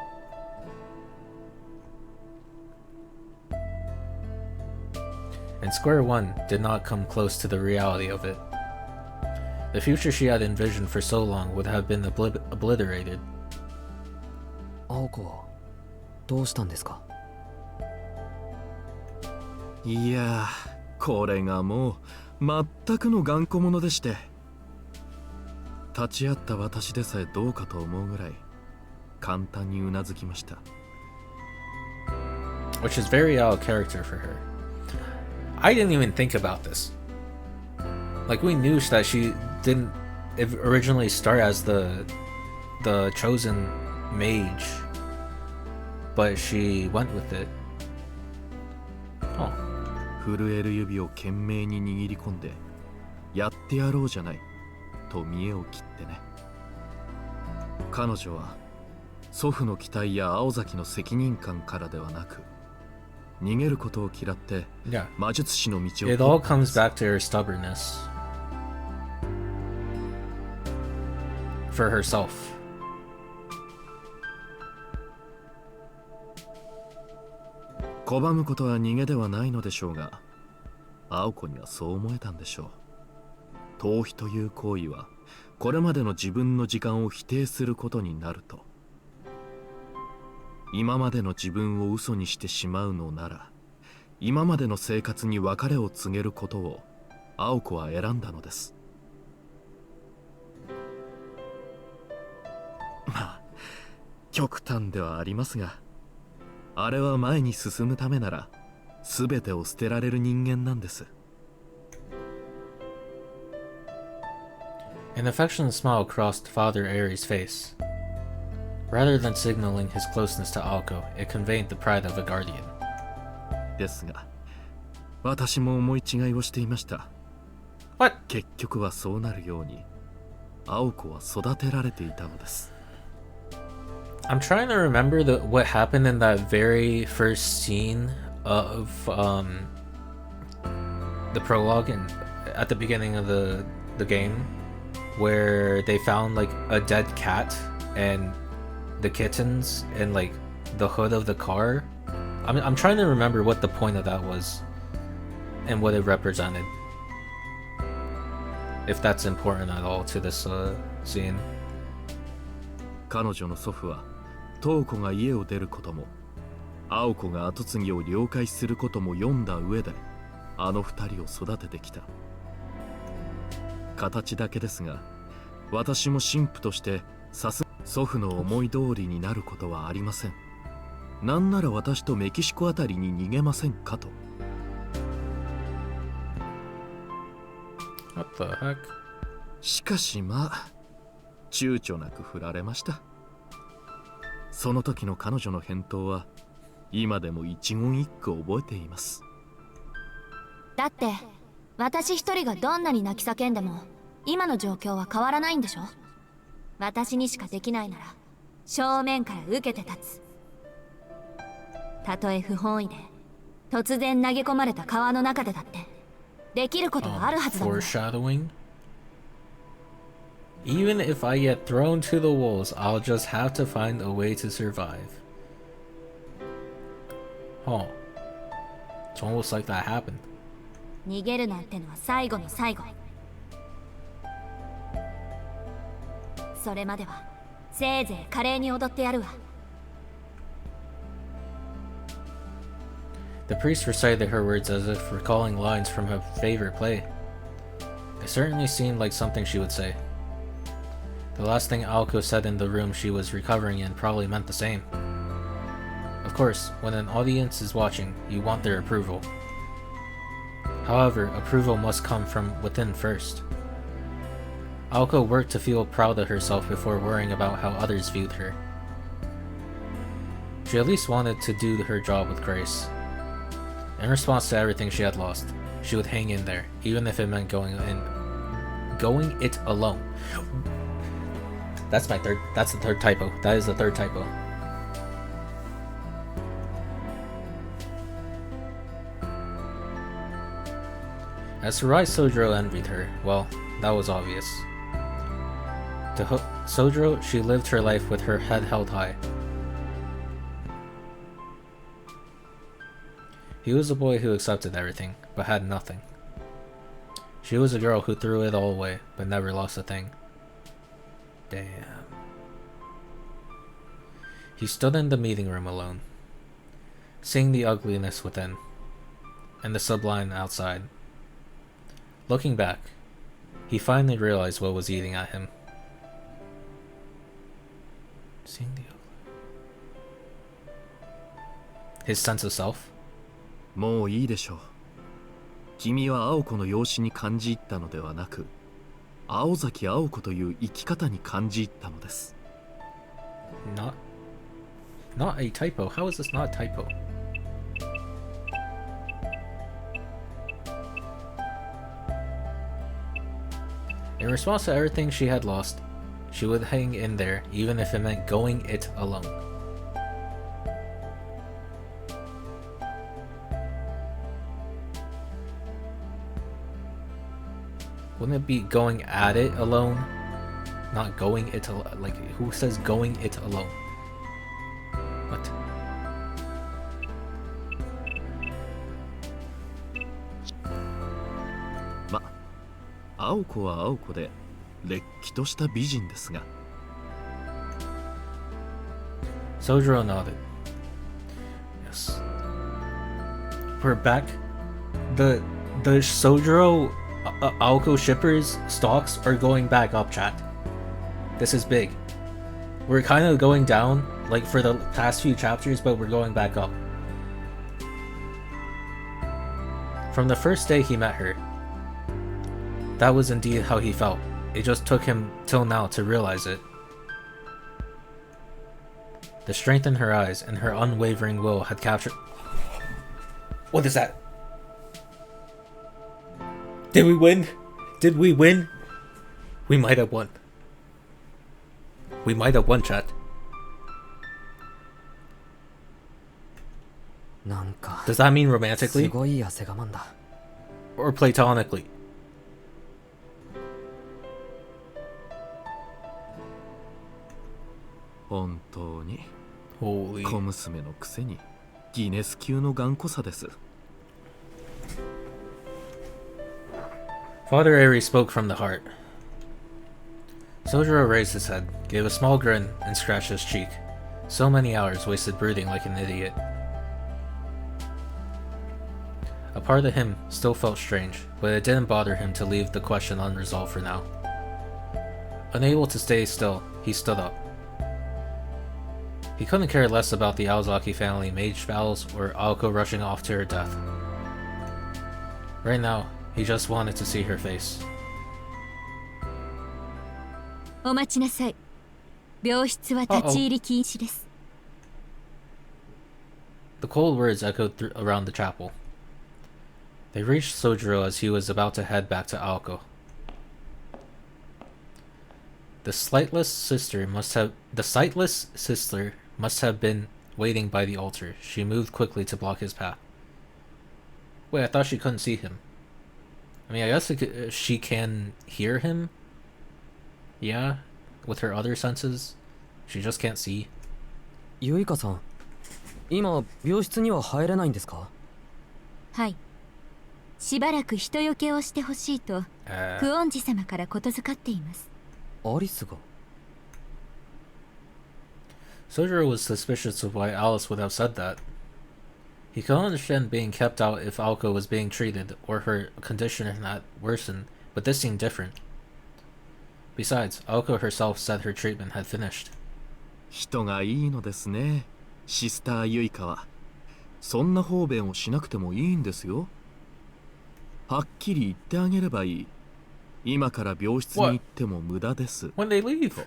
And square one did not come close to the reality of it. The future she had envisioned for so long would have been obliterated. 青子はどうしたんですか？いやー、これがもう全くの頑固者でして、立ち会った私でさえどうかと思うぐらい簡単にうなずきました。 Which is very out of character for her. I didn't even think about this. Like, we knew that she didn't originally start as the chosen mage, but she went with it. Oh. 震える指を懸命に握り込んで、やってやろうじゃないと見栄を切ってね。彼女は祖父の期待や青崎の責任感からではなく、逃げることを嫌って魔術師の道を。It all comes back to her stubbornness. For herself. 拒むことは逃げではないのでしょうが、青子にはそう思えたんでしょう。逃避という行為はこれまでの自分の時間を否定することになると。今までの自分を嘘にしてしまうのなら、今までの生活に別れを告げることを青子は選んだのです。まあ極端ではありますが、あれは前に進むためなら全てを捨てられる人間なんです。An affectionate smile crossed Father Aries' face. Rather than signaling his closeness to Alco, it conveyed the pride of a guardian. ですが、私も思い違いをしていました。What? 結局はそうなるように、青子は育てられていたのです。I'm trying to remember what happened in that very first scene of the prologue at the beginning of the game, where they found like a dead cat and the kittens and like the hood of the car. I'm trying to remember what the point of that was and what it represented, if that's important at all to this scene. 彼女の祖父は瞳子が家を出ることも青子が跡継ぎを了解することも読んだ上であの二人を育ててきた。形だけですが、私も神父として祖父の思い通りになることはありません。なんなら私とメキシコあたりに逃げませんかと。What the heck? しかしまあ躊躇なく振られました。その時の彼女の返答は今でも一言一句覚えています。だって私一人がどんなに泣き叫んでも今の状況は変わらないんでしょ。私にしかできないなら正面から受けて立つ。たとえ不本意で突然投げ込まれた川の中でだってできることはあるはずだもん。Foreshadowing? Even if I get thrown to the wolves, I'll just have to find a way to survive. Huh. It's almost like that happened. 逃げるなんてのは最後の最後。それまではせいぜい華麗に踊ってやるわ。The priest recited her words as if recalling lines from her favorite play. It certainly seemed like something she would say. The last thing Alco said in the room she was recovering in probably meant the same. Of course, when an audience is watching, you want their approval. However, approval must come from within first. Alco worked to feel proud of herself before worrying about how others viewed her. She at least wanted to do her job with grace. In response to everything she had lost, she would hang in there, even if it meant going it alone. That's the third typo. That is the third typo. As Sarai Sojiro envied her, well, that was obvious. To Sojiro, she lived her life with her head held high. He was a boy who accepted everything, but had nothing. She was a girl who threw it all away, but never lost a thing. Damn. He stood in the meeting room alone, seeing the ugliness within, and the sublime outside. Looking back, he finally realized what was eating at him. Seeing the his sense of self? もういいでしょう。君は青子の容姿に感じ入ったのではなく、青崎青子という生き方に感じ入ったのです。Not a typo. How is this not a typo? In response to everything she had lost, she would hang in there, even if it meant going it alone. Wouldn't it be going at it alone? Not going it alone. Like, who says going it alone? What? Ma, 青子は青子でれっきとした美人ですが。Sojiro nodded. Yes. we're back. The Sojiro Aoko shippers stocks are going back up, chat. This is big. We're kind of going down, like for the past few chapters, but we're going back up. From the first day he met her, that was indeed how he felt. It just took him till now to realize it. The strength in her eyes and her unwavering will had captured... What is that? Did we win? Did we win? We might have won. We might have won, chat. なんか Does that mean す romantically ごい汗がまんだ。 or platonically? 本当に Holy. 小娘のくせにギネス級の頑固さです。 Father Airi spoke from the heart. Sojiro raised his head, gave a small grin, and scratched his cheek. So many hours wasted brooding like an idiot. A part of him still felt strange, but it didn't bother him to leave the question unresolved for now. Unable to stay still, he stood up. He couldn't care less about the Aozaki family mage battles or Aoko rushing off to her death. Right now, he just wanted to see her face. お待ちなさい。病室は立ち入り禁止です。The cold words echoed around the chapel. They reached Sojiro as he was about to head back to Aoko. The sightless sister must have been waiting by the altar. She moved quickly to block his path. Wait, I thought she couldn't see him. I mean, I guess she can hear him. Yeah, with her other senses. She just can't see. ゆいかさん、今病室には入れないんですか？はい。しばらく人よけをしてほしいと、クオンジ様からことづかっています。アリスが。Sojiro was suspicious of why Alice would have said that. He could understand being kept out if Aoko was being treated or her condition had worsened, but this seemed different. Besides, Aoko herself said her treatment had finished. 人がいいのですね、シスターユイカは。そんな方便をしなくてもいいんですよ。はっきり言ってあげればいい。今から病室に行っても無駄です。When they leave?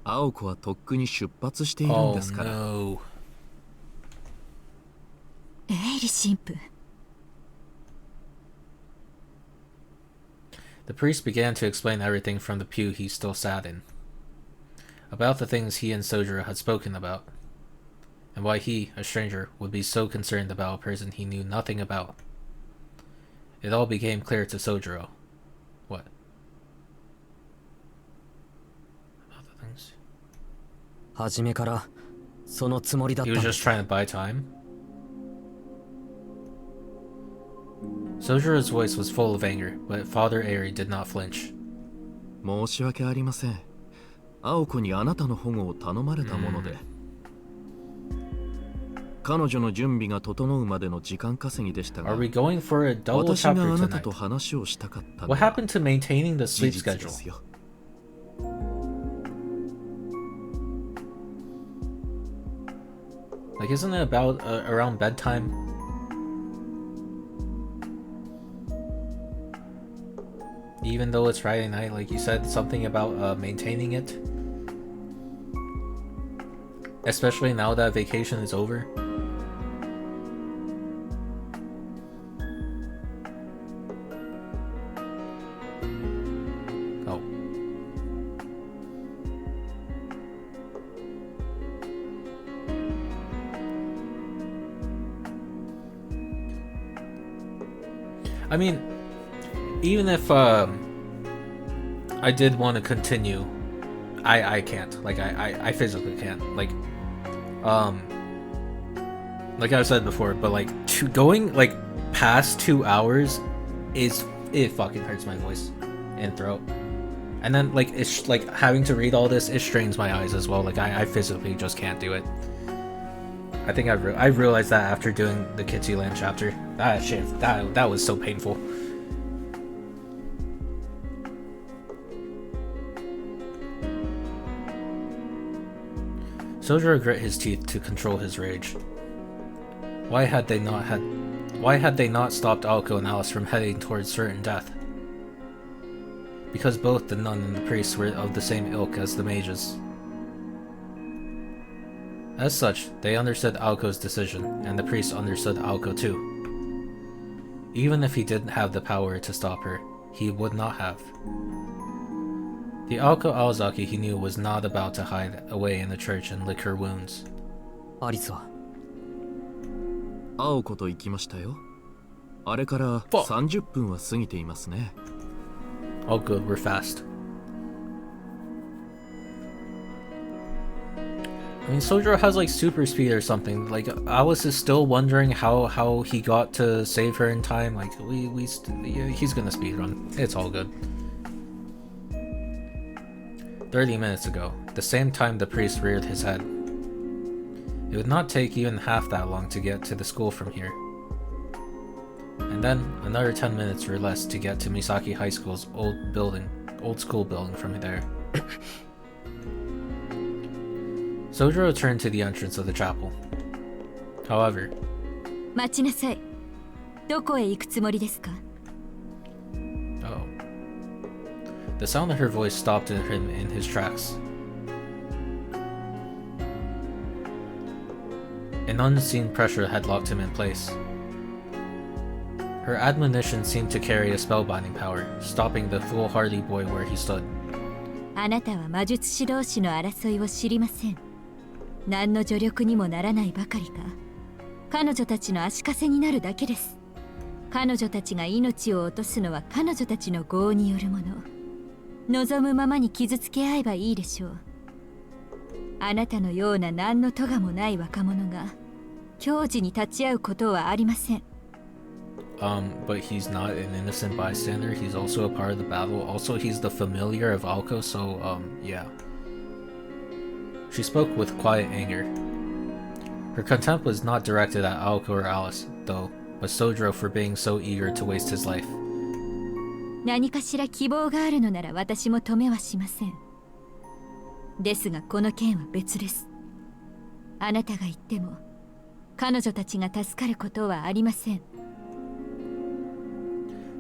青子はとっくに出発しているんですから。Oh, no. エイリ神父。The priest began to explain everything from the pew he still sat in. About the things he and Sojiro had spoken about. And why he, a stranger, would be so concerned about a person he knew nothing about. It all became clear to Sojiro. What? About the things? 初めからそのつもりだった He ん was で just す。 trying to buy time? Sojiro's voice was full of anger, but Father Airi did not flinch. 申し訳ありません。青子にあなたの保護を頼まれたもので。彼女の準備が整うまでの時間稼ぎでしたが、 Are we going for a double 私が chapter あなたと tonight? 話をしたかったの What は happened to maintaining the 事 sleep 実で schedule? すよ。Like, isn't it about around bedtime? Even though it's Friday night, like you said, something about maintaining it. Especially now that vacation is over. Oh. I mean, even if I did want to continue, I can't. Like I physically can't. Like I've said before, but like going like past 2 hours it fucking hurts my voice and throat. And then like it's like having to read all this, it strains my eyes as well. Like I physically just can't do it. I think I realized that after doing the Kittyland chapter. That was so painful. Sojiro grit his teeth to control his rage. Why had they not stopped Aoko and Alice from heading towards certain death? Because both the nun and the priest were of the same ilk as the mages. As such, they understood Aoko's decision, and the priest understood Aoko too. Even if he didn't have the power to stop her, he would not have. The Aoko Aozaki he knew was not about to hide away in the church and lick her wounds. アリスは青子と行きましたよ。あれから30分は過ぎていますね。Oh good, we're fast. I mean, Sojiro has like super speed or something. Like Alice is still wondering how he got to save her in time. Like he's gonna speed run. It's all good. 30 minutes ago, the same time the priest reared his head. It would not take even half that long to get to the school from here. And then another 10 minutes or less to get to Misaki High School's old school building from there. Sojiro turned to the entrance of the chapel. However, 待ちなさい。どこへ行くつもりですか？ oh. The sound of her voice stopped him in his tracks. An unseen pressure had locked him in place. Her admonition seemed to carry a spellbinding power, stopping the foolhardy boy where he stood. あなたは魔術師同士の争いを知りません。何の助力にもならないばかりか、彼女たちの足かせになるだけです。彼女たちが命を落とすのは彼女たちの業によるもの。望むままに傷つけ合えばいいでしょう。あなたのような何の咎もない若者が教示に立ち会うことはありません。But he's not an innocent bystander. He's also a part of the battle. Also, he's the familiar of Aoko, so, yeah. She spoke with quiet anger. Her contempt was not directed at Aoko or Alice, though, but Sojiro for being so eager to waste his life. 何かしら希望があるのなら私も止めはしません。ですがこの件は別です。あなたが言っても彼女たちが助かることはありません。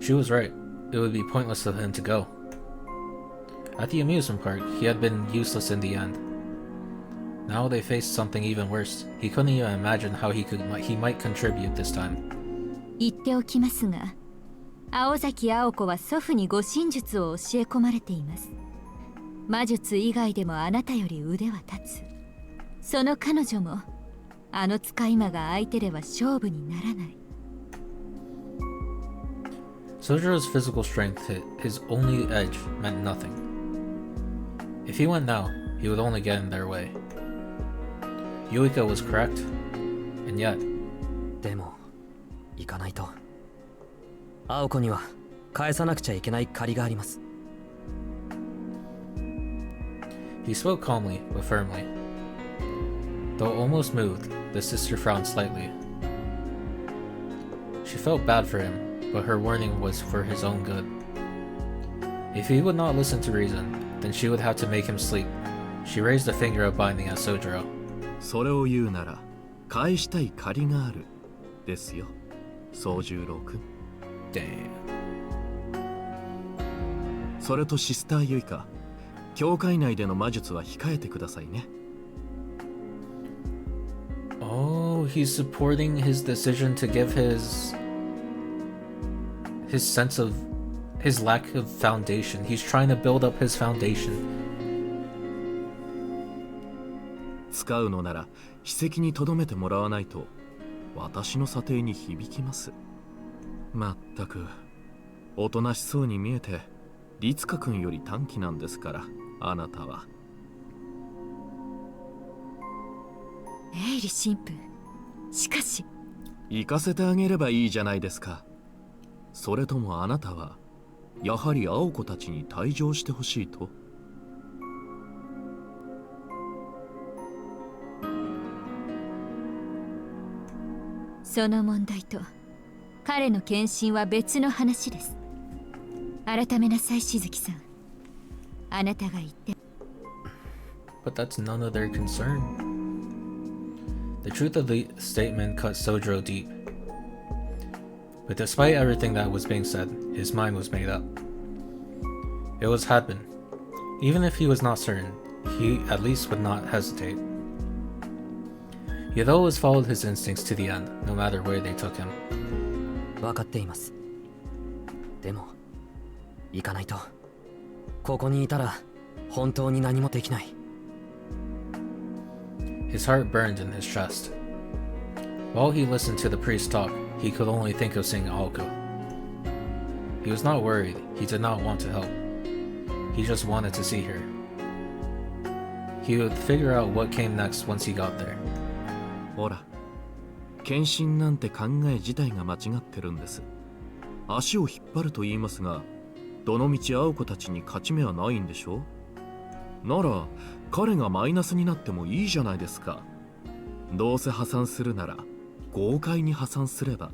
She was right. It would be pointless of him to go. At the amusement park, he had been useless in the end. Now they faced something even worse. He couldn't even imagine how he might contribute this time. 言っておきますが、青崎青子は祖父に護身術を教え込まれています。魔術以外でもあなたより腕は立つ。その彼女もあの使い魔が相手では勝負にならない。Sojiro's physical strength, his only edge, meant nothing. If he went now, he would only get in their way. Yuika was correct, and yet... でも行かないと。青子には返さなくちゃいけない借りがあります。He spoke calmly, but firmly. Though almost moved, the sister frowned slightly. She felt bad for him, but her warning was for his own good. If he would not listen to reason, then she would have to make him sleep. She raised a finger of binding at Sojiro. それを言うなら返したい借りがあるですよ、宗十郎君。Damn. それとシスターユイカ、教会内での魔術は控えてくださいね。Oh, he's supporting his decision to give his sense of his lack of foundation. He's trying to build up his foundation. 使うのなら史跡に留めてもらわないと私の査定に響きます。まったくおとなしそうに見えて律香君より短気なんですから、あなたは。エイリ神父、しかし行かせてあげればいいじゃないですか。それともあなたはやはり青子たちに退場してほしいと。その問題と彼の献身は別の話です。改めなさい、しずきさん。あなたが言って。 But that's none of their concern. The truth of the statement cut Sojiro deep. But despite everything that was being said, his mind was made up. It was happen. Even if he was not certain, he at least would not hesitate. He had always followed his instincts to the end, no matter where they took him. 分かっています。でも行かないと。ここにいたら本当に何もできない。His heart burned in his chest. While he listened to the priest talk, he could only think of seeing Aoko. He was not worried, he did not want to help. He just wanted to see her. He would figure out what came next once he got there. ほら、献身なんて考え自体が間違ってるんです。足を引っ張ると言いますが、どのみち青子たちに勝ち目はないんでしょ。なら彼がマイナスになってもいいじゃないですか。どうせ破産するなら豪快に破産すれば。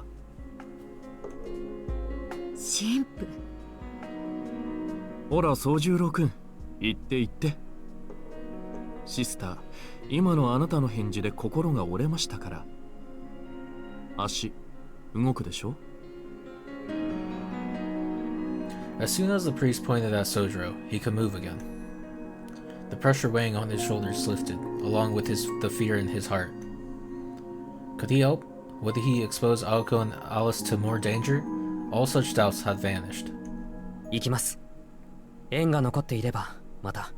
神父。ほら宗十郎君、言って言って。シスター、今のあなたの返事で心が折れましたから。足動くでしょ。 As soon as the priest pointed at Sojiro, he could move again. The pressure weighing on his shoulders lifted, along with the fear in his heart. Could he help? Would he expose Aoko and Alice to more danger? All such doubts had vanished. 行きます。縁が残っていればまた。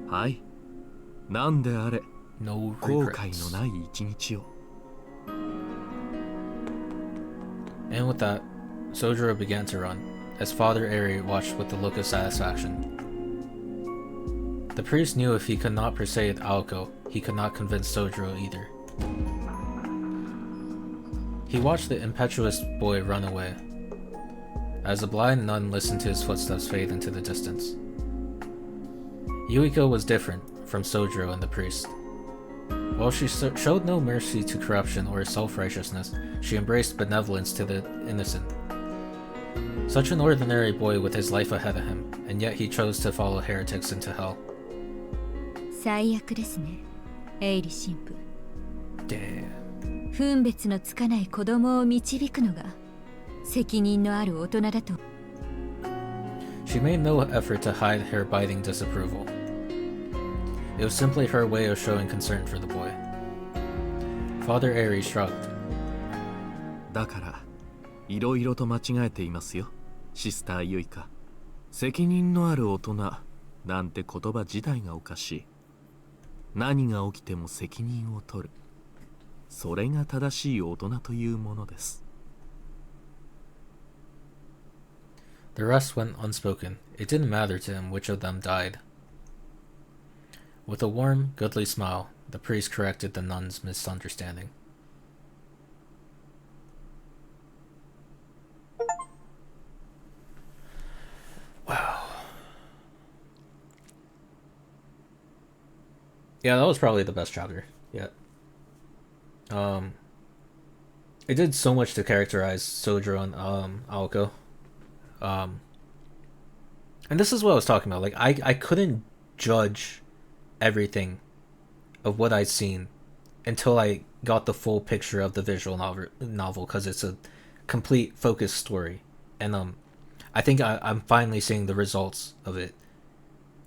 はい。なんであれ、 No 後 regrets. 悔のない一日を。 And with that, Sojiro began to run, as Father Eri watched with a look of satisfaction. The priest knew if he could not persuade Aoko, he could not convince Sojiro either. He watched the impetuous boy run away, as the blind nun listened to his footsteps fade into the distance. Yuiko was different from Sojiro and the priest. While she showed no mercy to corruption or self-righteousness, she embraced benevolence to the innocent. Such an ordinary boy with his life ahead of him, and yet he chose to follow heretics into hell. 最悪ですね、エイリ神父。 Damn. 分別のつかない子供を導くのが責任のある大人だと。 She made no effort to hide her biting disapproval. It was simply her way of showing concern for the boy. Father Eri shrugged. だからいろいろと間違えていますよ、シスターユイカ。責任のある大人なんて言葉自体がおかしい。何が起きても責任を取る。それが正しい大人というものです。 The rest went unspoken. It didn't matter to him which of them died. With a warm, goodly smile, the priest corrected the nun's misunderstanding. Wow. Yeah, that was probably the best chapter yet. It did so much to characterize Sojiro and Aoko. And this is what I was talking about. Like I couldn't judge everything of what I'd seen until I got the full picture of the visual novel because it's a complete focused story. And I think I'm finally seeing the results of it.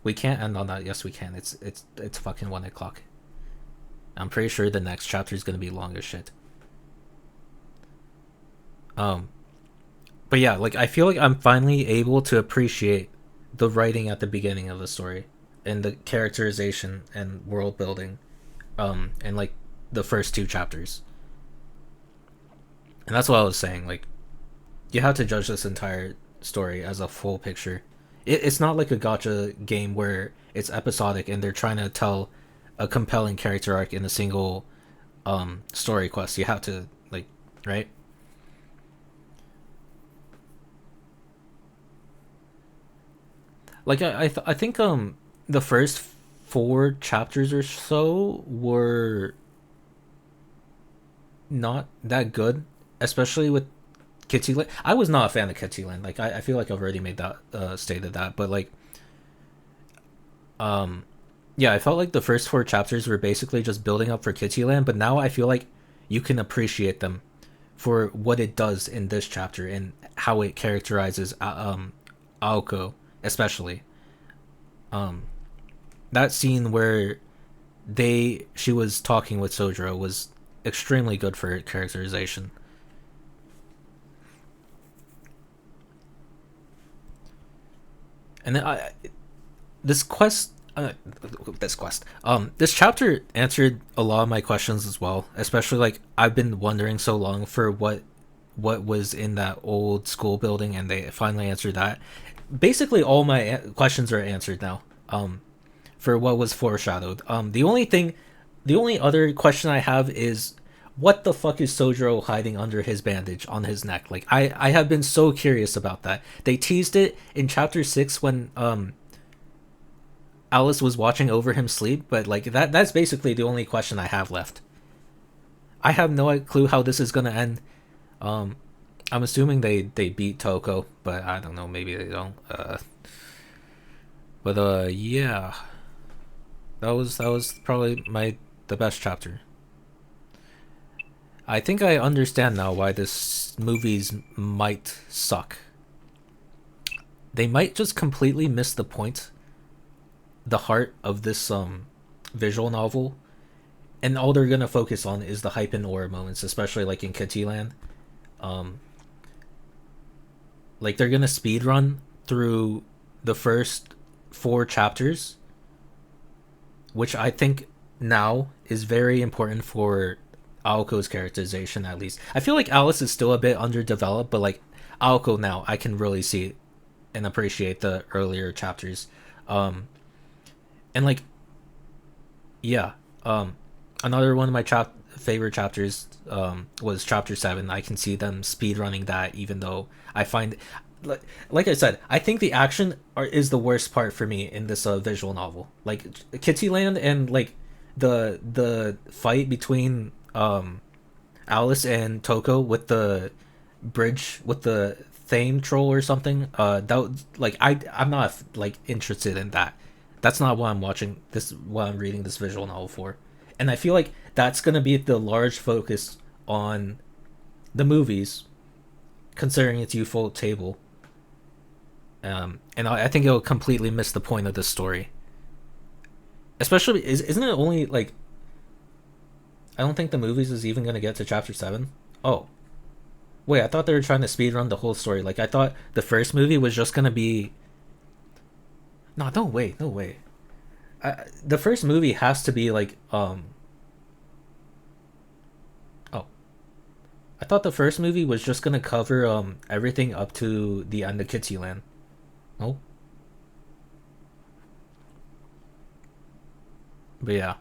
We can't end on that. Yes, we can. It's fucking 1 o'clock. I'm pretty sure the next chapter is gonna be long as shit. But yeah, like I feel like I'm finally able to appreciate the writing at the beginning of the story and the characterization and world building, and like the first 2 chapters. And that's what I was saying. Like, you have to judge this entire story as a full picture. It's not like a gacha game where it's episodic and they're trying to tell a compelling character arc in a single story quest. You have to, like, right? Like I think the first 4 chapters or so were not that good, especially with Kitty Land. I was not a fan of Kitty Land. Like I feel like I've already made that stated that, but like yeah, I felt like the first four chapters were basically just building up for Kitty Land, but now I feel like you can appreciate them for what it does in this chapter and how it characterizes Aoko, especially. That scene where she was talking with Sojiro was extremely good for characterization. And then this quest this chapter answered a lot of my questions as well, especially like I've been wondering so long for what was in that old school building, and they finally answered that. Basically all my questions are answered now, for what was foreshadowed. The only other question I have is, what the fuck is Sojiro hiding under his bandage on his neck? Like I have been so curious about that. They teased it in chapter 6 when Alice was watching over him sleep, but like that's basically the only question I have left. I have no clue how this is gonna end. I'm assuming they beat Toko, but I don't know, maybe they don't. But yeah. That was probably the best chapter. I think I understand now why this movies might suck. They might just completely miss the point, the heart of this visual novel, and all they're gonna focus on is the hype and aura moments, especially like in Kitty Land. Like they're gonna speed run through the first 4 chapters, which I think now is very important for Aoko's characterization. At least I feel like Alice is still a bit underdeveloped, but like Aoko now I can really see and appreciate the earlier chapters. And like yeah, another one of my favorite chapters was chapter 7. I can see them speed running that, even though I find like I said, I think the action is the worst part for me in this visual novel. Like Kitty Land and like the fight between Alice and Toko with the bridge with the Thame troll or something. That like I'm not like interested in that. That's not what I'm watching this. What I'm reading this visual novel for, and I feel like that's gonna be the large focus on the movies, considering its youthful table. And I think it'll completely miss the point of the story. Especially, isn't it only like? I don't think the movies is even gonna get to chapter 7. Oh, wait, I thought they were trying to speedrun the whole story. Like I thought the first movie was just gonna be. No, no way. The first movie has to be like Oh, I thought the first movie was just gonna cover everything up to the end of Kitty Land. Oh. But yeah.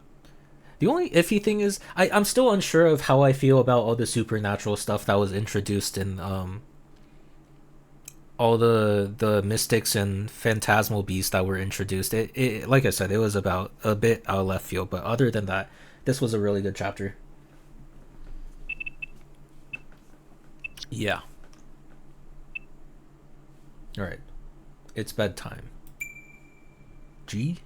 The only iffy thing is I'm still unsure of how I feel about all the supernatural stuff that was introduced in all the mystics and phantasmal beasts that were introduced. It like I said, it was about a bit out of left field, but other than that, this was a really good chapter. Yeah. All right. It's bedtime. G.